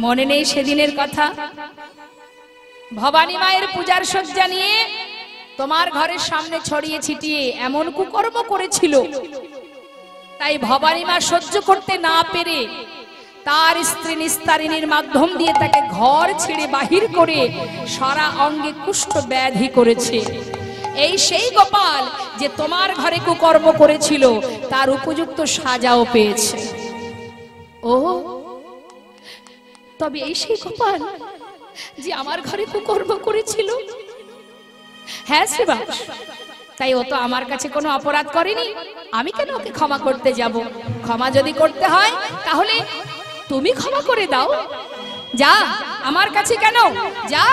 মনে নেই সেদিনের কথা? ভবানী মায়ের পূজার সজ্জা নিয়ে তোমার ঘরের সামনে ছড়িয়ে ছিটিয়ে এমন কুকর্ম করেছিল, তাই ভবানী মা সহ্য করতে না পেরে তার স্ত্রী নিস্তারিণীর মাধ্যম দিয়ে তাকে ঘর ছেড়ে বাহির করে সারা অঙ্গে কুষ্ঠ ব্যাধি করেছে। এই সেই গোপাল যে তোমার ঘরে কুকর্ম করেছিল তার উপযুক্ত সাজাও পেয়েছে। ও তবে এই সেই গোপাল যে আমার ঘরে কুকর্ম করেছিল? হ্যাঁ শ্রীবাস, তাই ও তো আমার কাছে কোনো অপরাধ করেনি, আমি কেন ওকে ক্ষমা করতে যাব? ক্ষমা যদি করতে হয় তাহলে তুমি ক্ষমা করে দাও। যা আমার কাছে কেন, যা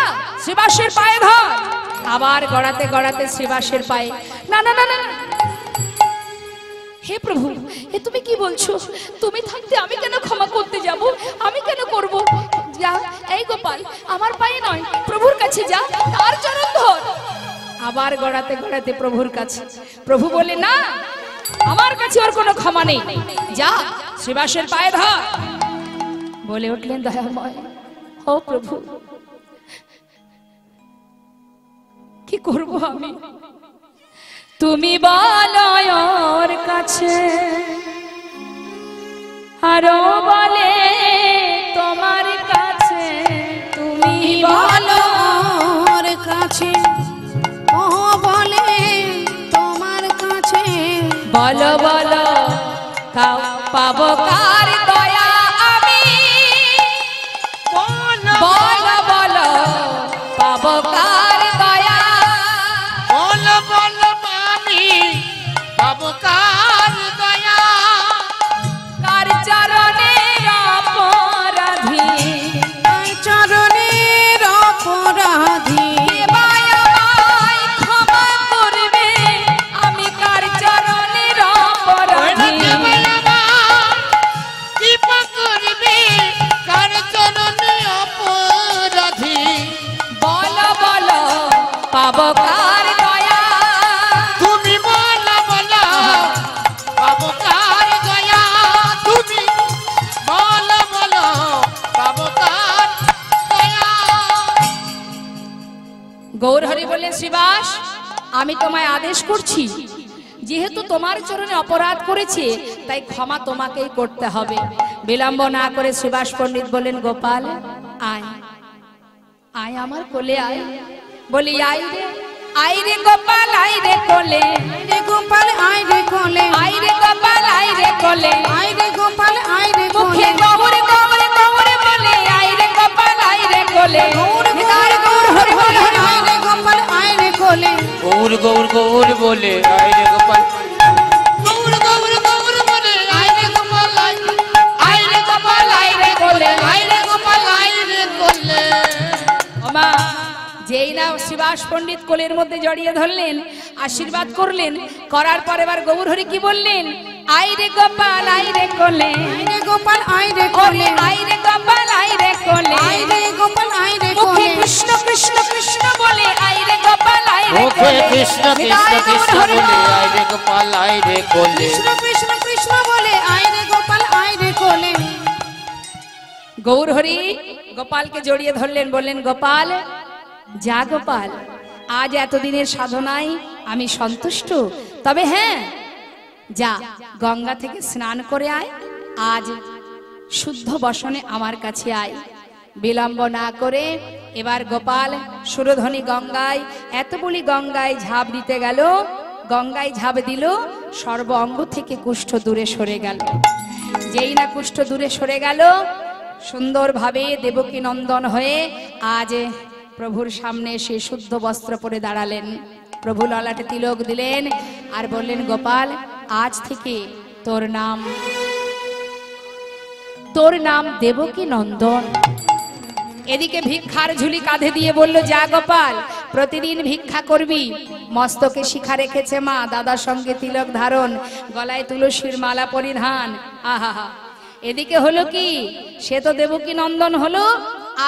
শ্রীবাসের পায়ে ধর। আবার গড়াতে গড়াতে শ্রীবাসের পায়ে। না না না না, হে প্রভু এ তুমি কি বলছো? তুমি থাকতে আমি কেন ক্ষমা করতে যাব? আমি কেন করব? যা, এই গোপাল আমার পায়ে নয়, প্রভুর কাছে যা, তার চরণ ধর। আবার গড়াতে গড়াতে প্রভুর কাছে। প্রভু বলে না, আমার কাছে ওর কোনো ক্ষমা নেই, যা শ্রীবাসের পায়ে ধর। বলে উঠলেন দয়াময়, ও প্রভু, কি করব আমি? তুমি বলো ওর কাছে, আরো বলে তোমার কাছে। তুমি বলো ওর কাছে, ও বলে তোমার কাছে। বলো বলো পাবো কার দয়া আমি? বলো বলো পাবো কার দয়া? বলো বলো আমি পাবো কার দয়া? কার চরণের অপরাধী, তার চরণের অপরাধী। আমায় ক্ষমা করবে, আমি কার চরণের অপরাধী? কৃপা করবে, কার চরণে অপরাধী? বলো বলো পাবো কার দয়া? তুমি বলো বলো পাবো কার দয়া? তুমি বলো বলো পাবো কার দয়া? গৌরহরি বললেন, শ্রীবাস, আমি তোমায় আদেশ করছি, যেহেতু তোমার চরণে অপরাধ করেছে, তাই ক্ষমা তোমাকেই করতে হবে। বিলম্ব না করে শ্রীবাস পণ্ডিত বললেন, গোপাল আয়, আয় আমার কোলে আয়। বলি আই রে, আই রে গোপাল, আই রে কোলে। রে গোপাল আয় রে কোলে, আই রে গোপাল, আই রে কোলে। আয় রে গোপাল আয় রে মুখে কোলে। গৌরে গৌরে গৌরে বলে, আই রে গোপাল, আই রে কোলে। গৌর গৌর গৌর হরি হরি হরি, আয় রে গোপাল আয় রে কোলে। গৌর গৌর গৌর বলে আয় রে গোপাল, গৌর গৌর গৌর বলে আয় রে গোপাল, আয় রে গোপাল, আয় রে কোলে, আয় রে গোপাল, আয় রে কোলে। ওমা, যেই না শ্রীবাস পণ্ডিত কোলের মধ্যে জড়িয়ে ধরলেন, আশীর্বাদ করলেন, করার পর এবার গৌরহরি কি বললেন? আই রে গোপাল, আই রে কোলে। আয় রে গোপাল আয় রে ওরে কোলে, আই রে গোপাল, আই রে কোলে। আয় রে গোপাল আয় রে মুখে কোলে। কৃষ্ণ কৃষ্ণ কৃষ্ণ বলে, আই রে গোপাল, আই রে মুখে কোলে। কৃষ্ণ কৃষ্ণ কৃষ্ণ বলে আয় রে গোপাল, আয় রে কোলে। কৃষ্ণ কৃষ্ণ কৃষ্ণ বলে, আয় রে গোপাল আয় রে কোলে। গৌরহরি গোপালকে জড়িয়ে ধরলেন, বললেন, গোপাল যা গোপাল, আজ এতদিনের সাধনায় আমি সন্তুষ্ট, তবে হ্যাঁ যা গঙ্গা থেকে স্নান করে আয়, আজ শুদ্ধ বসনে আমার কাছে আয়। বিলম্ব না করে এবার গোপাল সুরধ্বনি গঙ্গায়, এত বলি গঙ্গায় ঝাঁপ দিতে গেল। গঙ্গায় ঝাঁপ দিল, সর্ব অঙ্গ থেকে কুষ্ঠ দূরে সরে গেল। যেই না কুষ্ঠ দূরে সরে গেল, সুন্দরভাবে দেবকী নন্দন হয়ে আজ প্রভুর সামনে এসে শুদ্ধ বস্ত্র পরে দাঁড়ালেন। প্রভু ললাটে তিলক দিলেন আর বললেন, গোপাল আজ থেকে তোর নাম দেবকী নন্দন। এদিকে ভিক্ষার ঝুলি কাঁধে দিয়ে বলল, যা গোপাল, প্রতিদিন ভিক্ষা করবি। মস্তকে শিখা রেখেছে মা, দাদার সঙ্গে তিলক ধারণ, গলায় তুলসীর মালা পরিধান। আহা, এদিকে হলো কি, সে তো দেবকী নন্দন হলো,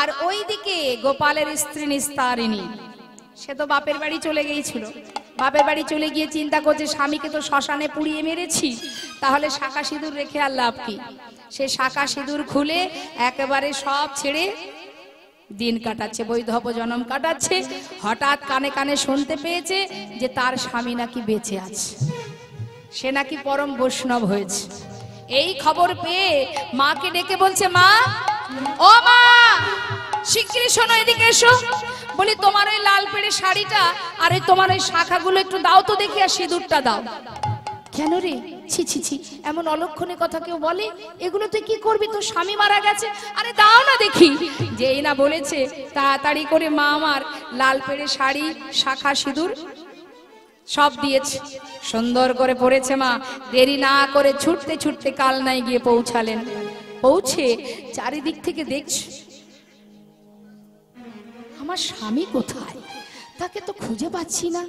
আর ওইদিকে গোপালের স্ত্রী নিস্তারিণী, সে তো বাপের বাড়ি চলে গিয়েছিল। বাপের বাড়ি চলে গিয়ে চিন্তা করছে, স্বামীকে তো শ্মশানে পুড়িয়ে মেরেছি, তাহলে শাঁখা সিঁদুর রেখে আর লাভ কি? সে শাঁখা সিঁদুর খুলে একেবারে সব ছেড়ে দিন কাটাচ্ছে, বৈধব জনম কাটাচ্ছে। হঠাৎ কানে কানে শুনতে পেয়েছে যে তার স্বামী নাকি বেঁচে আছে, সে নাকি পরম বৈষ্ণব হয়েছে। এই খবর পেয়ে মাকে ডেকে বলছে, মা, ও মা, শিগগিরই শোনো, এদিকে এসো। বলি, তোমার ওই লাল পেড়ে শাড়িটা আর ওই তোমার ওই শাখাগুলো একটু দাও তো দেখি, আর সিঁদুরটা দাও। কেন রে? ছি ছি ছি, এমন অলক্ষণে কথা কেউ বলে? এগুলো তুই কি করবি? তোর স্বামী মারা গেছে, আরে দাও না দেখি। যেই না বলেছে, তাড়াতাড়ি করে মা আমার লাল পেড়ে শাড়ি, শাখা, সিঁদুর সব দিয়েছে। সুন্দর করে পড়েছে মা। দেরি না করে ছুটতে ছুটতে কালনায় গিয়ে পৌঁছালেন। পৌঁছে চারিদিক থেকে দেখছে, আমার স্বামী কোথায়, তাকে তো খুঁজে পাচ্ছি না।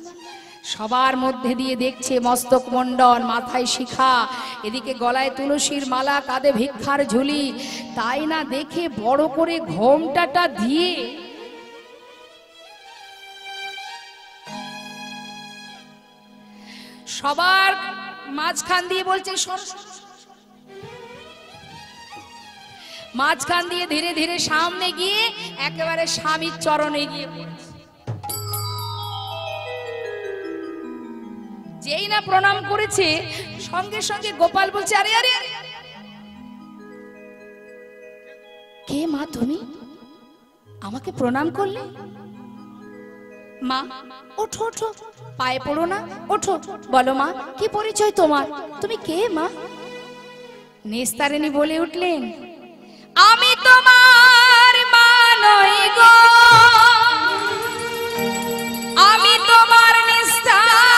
সবার মধ্যে দিয়ে দেখছে মস্তক মণ্ডল, মাথায় শিখা, এদিকে গলায় তুলসীর মালা, কাঁধে ভিক্ষার ঝুলি। তাই না দেখে বড় করে ঘোমটাটা দিয়ে সবার মাঝখান দিয়ে বলছে, মাঝখান দিয়ে ধীরে ধীরে সামনে গিয়ে একেবারে স্বামীর চরণে গিয়ে যেই না প্রণাম করেছে, সঙ্গে সঙ্গে গোপাল বলছে, আরে আরে কে মা তুমি? আমাকে প্রণাম করলে? মা ওঠো ওঠো, পায়ে পড়ো না, ওঠো, বলো মা কি পরিচয় তোমার? তুমি কে মা? নিস্তারিণী বলে উঠলেন, আমি তোমার মা নই গো, আমি তোমার নিস্তারিণী।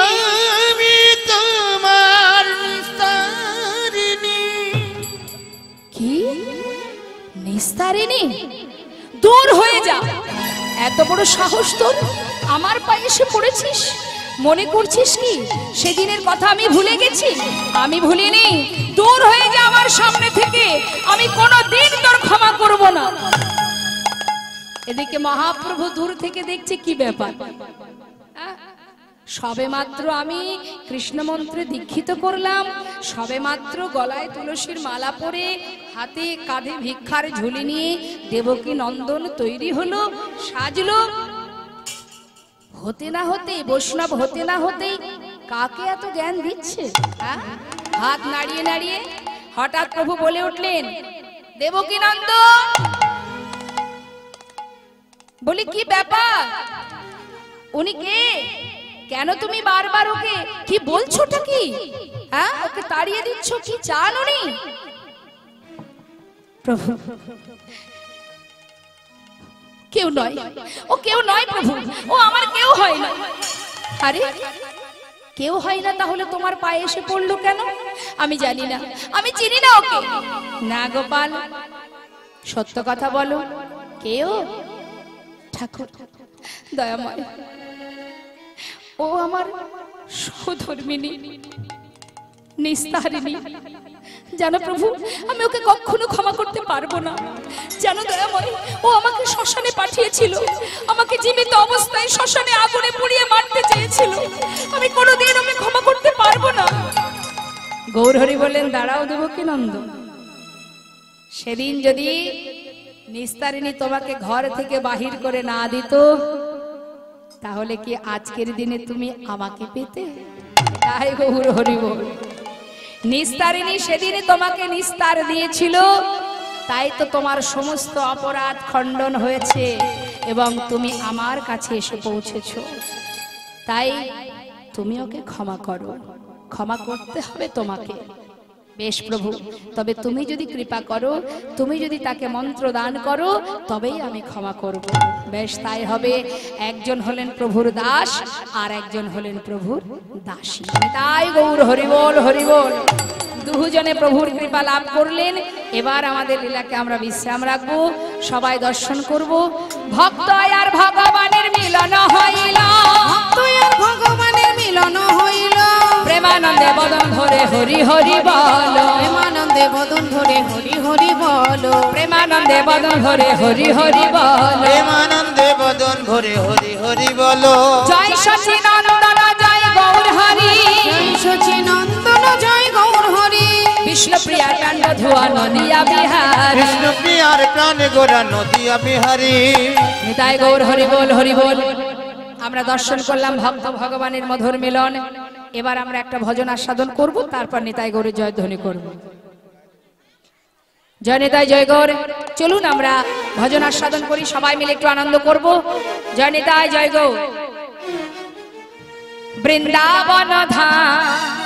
আমি তোমার নিস্তারিণী। কি নিস্তারিণী? দূর হয়ে যা, এত বড় সাহস তোর, আমার পায়ে এসে পড়েছিস? মনে করছিস কি সেদিনের কথা আমি ভুলে গেছি? আমি ভুলিনি। দূর হয়ে যা আমার সামনে থেকে, আমি কোনোদিন তোর ক্ষমা করব না। এদিকে মহাপ্রভু দূর থেকে দেখছে কি ব্যাপার, সবে মাত্র আমি কৃষ্ণ মন্ত্রে দীক্ষিত করলাম, সবে মাত্র গলায় তুলসীর মালা পরে হাতে কাঁধে ভিক্ষার ঝুলি নিয়ে দেবকী নন্দন তৈরি হলো, সাজলো। হতে না হতে, বৈষ্ণব হতে না হতেই কাকে এত জ্ঞান দিচ্ছে? হাত নাড়িয়ে নাড়িয়ে হঠাৎ প্রভু বলে উঠলেন, দেবকী নন্দন। বলি কি ব্যাপার? উনি কে? কেন তুমি বারবার ওকে কি বলছোটা কি? ওকে তাড়িয়ে দিচ্ছ, কি চান উনি? প্রভু কেউ নয়, ও কেউ নয় প্রভু, ও আমার কেউ হয় না। আরে কেউ হয় না, তাহলে তোমার পায়ে এসে পড়লো কেন? আমি জানি না, আমি চিনি না ওকে। না গোপাল, সত্য কথা বলো, কেউ? ঠাকুর দয়াময়, ও আমার সহধর্মিণী নিস্তারিণী। জানো প্রভু, আমি ওকে কখনো ক্ষমা করতে পারবো না। জানো দয়াময়, ও আমাকে শ্মশানে পাঠিয়েছিল, আমাকে জীবিত অবস্থায় শ্মশানে আগুনে পুড়িয়ে মারতে চেয়েছিল। আমি কোনোদিন ওকে ক্ষমা করতে পারবো না। গৌরহরি বললেন, দাঁড়াও দেবকী নন্দন, সেদিন যদি নিস্তারিণী তোমাকে ঘর থেকে বাহির করে না দিত, তাহলে কি আজকের দিনে তুমি আমাকে পেতে? তাই গৌরহরি বল, নিস্তারিণী সেদিনে তোমাকে নিস্তার দিয়েছিল, তাই তো তোমার সমস্ত অপরাধ খণ্ডন হয়েছে এবং তুমি আমার কাছে এসে পৌঁছেছো। তাই তুমি ওকে ক্ষমা করো, ক্ষমা করতে হবে তোমাকে। বেশ প্রভু, তবে তুমি যদি কৃপা করো, তুমি যদি তাকে মন্ত্র দান করো, তবেই আমি ক্ষমা করব। বেশ তাই হবে। একজন হলেন প্রভুর দাস, আর একজন হলেন প্রভুর দাসী। তাই গৌর হরিবোল হরিবোল। দুজনে প্রভুর কৃপা লাভ করলেন। এবার আমাদের লীলাকে আমরা বিশ্রাম রাখবো, সবাই দর্শন করব। ভক্ত আর ভগবানের মিলন হইল, ভক্ত আর ভগবানের মিলন হইল, প্রেমানন্দে বদন ধরে হরি হরি বল, প্রেমানন্দে বদন ধরে হরি হরি বল, প্রেমানন্দে বদন ধরে হরি হরি বল, প্রেমানন্দে বদন ভরে হরি হরি বলো। জয় সচিনন্দন জয় গৌর হরি, জয় সচিনন্দন জয় গৌর হরি, বিষ্ণুপ্রিয়া কাণ্ড ধুয়া নদিয়া বিহার, কৃষ্ণপ্রিয়ার প্রাণ গোরা নদিয়া বিহারী। নিতাই গৌর হরি বল হরি বল। আমরা দর্শন করলাম ভক্ত ভগবানের মধুর মিলন। এবার আমরা একটা ভজন আস্বাদন করব, তারপর নিতাই গৌরের জয়ধ্বনি করব। জয় নিতাই জয় গৌর। চলুন আমরা ভজন আস্বাদন করি, সবাই মিলে একটু আনন্দ করব। জয় নিতাই জয় গৌর। বৃন্দাবন ধাম